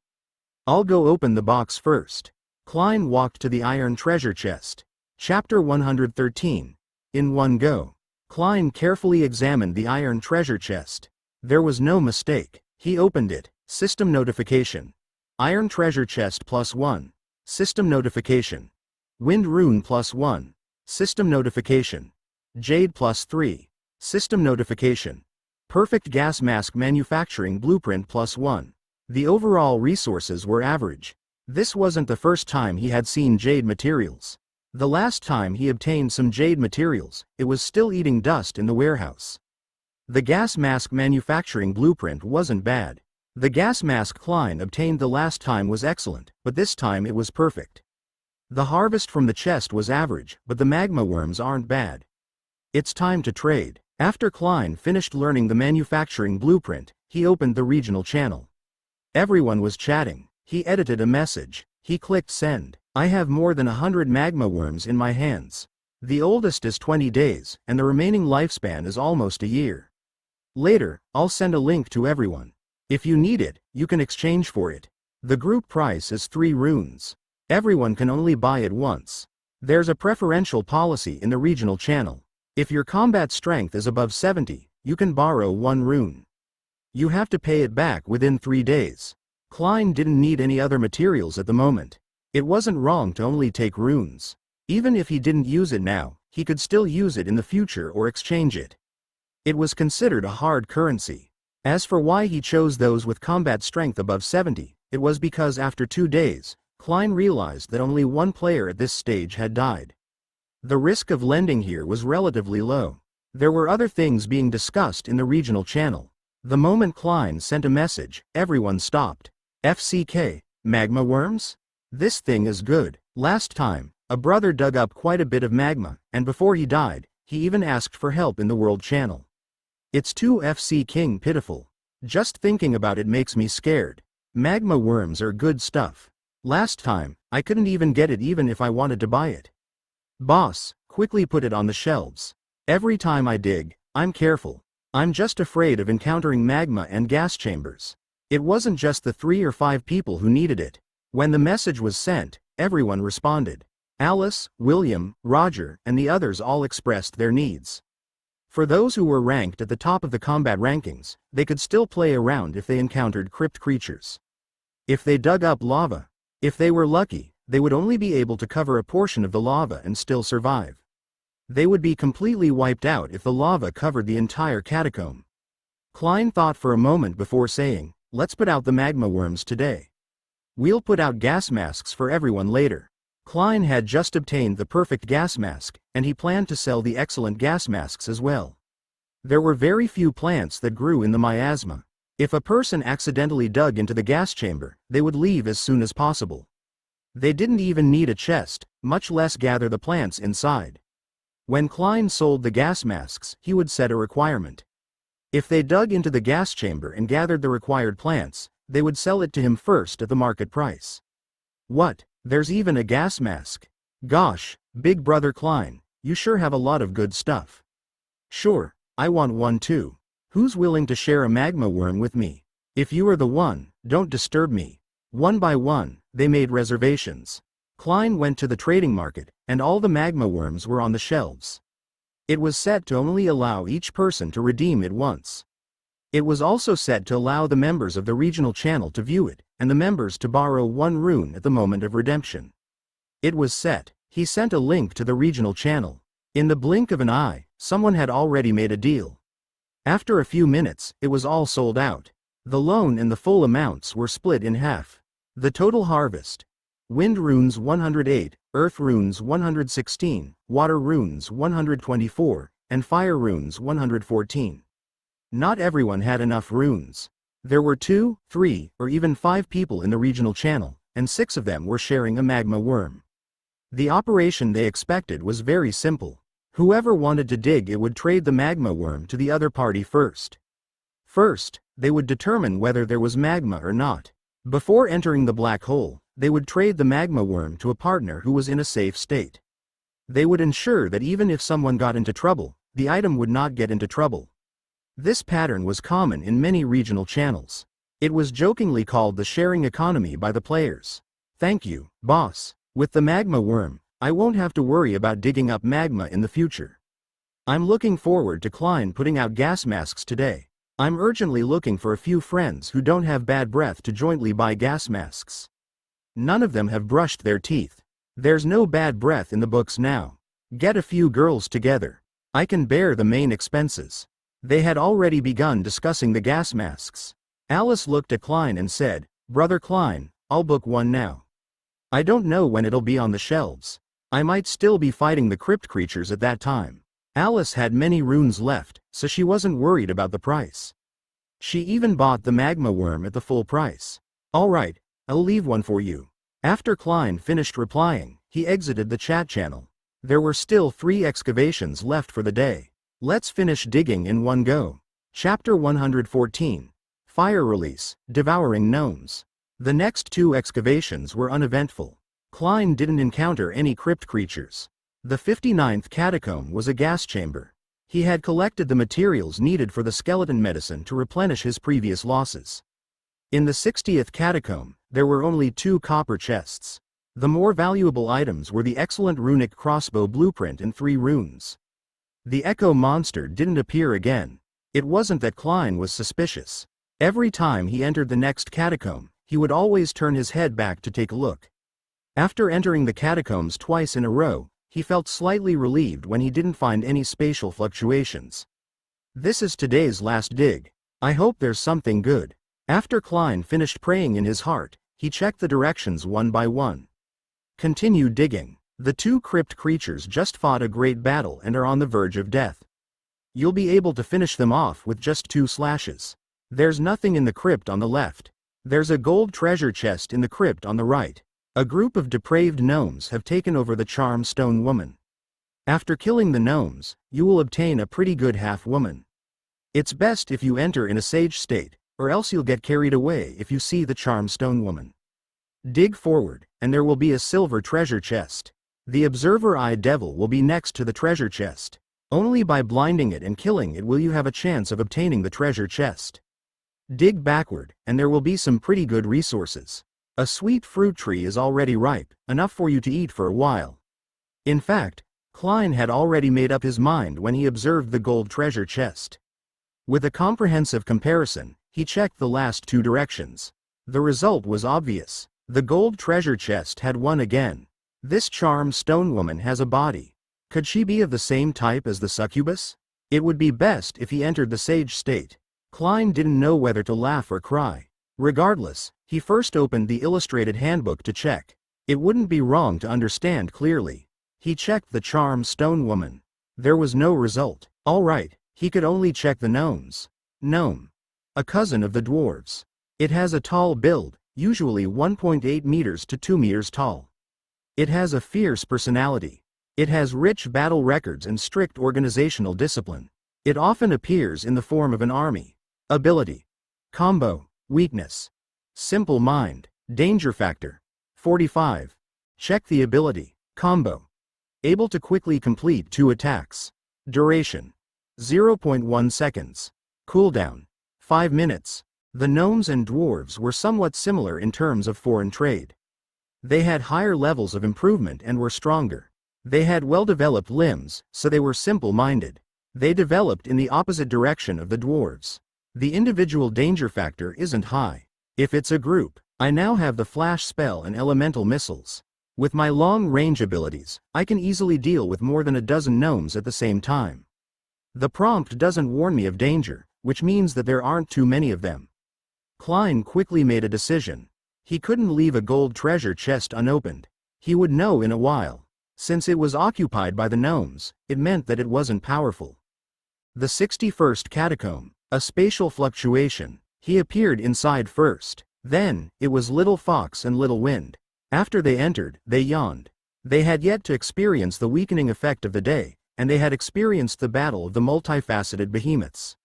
I'll go open the box first. Klein walked to the iron treasure chest. Chapter 113. In one go. Klein carefully examined the iron treasure chest. There was no mistake. He opened it. System notification. Iron treasure chest +1. System notification. Wind rune +1. System notification. Jade +3. System notification. Perfect gas mask manufacturing blueprint +1. The overall resources were average. This wasn't the first time he had seen jade materials. The last time he obtained some jade materials, it was still eating dust in the warehouse. The gas mask manufacturing blueprint wasn't bad. The gas mask Klein obtained the last time was excellent, but this time it was perfect. The harvest from the chest was average, but the magma worms aren't bad. It's time to trade. After Klein finished learning the manufacturing blueprint, he opened the regional channel. Everyone was chatting. He edited a message. He clicked send. I have more than 100 magma worms in my hands. The oldest is 20 days, and the remaining lifespan is almost a year. Later, I'll send a link to everyone. If you need it, you can exchange for it. The group price is 3 runes. Everyone can only buy it once. There's a preferential policy in the regional channel. If your combat strength is above 70, you can borrow 1 rune. You have to pay it back within 3 days. Klein didn't need any other materials at the moment. It wasn't wrong to only take runes. Even if he didn't use it now, he could still use it in the future or exchange it. It was considered a hard currency. As for why he chose those with combat strength above 70, it was because after 2 days, Klein realized that only 1 player at this stage had died. The risk of lending here was relatively low. There were other things being discussed in the regional channel. The moment Klein sent a message, everyone stopped. FCK, magma worms? This thing is good. Last time, a brother dug up quite a bit of magma, and before he died, he even asked for help in the world channel. It's too FC King pitiful. Just thinking about it makes me scared. Magma worms are good stuff. Last time, I couldn't even get it even if I wanted to buy it. Boss, quickly put it on the shelves. Every time I dig, I'm careful. I'm just afraid of encountering magma and gas chambers. It wasn't just the 3 or 5 people who needed it. When the message was sent, everyone responded. Alice, William, Roger, and the others all expressed their needs. For those who were ranked at the top of the combat rankings, they could still play around if they encountered crypt creatures. If they dug up lava, if they were lucky, they would only be able to cover a portion of the lava and still survive. They would be completely wiped out if the lava covered the entire catacomb. Klein thought for a moment before saying, let's put out the magma worms today. We'll put out gas masks for everyone later. Klein had just obtained the perfect gas mask, and he planned to sell the excellent gas masks as well. There were very few plants that grew in the miasma. If a person accidentally dug into the gas chamber, they would leave as soon as possible. They didn't even need a chest, much less gather the plants inside. When Klein sold the gas masks, he would set a requirement. If they dug into the gas chamber and gathered the required plants, they would sell it to him first at the market price. What? There's even a gas mask? Gosh, big brother Klein, you sure have a lot of good stuff. Sure, I want one too. Who's willing to share a magma worm with me? If you are the one, don't disturb me. One by one, they made reservations. Klein went to the trading market, and all the magma worms were on the shelves. It was set to only allow each person to redeem it once. It was also set to allow the members of the regional channel to view it, and the members to borrow 1 rune at the moment of redemption. It was set. He sent a link to the regional channel. In the blink of an eye, someone had already made a deal. After a few minutes, it was all sold out. The loan and the full amounts were split in half. The total harvest: Wind runes 108, Earth runes 116, Water runes 124, and Fire runes 114. Not everyone had enough runes. There were 2, 3, or even 5 people in the regional channel, and 6 of them were sharing a magma worm. The operation they expected was very simple. Whoever wanted to dig it would trade the magma worm to the other party first. First, they would determine whether there was magma or not. Before entering the black hole, they would trade the magma worm to a partner who was in a safe state. They would ensure that even if someone got into trouble, the item would not get into trouble. This pattern was common in many regional channels. It was jokingly called the sharing economy by the players. Thank you, boss. With the magma worm, I won't have to worry about digging up magma in the future. I'm looking forward to Klein putting out gas masks today. I'm urgently looking for a few friends who don't have bad breath to jointly buy gas masks. None of them have brushed their teeth. There's no bad breath in the books now. Get a few girls together. I can bear the main expenses. They had already begun discussing the gas masks. Alice looked at Klein and said, Brother Klein, I'll book one now. I don't know when it'll be on the shelves. I might still be fighting the crypt creatures at that time. Alice had many runes left, so she wasn't worried about the price. She even bought the magma worm at the full price. All right, I'll leave one for you. After Klein finished replying, he exited the chat channel. There were still 3 excavations left for the day. Let's finish digging in one go. Chapter 114. Fire Release, Devouring Gnomes. The next 2 excavations were uneventful. Klein didn't encounter any crypt creatures. The 59th catacomb was a gas chamber. He had collected the materials needed for the skeleton medicine to replenish his previous losses. In the 60th catacomb, there were only 2 copper chests. The more valuable items were the excellent runic crossbow blueprint and 3 runes. The echo monster didn't appear again. It wasn't that Klein was suspicious. Every time he entered the next catacomb, he would always turn his head back to take a look. After entering the catacombs twice in a row, he felt slightly relieved when he didn't find any spatial fluctuations. This is today's last dig. I hope there's something good. After Klein finished praying in his heart, he checked the directions one by one. Continue digging. The 2 crypt creatures just fought a great battle and are on the verge of death. You'll be able to finish them off with just 2 slashes. There's nothing in the crypt on the left. There's a gold treasure chest in the crypt on the right. A group of depraved gnomes have taken over the charm stone woman. After killing the gnomes, you will obtain a pretty good half-woman. It's best if you enter in a sage state, or else you'll get carried away if you see the charm stone woman. Dig forward, and there will be a silver treasure chest. The observer eye devil will be next to the treasure chest. Only by blinding it and killing it will you have a chance of obtaining the treasure chest. Dig backward, and there will be some pretty good resources. A sweet fruit tree is already ripe, enough for you to eat for a while. In fact, Klein had already made up his mind when he observed the gold treasure chest. With a comprehensive comparison, he checked the last 2 directions. The result was obvious. The gold treasure chest had won again. This charm stone woman has a body. Could she be of the same type as the succubus? It would be best if he entered the sage state. Klein didn't know whether to laugh or cry. Regardless, he first opened the illustrated handbook to check. It wouldn't be wrong to understand clearly. He checked the charm stone woman. There was no result. All right, he could only check the gnomes. Gnome. A cousin of the dwarves. It has a tall build, usually 1.8 meters to 2 meters tall. It has a fierce personality. It has rich battle records and strict organizational discipline. It often appears in the form of an army. Ability. Combo. Weakness. Simple mind. Danger factor. 45. Check the ability. Combo. Able to quickly complete 2 attacks. Duration. 0.1 seconds. Cooldown. 5 minutes. The gnomes and dwarves were somewhat similar in terms of foreign trade. They had higher levels of improvement and were stronger. They had well-developed limbs, so they were simple-minded. They developed in the opposite direction of the dwarves. The individual danger factor isn't high. If it's a group, I now have the flash spell and elemental missiles. With my long-range abilities, I can easily deal with more than a dozen gnomes at the same time. The prompt doesn't warn me of danger, which means that there aren't too many of them. Klein quickly made a decision. He couldn't leave a gold treasure chest unopened. He would know in a while. Since it was occupied by the gnomes, it meant that it wasn't powerful. The 61st catacomb. A spatial fluctuation. He appeared inside first. Then, it was Little Fox and Little Wind. After they entered, they yawned. They had yet to experience the weakening effect of the day, and they had experienced the battle of the multifaceted behemoths.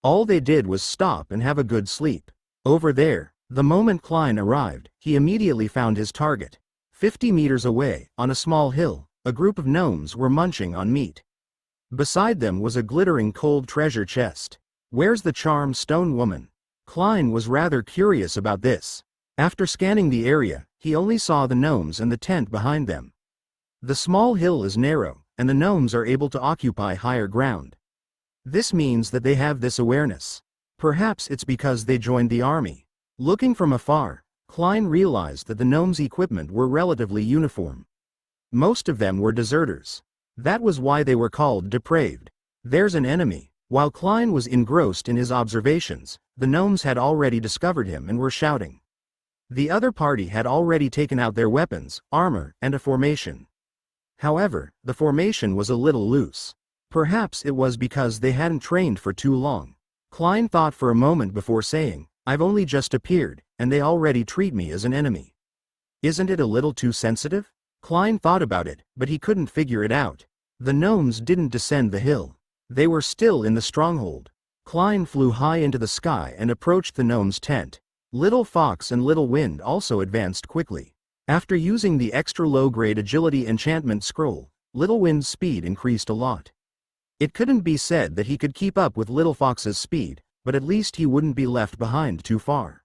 All they did was stop and have a good sleep. Over there, the moment Klein arrived, he immediately found his target. 50 meters away, on a small hill, a group of gnomes were munching on meat. Beside them was a glittering cold treasure chest. Where's the charm stone woman? Klein was rather curious about this. After scanning the area, he only saw the gnomes and the tent behind them. The small hill is narrow, and the gnomes are able to occupy higher ground. This means that they have this awareness. Perhaps it's because they joined the army. Looking from afar, Klein realized that the gnomes' equipment were relatively uniform. Most of them were deserters. That was why they were called depraved. There's an enemy. While Klein was engrossed in his observations, the gnomes had already discovered him and were shouting. The other party had already taken out their weapons, armor, and a formation. However, the formation was a little loose. Perhaps it was because they hadn't trained for too long. Klein thought for a moment before saying, "I've only just appeared, and they already treat me as an enemy. Isn't it a little too sensitive?" Klein thought about it, but he couldn't figure it out. The gnomes didn't descend the hill. They were still in the stronghold. Klein flew high into the sky and approached the gnome's tent. Little Fox and Little Wind also advanced quickly. After using the extra low-grade agility enchantment scroll, Little Wind's speed increased a lot. It couldn't be said that he could keep up with Little Fox's speed, but at least he wouldn't be left behind too far.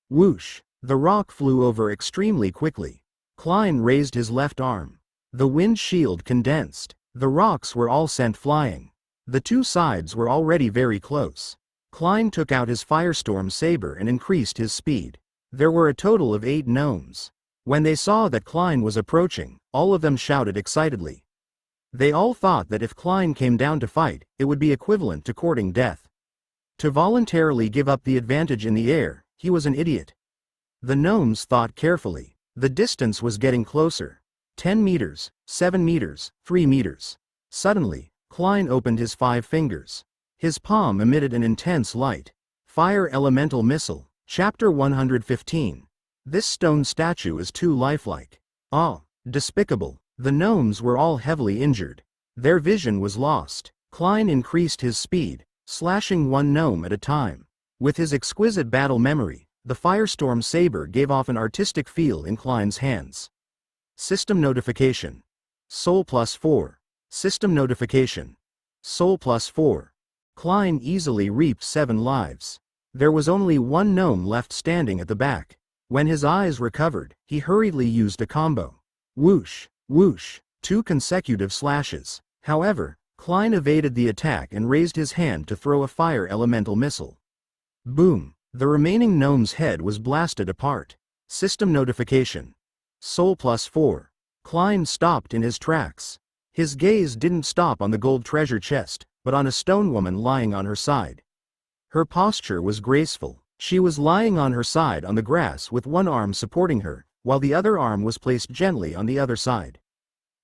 Whoosh! The rock flew over extremely quickly. Klein raised his left arm. The wind shield condensed. The rocks were all sent flying. The two sides were already very close. Klein took out his firestorm saber and increased his speed. There were a total of 8 gnomes. When they saw that Klein was approaching, all of them shouted excitedly. They all thought that if Klein came down to fight, it would be equivalent to courting death. To voluntarily give up the advantage in the air, he was an idiot. The gnomes thought carefully. The distance was getting closer. 10 meters, 7 meters, 3 meters. Suddenly, Klein opened his 5 fingers. His palm emitted an intense light. Fire Elemental Missile, Chapter 115. This stone statue is too lifelike. Ah, despicable. The gnomes were all heavily injured. Their vision was lost. Klein increased his speed, slashing one gnome at a time. With his exquisite battle memory, the Firestorm Saber gave off an artistic feel in Klein's hands. System Notification. Soul +4. System Notification. Soul +4. Klein easily reaped 7 lives. There was only one gnome left standing at the back. When his eyes recovered, he hurriedly used a combo. Whoosh! Whoosh! 2 consecutive slashes. However, Klein evaded the attack and raised his hand to throw a fire elemental missile. Boom! The remaining gnome's head was blasted apart. System Notification. Soul +4. Klein stopped in his tracks. His gaze didn't stop on the gold treasure chest, but on a stone woman lying on her side. Her posture was graceful. She was lying on her side on the grass with one arm supporting her, while the other arm was placed gently on the other side.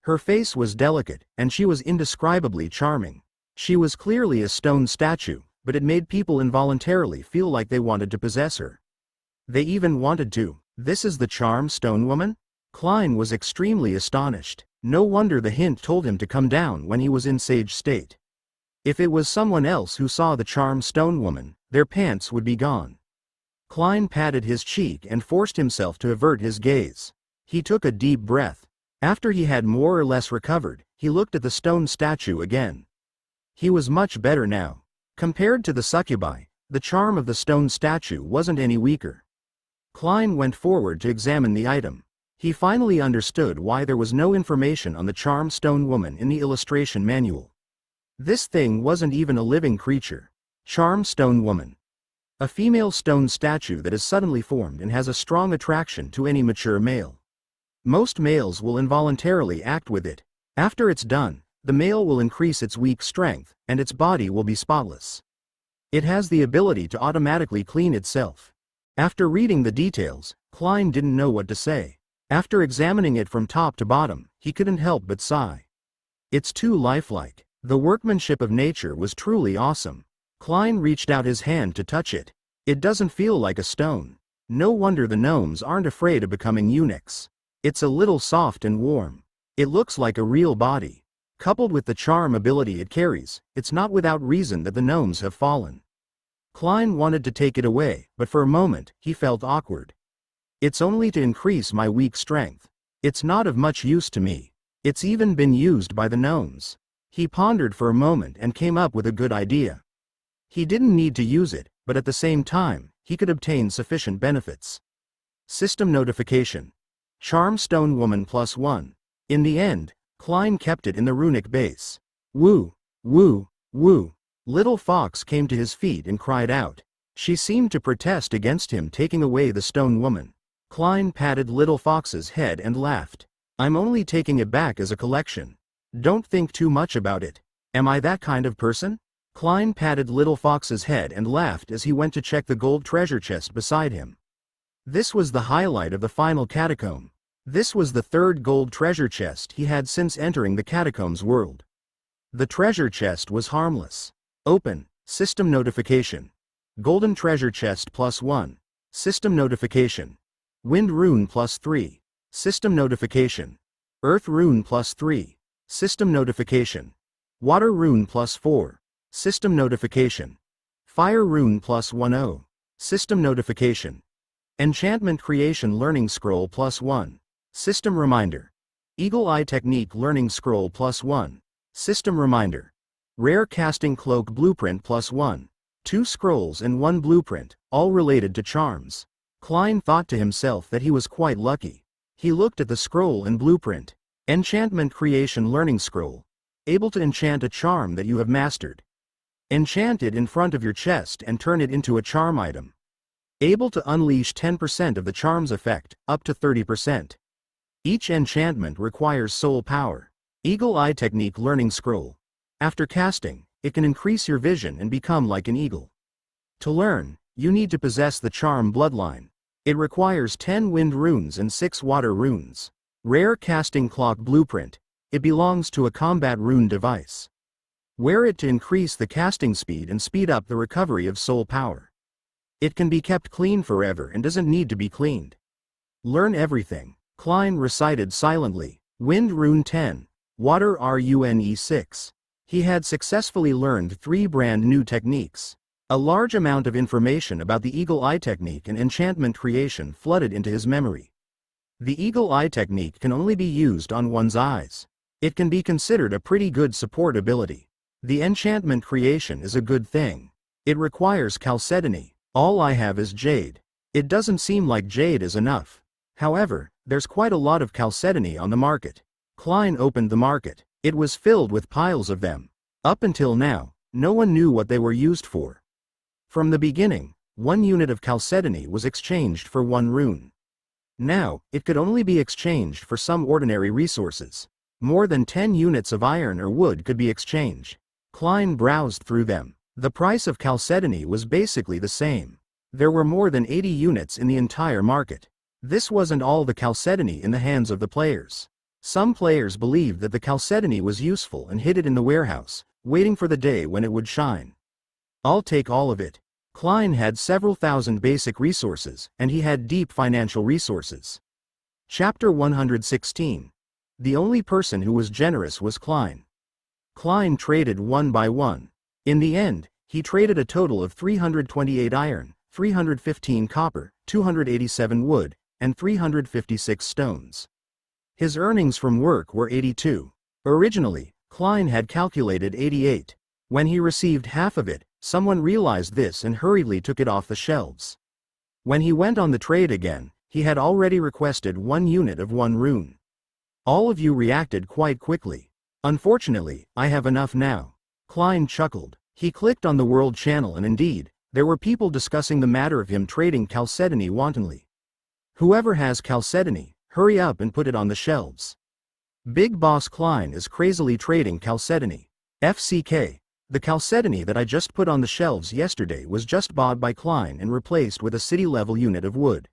Her face was delicate, and she was indescribably charming. She was clearly a stone statue, but it made people involuntarily feel like they wanted to possess her. They even wanted to. This is the charm stone woman? Klein was extremely astonished. No wonder the hint told him to come down when he was in sage state. If it was someone else who saw the charm stone woman, their pants would be gone. Klein patted his cheek and forced himself to avert his gaze. He took a deep breath. After he had more or less recovered, he looked at the stone statue again. He was much better now. Compared to the succubi, the charm of the stone statue wasn't any weaker. Klein went forward to examine the item. He finally understood why there was no information on the charm stone woman in the illustration manual. This thing wasn't even a living creature. Charm stone woman. A female stone statue that is suddenly formed and has a strong attraction to any mature male. Most males will involuntarily act with it. After it's done, the male will increase its weak strength, and its body will be spotless. It has the ability to automatically clean itself. After reading the details, Klein didn't know what to say. After examining it from top to bottom, he couldn't help but sigh. It's too lifelike. The workmanship of nature was truly awesome. Klein reached out his hand to touch it. It doesn't feel like a stone. No wonder the gnomes aren't afraid of becoming eunuchs. It's a little soft and warm. It looks like a real body. Coupled with the charm ability it carries, it's not without reason that the gnomes have fallen. Klein wanted to take it away, but for a moment, he felt awkward. It's only to increase my weak strength. It's not of much use to me. It's even been used by the gnomes. He pondered for a moment and came up with a good idea. He didn't need to use it, but at the same time, he could obtain sufficient benefits. System Notification. Charm Stone Woman +1. In the end, Klein kept it in the runic base. Woo, woo, woo. Little Fox came to his feet and cried out. She seemed to protest against him taking away the stone woman. Klein patted Little Fox's head and laughed. I'm only taking it back as a collection. Don't think too much about it. Am I that kind of person? Klein patted Little Fox's head and laughed as he went to check the gold treasure chest beside him. This was the highlight of the final catacomb. This was the 3rd gold treasure chest he had since entering the catacombs world. The treasure chest was harmless. Open. System Notification. Golden treasure chest +1. System Notification. Wind rune +3. System Notification. Earth rune +3. System Notification. Water rune +4. System notification. Fire rune +10. System notification. Enchantment creation learning scroll +1. System reminder. Eagle eye technique learning scroll +1. System reminder. Rare casting cloak blueprint +1. 2 scrolls and 1 blueprint, all related to charms. Klein thought to himself that he was quite lucky. He looked at the scroll and blueprint. Enchantment creation learning scroll. Able to enchant a charm that you have mastered. Enchant it in front of your chest and turn it into a charm item. Able to unleash 10% of the charm's effect, up to 30%. Each enchantment requires soul power. Eagle eye technique learning scroll. After casting, it can increase your vision and become like an eagle. To learn, you need to possess the charm bloodline. It requires 10 wind runes and 6 water runes. Rare casting clock blueprint. It belongs to a combat rune device. Wear it to increase the casting speed and speed up the recovery of soul power. It can be kept clean forever and doesn't need to be cleaned. Learn everything. Klein recited silently. Wind rune 10. Water rune 6. He had successfully learned 3 brand new techniques. A large amount of information about the eagle eye technique and enchantment creation flooded into his memory. The eagle eye technique can only be used on one's eyes. It can be considered a pretty good support ability. The enchantment creation is a good thing. It requires chalcedony. All I have is jade. It doesn't seem like jade is enough. However, there's quite a lot of chalcedony on the market. Klein opened the market. It was filled with piles of them. Up until now, no one knew what they were used for. From the beginning, 1 unit of chalcedony was exchanged for 1 rune. Now, it could only be exchanged for some ordinary resources. More than 10 units of iron or wood could be exchanged. Klein browsed through them. The price of chalcedony was basically the same. There were more than 80 units in the entire market. This wasn't all the chalcedony in the hands of the players. Some players believed that the chalcedony was useful and hid it in the warehouse, waiting for the day when it would shine. I'll take all of it. Klein had several thousand basic resources, and he had deep financial resources. Chapter 116. The only person who was generous was Klein. Klein traded one by one. In the end, he traded a total of 328 iron, 315 copper, 287 wood, and 356 stones. His earnings from work were 82. Originally, Klein had calculated 88. When he received half of it, someone realized this and hurriedly took it off the shelves. When he went on the trade again, he had already requested 1 unit of 1 rune. All of you reacted quite quickly. Unfortunately, I have enough now. Klein chuckled. He clicked on the world channel and indeed, there were people discussing the matter of him trading chalcedony wantonly. Whoever has chalcedony, hurry up and put it on the shelves. Big Boss Klein is crazily trading chalcedony. FCK. The chalcedony that I just put on the shelves yesterday was just bought by Klein and replaced with a city-level unit of wood.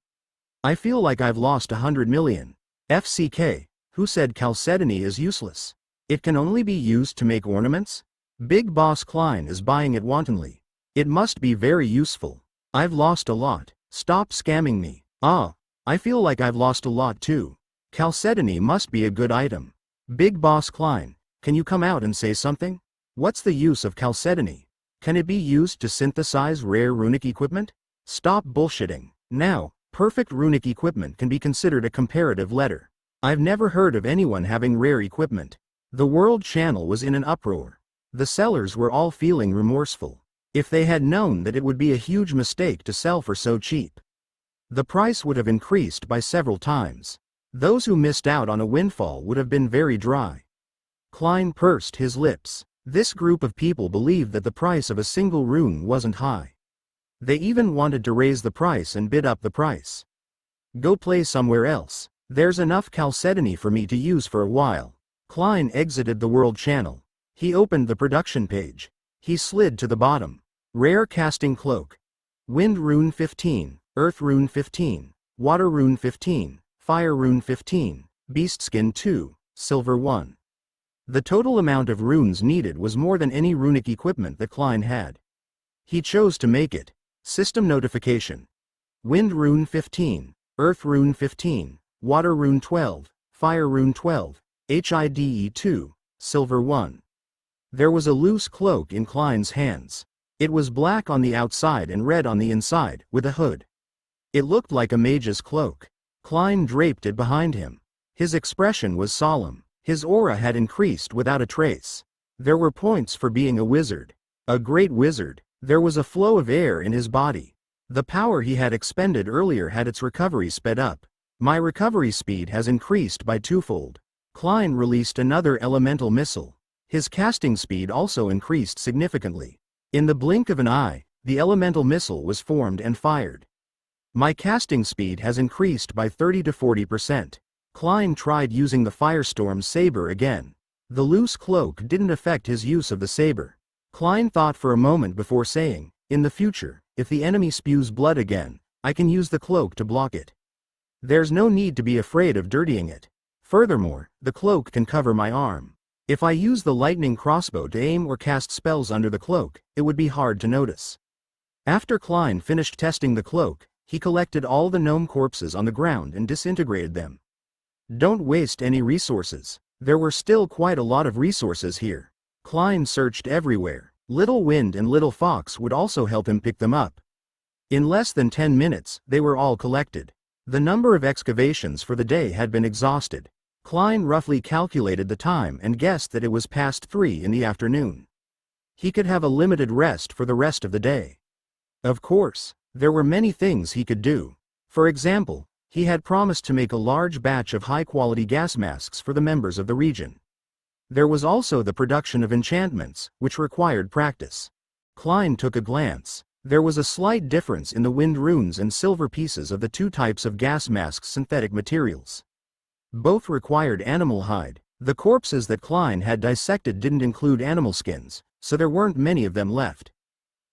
I feel like I've lost 100 million. FCK. Who said chalcedony is useless? It can only be used to make ornaments? Big Boss Klein is buying it wantonly. It must be very useful. I've lost a lot. Stop scamming me. I feel like I've lost a lot too. Chalcedony must be a good item. Big Boss Klein, can you come out and say something? What's the use of chalcedony? Can it be used to synthesize rare runic equipment? Stop bullshitting. Now, perfect runic equipment can be considered a comparative letter. I've never heard of anyone having rare equipment. The world channel was in an uproar. The sellers were all feeling remorseful. If they had known that it would be a huge mistake to sell for so cheap, the price would have increased by several times. Those who missed out on a windfall would have been very dry. Klein pursed his lips. This group of people believed that the price of a single rune wasn't high. They even wanted to raise the price and bid up the price. Go play somewhere else. There's enough chalcedony for me to use for a while. Klein exited the world channel. He opened the production page. He slid to the bottom. Rare casting cloak. Wind rune 15, earth rune 15, water rune 15, fire rune 15, beast skin 2, silver 1. The total amount of runes needed was more than any runic equipment that Klein had. He chose to make it. System notification. Wind rune 15, earth rune 15, water rune 12, fire rune 12, HIDE 2, silver 1. There was a loose cloak in Klein's hands. It was black on the outside and red on the inside, with a hood. It looked like a mage's cloak. Klein draped it behind him. His expression was solemn. His aura had increased without a trace. There were points for being a wizard. A great wizard. There was a flow of air in his body. The power he had expended earlier had its recovery sped up. My recovery speed has increased by twofold. Klein released another elemental missile. His casting speed also increased significantly. In the blink of an eye, the elemental missile was formed and fired. My casting speed has increased by 30 to 40%. Klein tried using the Firestorm saber again. The loose cloak didn't affect his use of the saber. Klein thought for a moment before saying, "In the future, if the enemy spews blood again, I can use the cloak to block it. There's no need to be afraid of dirtying it. Furthermore, the cloak can cover my arm. If I use the lightning crossbow to aim or cast spells under the cloak, it would be hard to notice." After Klein finished testing the cloak, he collected all the gnome corpses on the ground and disintegrated them. Don't waste any resources. There were still quite a lot of resources here. Klein searched everywhere. Little Wind and Little Fox would also help him pick them up. In less than 10 minutes, they were all collected. The number of excavations for the day had been exhausted. Klein roughly calculated the time and guessed that it was past 3 in the afternoon. He could have a limited rest for the rest of the day. Of course, there were many things he could do. For example, he had promised to make a large batch of high-quality gas masks for the members of the region. There was also the production of enchantments, which required practice. Klein took a glance. There was a slight difference in the wind runes and silver pieces of the two types of gas masks' synthetic materials. Both required animal hide. The corpses that Klein had dissected didn't include animal skins, so there weren't many of them left.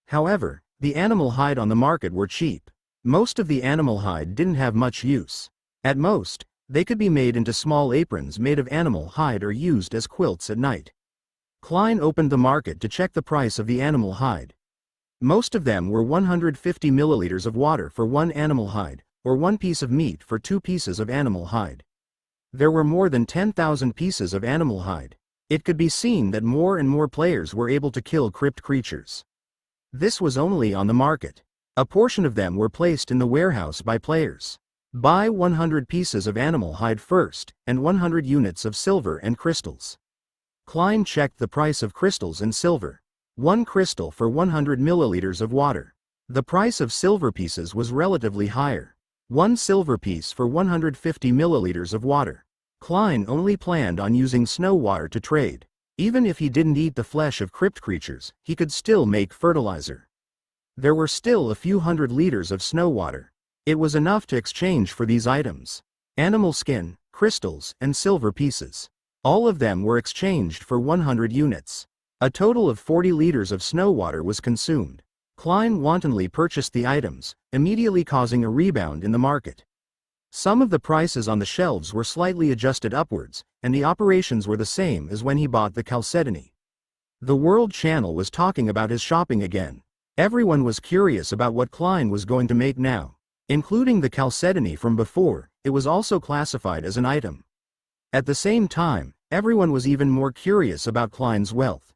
However, the animal hide on the market were cheap. Most of the animal hide didn't have much use. At most, they could be made into small aprons made of animal hide or used as quilts at night. Klein opened the market to check the price of the animal hide. Most of them were 150 milliliters of water for one animal hide, or one piece of meat for 2 pieces of animal hide. There were more than 10,000 pieces of animal hide. It could be seen that more and more players were able to kill crypt creatures. This was only on the market. A portion of them were placed in the warehouse by players. Buy 100 pieces of animal hide first, and 100 units of silver and crystals. Klein checked the price of crystals and silver. 1 crystal for 100 milliliters of water. The price of silver pieces was relatively higher. 1 silver piece for 150 milliliters of water. Klein only planned on using snow water to trade. Even if he didn't eat the flesh of crypt creatures, he could still make fertilizer. There were still a few hundred liters of snow water. It was enough to exchange for these items. Animal skin, crystals, and silver pieces. All of them were exchanged for 100 units. A total of 40 liters of snow water was consumed. Klein wantonly purchased the items, immediately causing a rebound in the market. Some of the prices on the shelves were slightly adjusted upwards, and the operations were the same as when he bought the chalcedony. The World Channel was talking about his shopping again. Everyone was curious about what Klein was going to make now. Including the chalcedony from before, it was also classified as an item. At the same time, everyone was even more curious about Klein's wealth.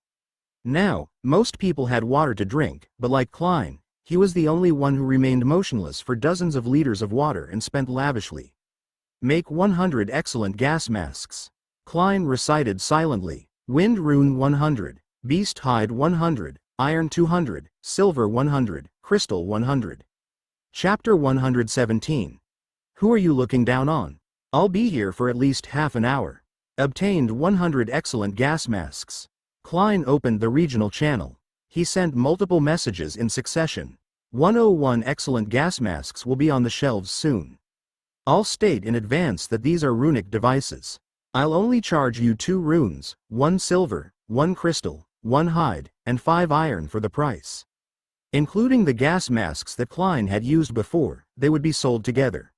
Now, most people had water to drink, but like Klein, he was the only one who remained motionless for dozens of liters of water and spent lavishly. Make 100 excellent gas masks. Klein recited silently. Wind rune 100, beast hide 100, iron 200, silver 100, crystal 100. Chapter 117. Who are you looking down on? I'll be here for at least half an hour. Obtained 100 excellent gas masks. Klein opened the regional channel. He sent multiple messages in succession. 101 excellent gas masks will be on the shelves soon. I'll state in advance that these are runic devices. I'll only charge you 2 runes, 1 silver, 1 crystal, 1 hide, and 5 iron for the price. Including the gas masks that Klein had used before, they would be sold together.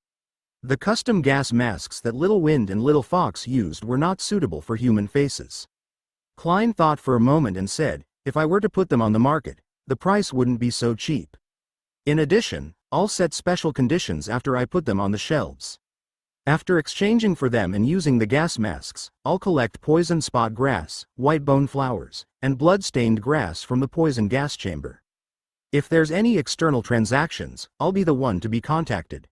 The custom gas masks that Little Wind and Little Fox used were not suitable for human faces. Klein thought for a moment and said, if I were to put them on the market, the price wouldn't be so cheap. In addition, I'll set special conditions after I put them on the shelves. After exchanging for them and using the gas masks, I'll collect poison spot grass, white bone flowers, and blood-stained grass from the poison gas chamber. If there's any external transactions, I'll be the one to be contacted.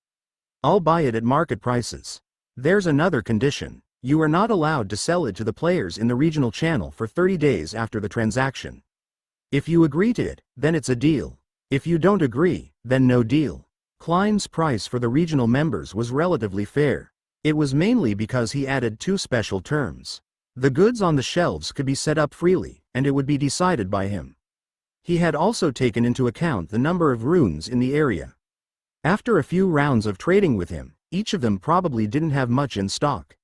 I'll buy it at market prices. There's another condition. You are not allowed to sell it to the players in the regional channel for 30 days after the transaction. If you agree to it, then it's a deal. If you don't agree, then no deal. Klein's price for the regional members was relatively fair. It was mainly because he added two special terms. The goods on the shelves could be set up freely, and it would be decided by him. He had also taken into account the number of runes in the area. After a few rounds of trading with him, each of them probably didn't have much in stock.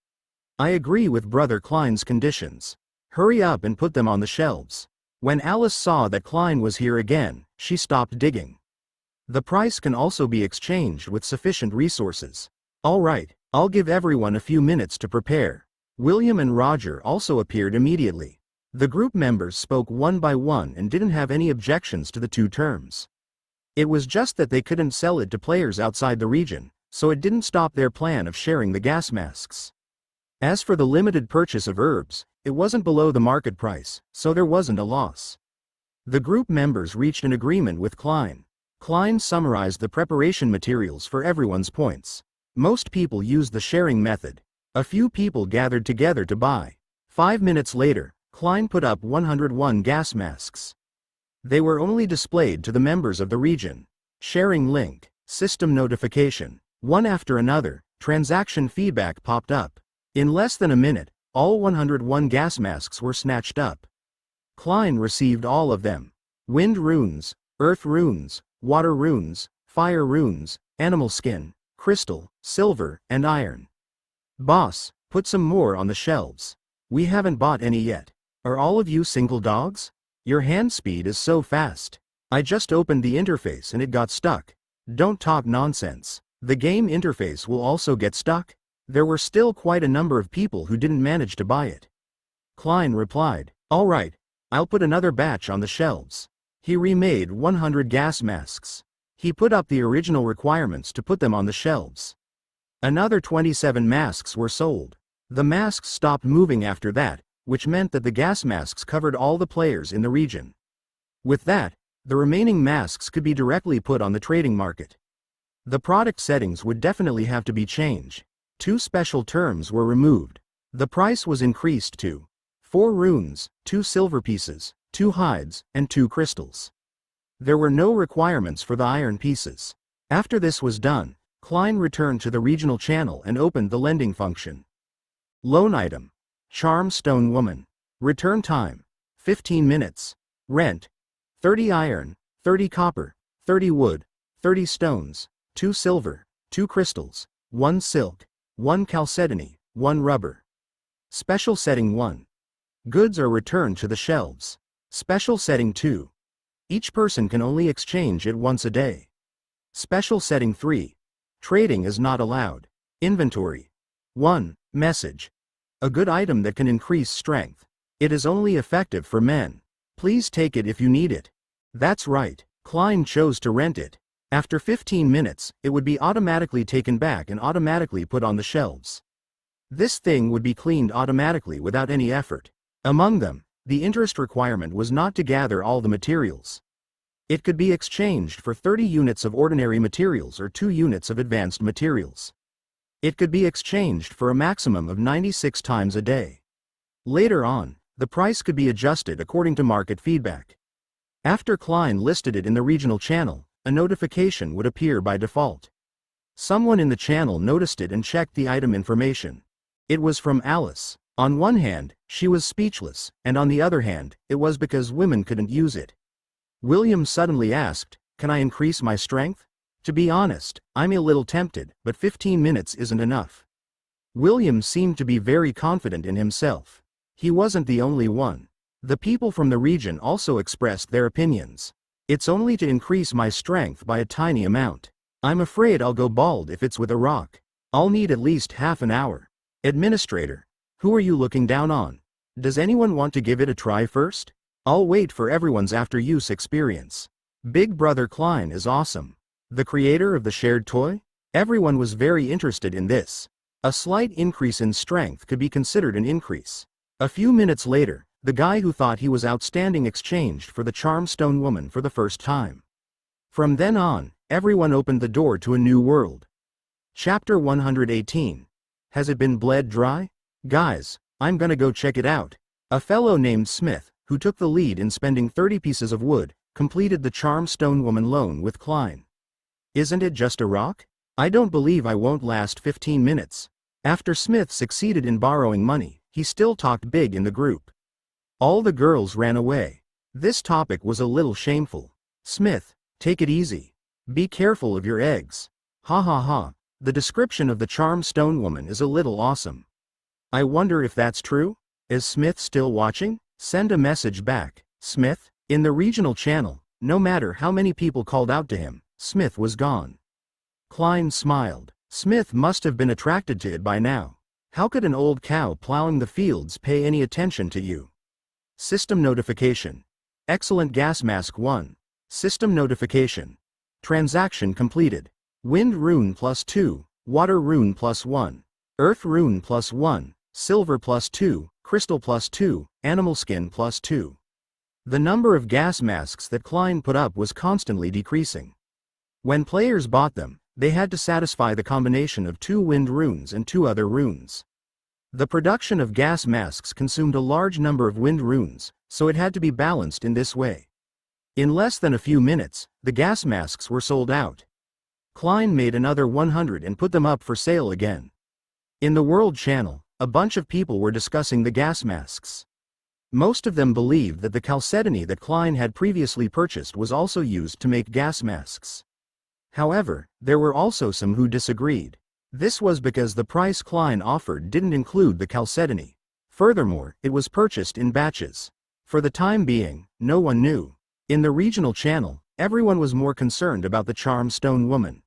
I agree with Brother Klein's conditions. Hurry up and put them on the shelves. When Alice saw that Klein was here again, she stopped digging. The price can also be exchanged with sufficient resources. All right, I'll give everyone a few minutes to prepare. William and Roger also appeared immediately. The group members spoke one by one and didn't have any objections to the two terms. It was just that they couldn't sell it to players outside the region, so it didn't stop their plan of sharing the gas masks. As for the limited purchase of herbs, it wasn't below the market price, so there wasn't a loss. The group members reached an agreement with Klein. Klein summarized the preparation materials for everyone's points. Most people used the sharing method. A few people gathered together to buy. 5 minutes later, Klein put up 101 gas masks. They were only displayed to the members of the region. Sharing link, system notification. One after another, transaction feedback popped up. In less than a minute, all 101 gas masks were snatched up. Klein received all of them. Wind runes, earth runes, water runes, fire runes, animal skin, crystal, silver, and iron. Boss, put some more on the shelves. We haven't bought any yet. Are all of you single dogs? Your hand speed is so fast. I just opened the interface and it got stuck. Don't talk nonsense. The game interface will also get stuck? There were still quite a number of people who didn't manage to buy it. Klein replied, all right, I'll put another batch on the shelves. He remade 100 gas masks. He put up the original requirements to put them on the shelves. Another 27 masks were sold. The masks stopped moving after that, which meant that the gas masks covered all the players in the region. With that, the remaining masks could be directly put on the trading market. The product settings would definitely have to be changed. Two special terms were removed. The price was increased to 4 runes, 2 silver pieces, 2 hides, and 2 crystals. There were no requirements for the iron pieces. After this was done, Klein returned to the regional channel and opened the lending function. Loan item. Charm Stone Woman. Return time. 15 minutes. Rent. 30 iron, 30 copper, 30 wood, 30 stones, 2 silver, 2 crystals, 1 silk, 1 chalcedony, 1 rubber. Special setting 1. Goods are returned to the shelves. Special setting 2. Each person can only exchange it once a day. Special setting 3. Trading is not allowed. Inventory. 1. Message. A good item that can increase strength. It is only effective for men. Please take it if you need it. That's right, Klein chose to rent it. After 15 minutes, it would be automatically taken back and automatically put on the shelves. This thing would be cleaned automatically without any effort. Among them, the interest requirement was not to gather all the materials. It could be exchanged for 30 units of ordinary materials or 2 units of advanced materials. It could be exchanged for a maximum of 96 times a day. Later on, the price could be adjusted according to market feedback. After Klein listed it in the regional channel, a notification would appear by default. Someone in the channel noticed it and checked the item information. It was from Alice. On one hand, she was speechless, and on the other hand, it was because women couldn't use it. William suddenly asked, "Can I increase my strength?" To be honest, I'm a little tempted, but 15 minutes isn't enough. William seemed to be very confident in himself. He wasn't the only one. The people from the region also expressed their opinions. It's only to increase my strength by a tiny amount. I'm afraid I'll go bald if it's with a rock. I'll need at least half an hour. Administrator. Who are you looking down on? Does anyone want to give it a try first? I'll wait for everyone's after-use experience. Big Brother Klein is awesome. The creator of the shared toy? Everyone was very interested in this. A slight increase in strength could be considered an increase. A few minutes later, the guy who thought he was outstanding exchanged for the charm stone woman for the first time. From then on, everyone opened the door to a new world. Chapter 118. Has it been bled dry? Guys, I'm gonna go check it out. A fellow named Smith, who took the lead in spending 30 pieces of wood, completed the charm stone woman loan with Klein. Isn't it just a rock? I don't believe I won't last 15 minutes. After Smith succeeded in borrowing money, he still talked big in the group. All the girls ran away. This topic was a little shameful. Smith, take it easy. Be careful of your eggs. Ha ha ha. The description of the charm stone woman is a little awesome. I wonder if that's true? Is Smith still watching? Send a message back. Smith? In the regional channel, no matter how many people called out to him, Smith was gone. Klein smiled. Smith must have been attracted to it by now. How could an old cow plowing the fields pay any attention to you? System notification. Excellent gas mask 1. System notification. Transaction completed. Wind rune +2, water rune +1, earth rune +1, silver +2, crystal +2, animal skin +2. The number of gas masks that Klein put up was constantly decreasing. When players bought them, they had to satisfy the combination of 2 wind runes and 2 other runes. The production of gas masks consumed a large number of wind runes, so it had to be balanced in this way. In less than a few minutes, the gas masks were sold out. Klein made another 100 and put them up for sale again. In the World Channel, a bunch of people were discussing the gas masks. Most of them believed that the chalcedony that Klein had previously purchased was also used to make gas masks. However, there were also some who disagreed. This was because the price Klein offered didn't include the chalcedony. Furthermore, it was purchased in batches. For the time being, no one knew. In the regional channel, everyone was more concerned about the charm stone woman.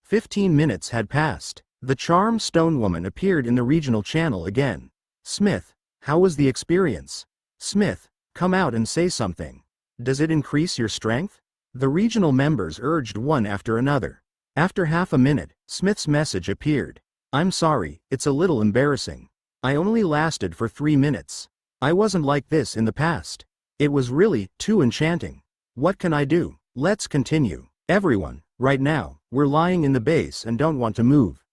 15 minutes had passed. The charm stone woman appeared in the regional channel again. Smith, how was the experience? Smith, come out and say something. Does it increase your strength? The regional members urged one after another. After half a minute, Smith's message appeared. I'm sorry, it's a little embarrassing. I only lasted for 3 minutes. I wasn't like this in the past. It was really too enchanting. What can I do? Let's continue. Everyone, right now, we're lying in the base and don't want to move.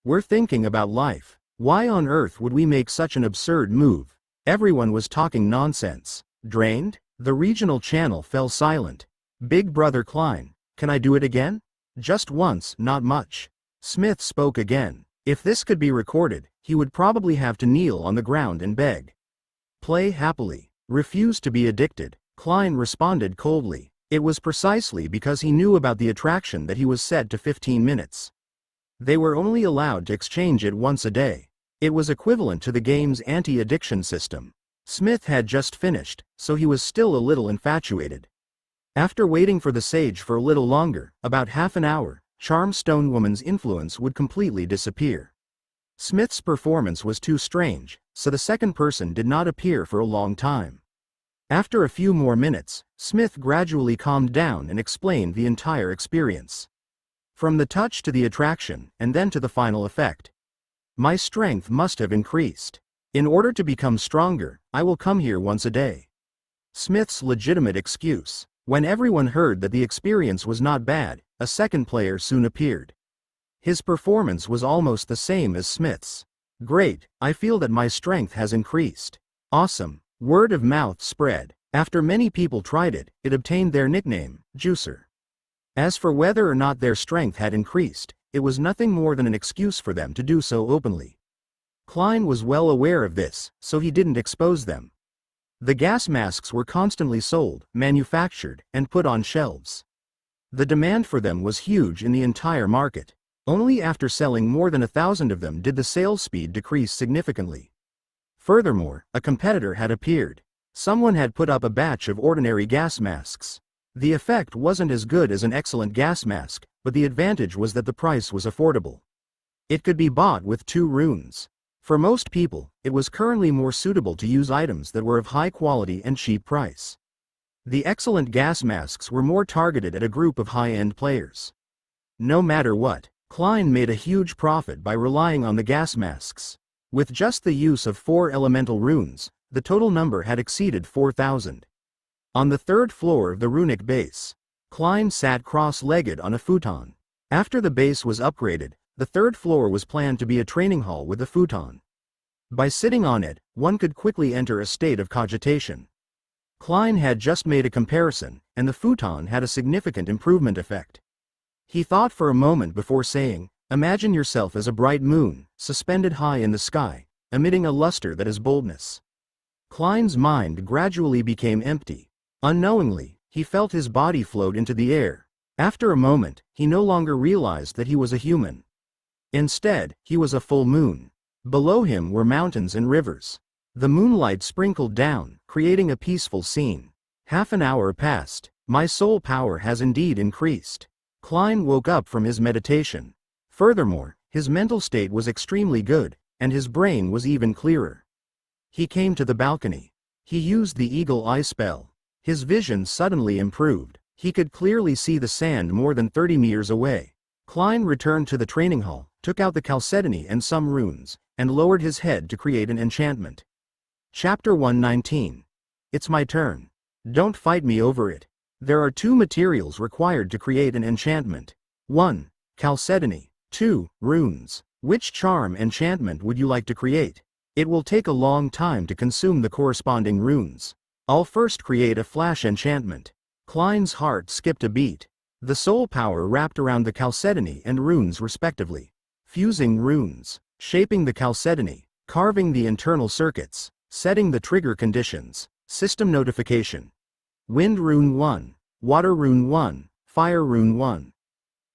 We're thinking about life. Why on earth would we make such an absurd move? Everyone was talking nonsense. Drained? The regional channel fell silent. Big Brother Klein, can I do it again? Just once, not much. Smith spoke again. If this could be recorded, he would probably have to kneel on the ground and beg. Play happily. Refuse to be addicted. Klein responded coldly. It was precisely because he knew about the attraction that he was set to 15 minutes. They were only allowed to exchange it once a day. It was equivalent to the game's anti-addiction system. Smith had just finished, so he was still a little infatuated. After waiting for the sage for a little longer, about half an hour, Charm Stone Woman's influence would completely disappear. Smith's performance was too strange, so the second person did not appear for a long time. After a few more minutes, Smith gradually calmed down and explained the entire experience. From the touch to the attraction, and then to the final effect. My strength must have increased. In order to become stronger, I will come here once a day. Smith's legitimate excuse. When everyone heard that the experience was not bad, a second player soon appeared. His performance was almost the same as Smith's. Great, I feel that my strength has increased. Awesome. Word of mouth spread. After many people tried it, it obtained their nickname, Juicer. As for whether or not their strength had increased, it was nothing more than an excuse for them to do so openly. Klein was well aware of this, so he didn't expose them. The gas masks were constantly sold, manufactured, and put on shelves. The demand for them was huge in the entire market. Only after selling more than 1,000 of them did the sales speed decrease significantly. Furthermore, a competitor had appeared. Someone had put up a batch of ordinary gas masks. The effect wasn't as good as an excellent gas mask, but the advantage was that the price was affordable. It could be bought with 2 runes. For most people, it was currently more suitable to use items that were of high quality and cheap price. The excellent gas masks were more targeted at a group of high-end players. No matter what, Klein made a huge profit by relying on the gas masks. With just the use of 4 elemental runes, the total number had exceeded 4,000. On the 3rd floor of the runic base, Klein sat cross-legged on a futon. After the base was upgraded, the 3rd floor was planned to be a training hall with a futon. By sitting on it, one could quickly enter a state of cogitation. Klein had just made a comparison, and the futon had a significant improvement effect. He thought for a moment before saying, "Imagine yourself as a bright moon, suspended high in the sky, emitting a luster that is boldness." Klein's mind gradually became empty. Unknowingly, he felt his body float into the air. After a moment, he no longer realized that he was a human. Instead, he was a full moon. Below him were mountains and rivers. The moonlight sprinkled down, creating a peaceful scene. Half an hour passed. My soul power has indeed increased. Klein woke up from his meditation. Furthermore, his mental state was extremely good, and his brain was even clearer. He came to the balcony. He used the eagle eye spell. His vision suddenly improved. He could clearly see the sand more than 30 meters away. Klein returned to the training hall, took out the chalcedony and some runes, and lowered his head to create an enchantment. Chapter 119. It's my turn. Don't fight me over it. There are 2 materials required to create an enchantment. 1. Chalcedony. 2. Runes. Which charm enchantment would you like to create? It will take a long time to consume the corresponding runes. I'll first create a flash enchantment. Klein's heart skipped a beat. The soul power wrapped around the chalcedony and runes respectively. Fusing runes, shaping the chalcedony, carving the internal circuits, setting the trigger conditions. System notification. Wind rune 1, water rune 1, fire rune 1.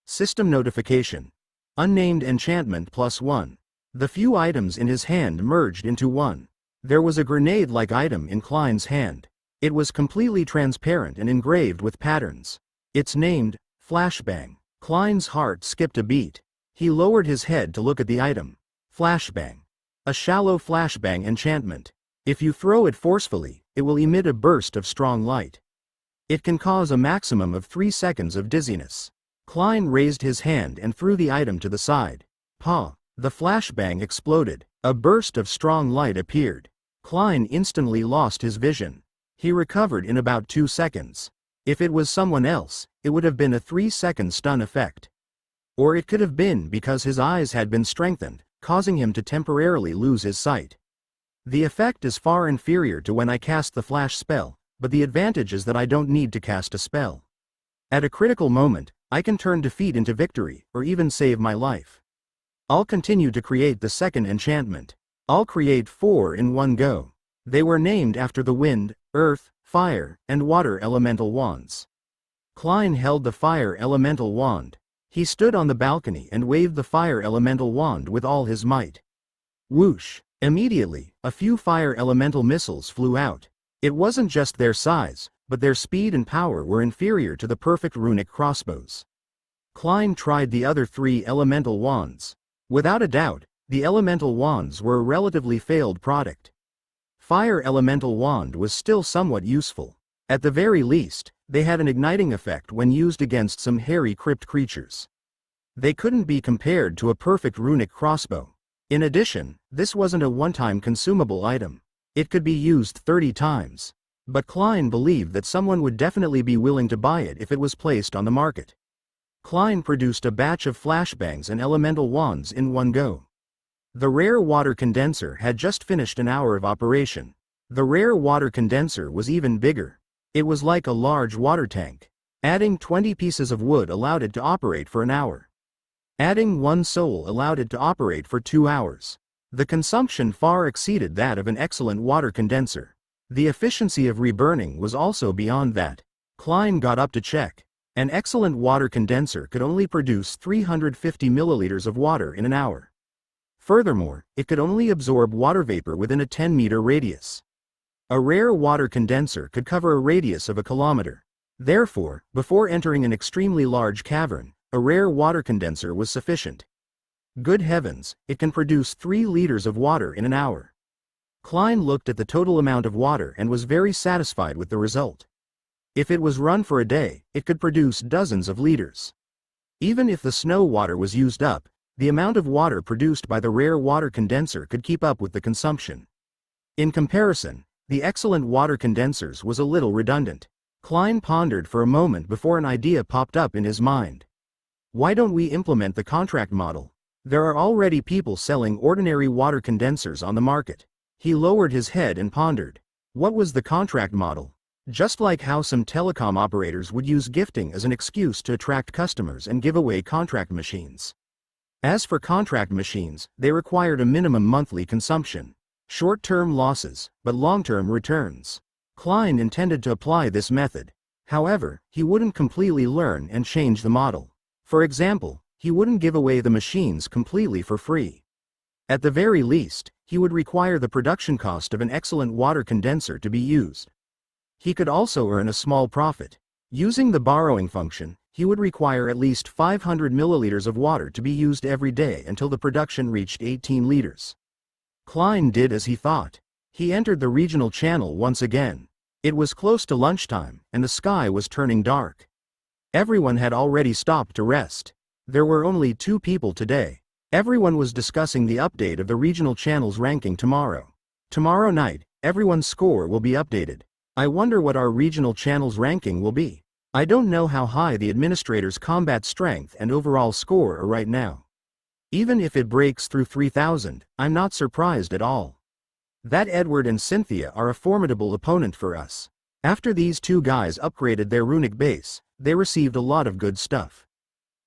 System notification. Unnamed enchantment +1. The few items in his hand merged into one. There was a grenade-like item in Klein's hand. It was completely transparent and engraved with patterns. It's named Flashbang. Klein's heart skipped a beat. He lowered his head to look at the item. Flashbang. A shallow flashbang enchantment. If you throw it forcefully, it will emit a burst of strong light. It can cause a maximum of 3 seconds of dizziness. Klein raised his hand and threw the item to the side. Pa! The flashbang exploded. A burst of strong light appeared. Klein instantly lost his vision. He recovered in about 2 seconds. If it was someone else, it would have been a 3-second stun effect. Or it could have been because his eyes had been strengthened, causing him to temporarily lose his sight. The effect is far inferior to when I cast the flash spell, but the advantage is that I don't need to cast a spell. At a critical moment, I can turn defeat into victory, or even save my life. I'll continue to create the second enchantment. I'll create 4 in one go. They were named after the wind, earth, fire, and water elemental wands. Klein held the fire elemental wand. He stood on the balcony and waved the fire elemental wand with all his might. Whoosh! Immediately, a few fire elemental missiles flew out. It wasn't just their size, but their speed and power were inferior to the perfect runic crossbows. Klein tried the other 3 elemental wands. Without a doubt, the elemental wands were a relatively failed product. Fire elemental wand was still somewhat useful. At the very least, they had an igniting effect when used against some hairy crypt creatures. They couldn't be compared to a perfect runic crossbow. In addition, this wasn't a one-time consumable item. It could be used 30 times. But Klein believed that someone would definitely be willing to buy it if it was placed on the market. Klein produced a batch of flashbangs and elemental wands in one go. The rare water condenser had just finished an hour of operation. The rare water condenser was even bigger. It was like a large water tank. Adding 20 pieces of wood allowed it to operate for an hour. Adding 1 soul allowed it to operate for 2 hours. The consumption far exceeded that of an excellent water condenser. The efficiency of reburning was also beyond that. Klein got up to check. An excellent water condenser could only produce 350 milliliters of water in an hour. Furthermore, it could only absorb water vapor within a 10-meter radius. A rare water condenser could cover a radius of a kilometer. Therefore, before entering an extremely large cavern, a rare water condenser was sufficient. Good heavens, it can produce 3 liters of water in an hour. Klein looked at the total amount of water and was very satisfied with the result. If it was run for a day, it could produce dozens of liters. Even if the snow water was used up, the amount of water produced by the rare water condenser could keep up with the consumption. In comparison, the excellent water condensers was a little redundant. Klein pondered for a moment before an idea popped up in his mind. Why don't we implement the contract model? There are already people selling ordinary water condensers on the market. He lowered his head and pondered. What was the contract model? Just like how some telecom operators would use gifting as an excuse to attract customers and give away contract machines. As for contract machines, they required a minimum monthly consumption. Short-term losses, but long-term returns. Klein intended to apply this method. However, he wouldn't completely learn and change the model. For example, he wouldn't give away the machines completely for free. At the very least, he would require the production cost of an excellent water condenser to be used. He could also earn a small profit. Using the borrowing function, he would require at least 500 milliliters of water to be used every day until the production reached 18 liters. Klein did as he thought. He entered the regional channel once again. It was close to lunchtime, and the sky was turning dark. Everyone had already stopped to rest. There were only 2 people today. Everyone was discussing the update of the regional channel's ranking tomorrow. Tomorrow night, everyone's score will be updated. I wonder what our regional channel's ranking will be. I don't know how high the administrator's combat strength and overall score are right now. Even if it breaks through 3,000, I'm not surprised at all. That Edward and Cynthia are a formidable opponent for us. After these 2 guys upgraded their runic base, they received a lot of good stuff.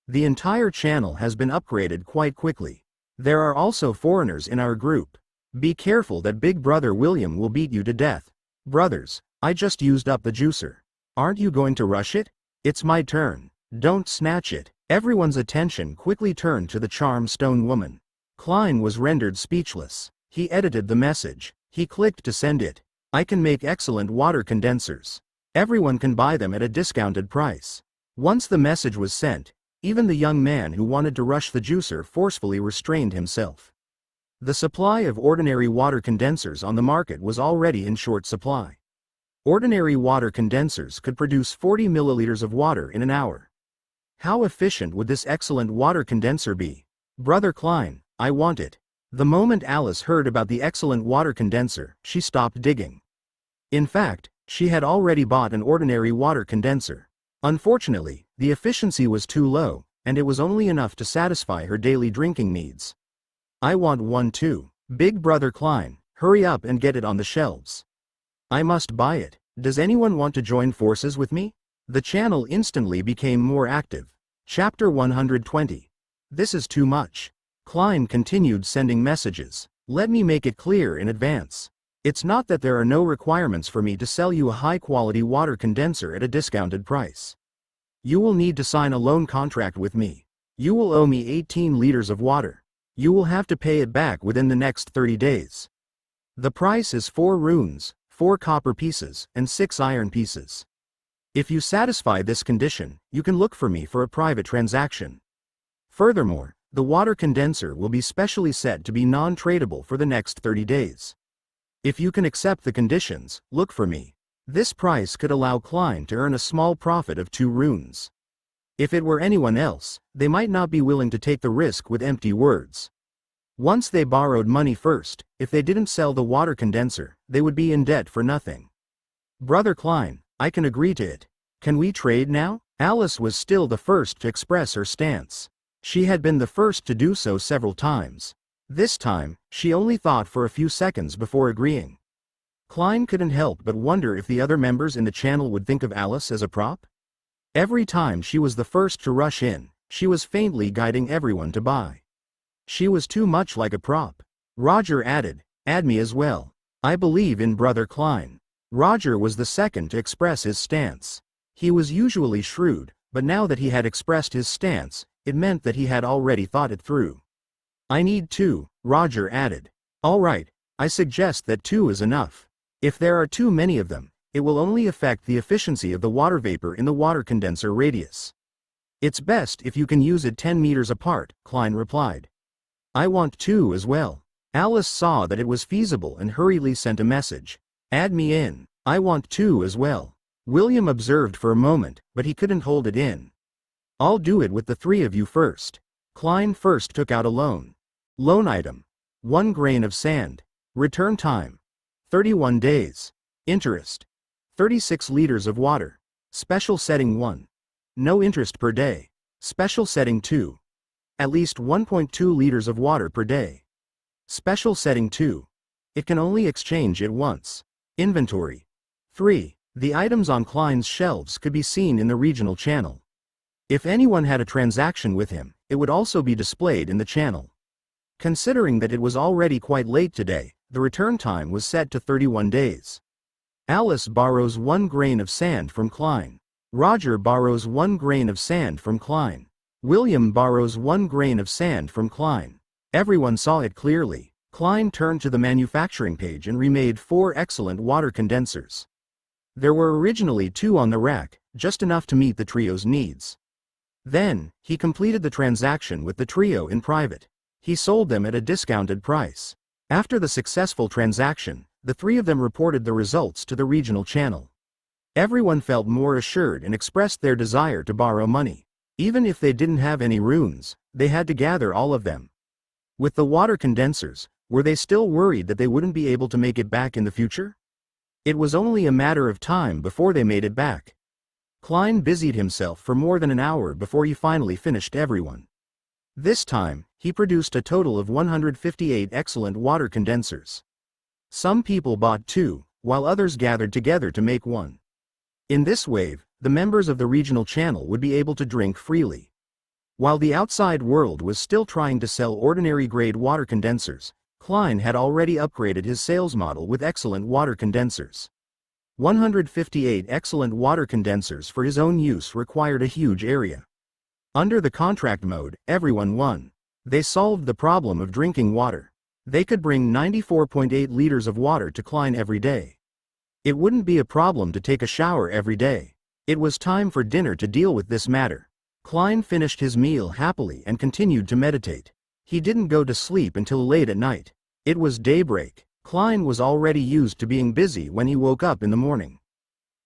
The entire channel has been upgraded quite quickly. There are also foreigners in our group. Be careful that Big Brother William will beat you to death. Brothers, I just used up the juicer. Aren't you going to rush it? It's my turn. Don't snatch it. Everyone's attention quickly turned to the charm stone woman. Klein was rendered speechless. He edited the message. He clicked to send it. I can make excellent water condensers. Everyone can buy them at a discounted price. Once the message was sent, even the young man who wanted to rush the juicer forcefully restrained himself. The supply of ordinary water condensers on the market was already in short supply. Ordinary water condensers could produce 40 milliliters of water in an hour. How efficient would this excellent water condenser be? Brother Klein, I want it. The moment Alice heard about the excellent water condenser, she stopped digging. In fact, she had already bought an ordinary water condenser. Unfortunately, the efficiency was too low, and it was only enough to satisfy her daily drinking needs. I want one too. Big Brother Klein, hurry up and get it on the shelves. I must buy it. Does anyone want to join forces with me? The channel instantly became more active. Chapter 120. This is too much. Klein continued sending messages. Let me make it clear in advance. It's not that there are no requirements for me to sell you a high-quality water condenser at a discounted price. You will need to sign a loan contract with me. You will owe me 18 liters of water. You will have to pay it back within the next 30 days. The price is 4 runes, 4 copper pieces, and 6 iron pieces. If you satisfy this condition, you can look for me for a private transaction. Furthermore, the water condenser will be specially set to be non-tradable for the next 30 days. If you can accept the conditions, look for me. This price could allow Klein to earn a small profit of 2 runes. If it were anyone else, they might not be willing to take the risk with empty words. Once they borrowed money first, if they didn't sell the water condenser, they would be in debt for nothing. Brother Klein, I can agree to it. Can we trade now? Alice was still the first to express her stance. She had been the first to do so several times. This time, she only thought for a few seconds before agreeing. Klein couldn't help but wonder if the other members in the channel would think of Alice as a prop. Every time she was the first to rush in, she was faintly guiding everyone to buy. She was too much like a prop. Roger added, add me as well. I believe in Brother Klein. Roger was the second to express his stance. He was usually shrewd, but now that he had expressed his stance, it meant that he had already thought it through. I need 2, Roger added. All right, I suggest that 2 is enough. If there are too many of them, it will only affect the efficiency of the water vapor in the water condenser radius. It's best if you can use it 10 meters apart, Klein replied. I want 2 as well. Alice saw that it was feasible and hurriedly sent a message. Add me in. I want 2 as well. William observed for a moment, but he couldn't hold it in. I'll do it with the three of you first. Klein first took out a loan. Loan item. 1 grain of sand. Return time. 31 days. Interest. 36 liters of water. Special setting 1. No interest per day. Special setting 2. At least 1.2 liters of water per day. Special setting 2. It can only exchange it once. Inventory. 3. The items on Klein's shelves could be seen in the regional channel. If anyone had a transaction with him, it would also be displayed in the channel. Considering that it was already quite late today, the return time was set to 31 days. Alice borrows 1 grain of sand from Klein. Roger borrows 1 grain of sand from Klein. William borrows 1 grain of sand from Klein. Everyone saw it clearly. Klein turned to the manufacturing page and remade 4 excellent water condensers. There were originally 2 on the rack, just enough to meet the trio's needs. Then, he completed the transaction with the trio in private. He sold them at a discounted price. After the successful transaction, the 3 of them reported the results to the regional channel. Everyone felt more assured and expressed their desire to borrow money. Even if they didn't have any runes, they had to gather all of them. With the water condensers, were they still worried that they wouldn't be able to make it back in the future? It was only a matter of time before they made it back. Klein busied himself for more than an hour before he finally finished everyone. This time, he produced a total of 158 excellent water condensers. Some people bought 2, while others gathered together to make 1. In this wave, the members of the regional channel would be able to drink freely. While the outside world was still trying to sell ordinary-grade water condensers, Klein had already upgraded his sales model with excellent water condensers. 158 excellent water condensers for his own use required a huge area. Under the contract mode, everyone won. They solved the problem of drinking water. They could bring 94.8 liters of water to Klein every day. It wouldn't be a problem to take a shower every day. It was time for dinner to deal with this matter. Klein finished his meal happily and continued to meditate. He didn't go to sleep until late at night. It was daybreak. Klein was already used to being busy when he woke up in the morning.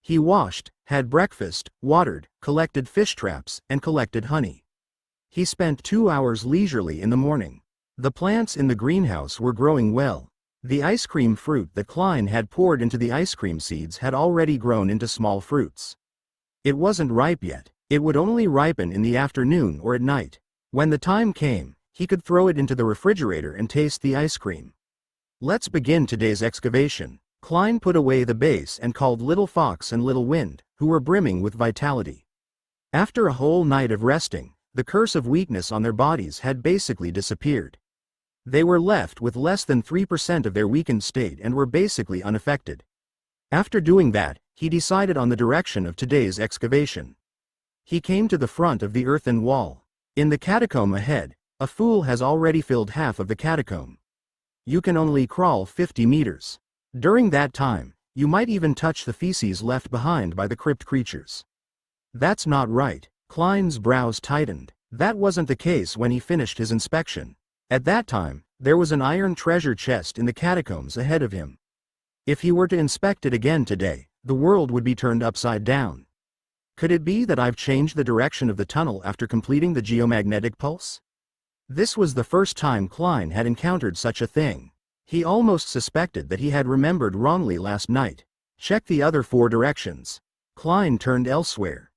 He washed, had breakfast, watered, collected fish traps, and collected honey. He spent 2 hours leisurely in the morning. The plants in the greenhouse were growing well. The ice cream fruit that Klein had poured into the ice cream seeds had already grown into small fruits. It wasn't ripe yet. It would only ripen in the afternoon or at night. When the time came, he could throw it into the refrigerator and taste the ice cream. Let's begin today's excavation. Klein put away the base and called Little Fox and Little Wind, who were brimming with vitality. After a whole night of resting, the curse of weakness on their bodies had basically disappeared. They were left with less than 3% of their weakened state and were basically unaffected. After doing that, he decided on the direction of today's excavation. He came to the front of the earthen wall. In the catacomb ahead, a fool has already filled half of the catacomb. You can only crawl 50 meters. During that time, you might even touch the feces left behind by the crypt creatures. That's not right. Klein's brows tightened. That wasn't the case when he finished his inspection. At that time, there was an iron treasure chest in the catacombs ahead of him. If he were to inspect it again today, the world would be turned upside down. Could it be that I've changed the direction of the tunnel after completing the geomagnetic pulse? This was the first time Klein had encountered such a thing. He almost suspected that he had remembered wrongly last night. Check the other 4 directions. Klein turned elsewhere.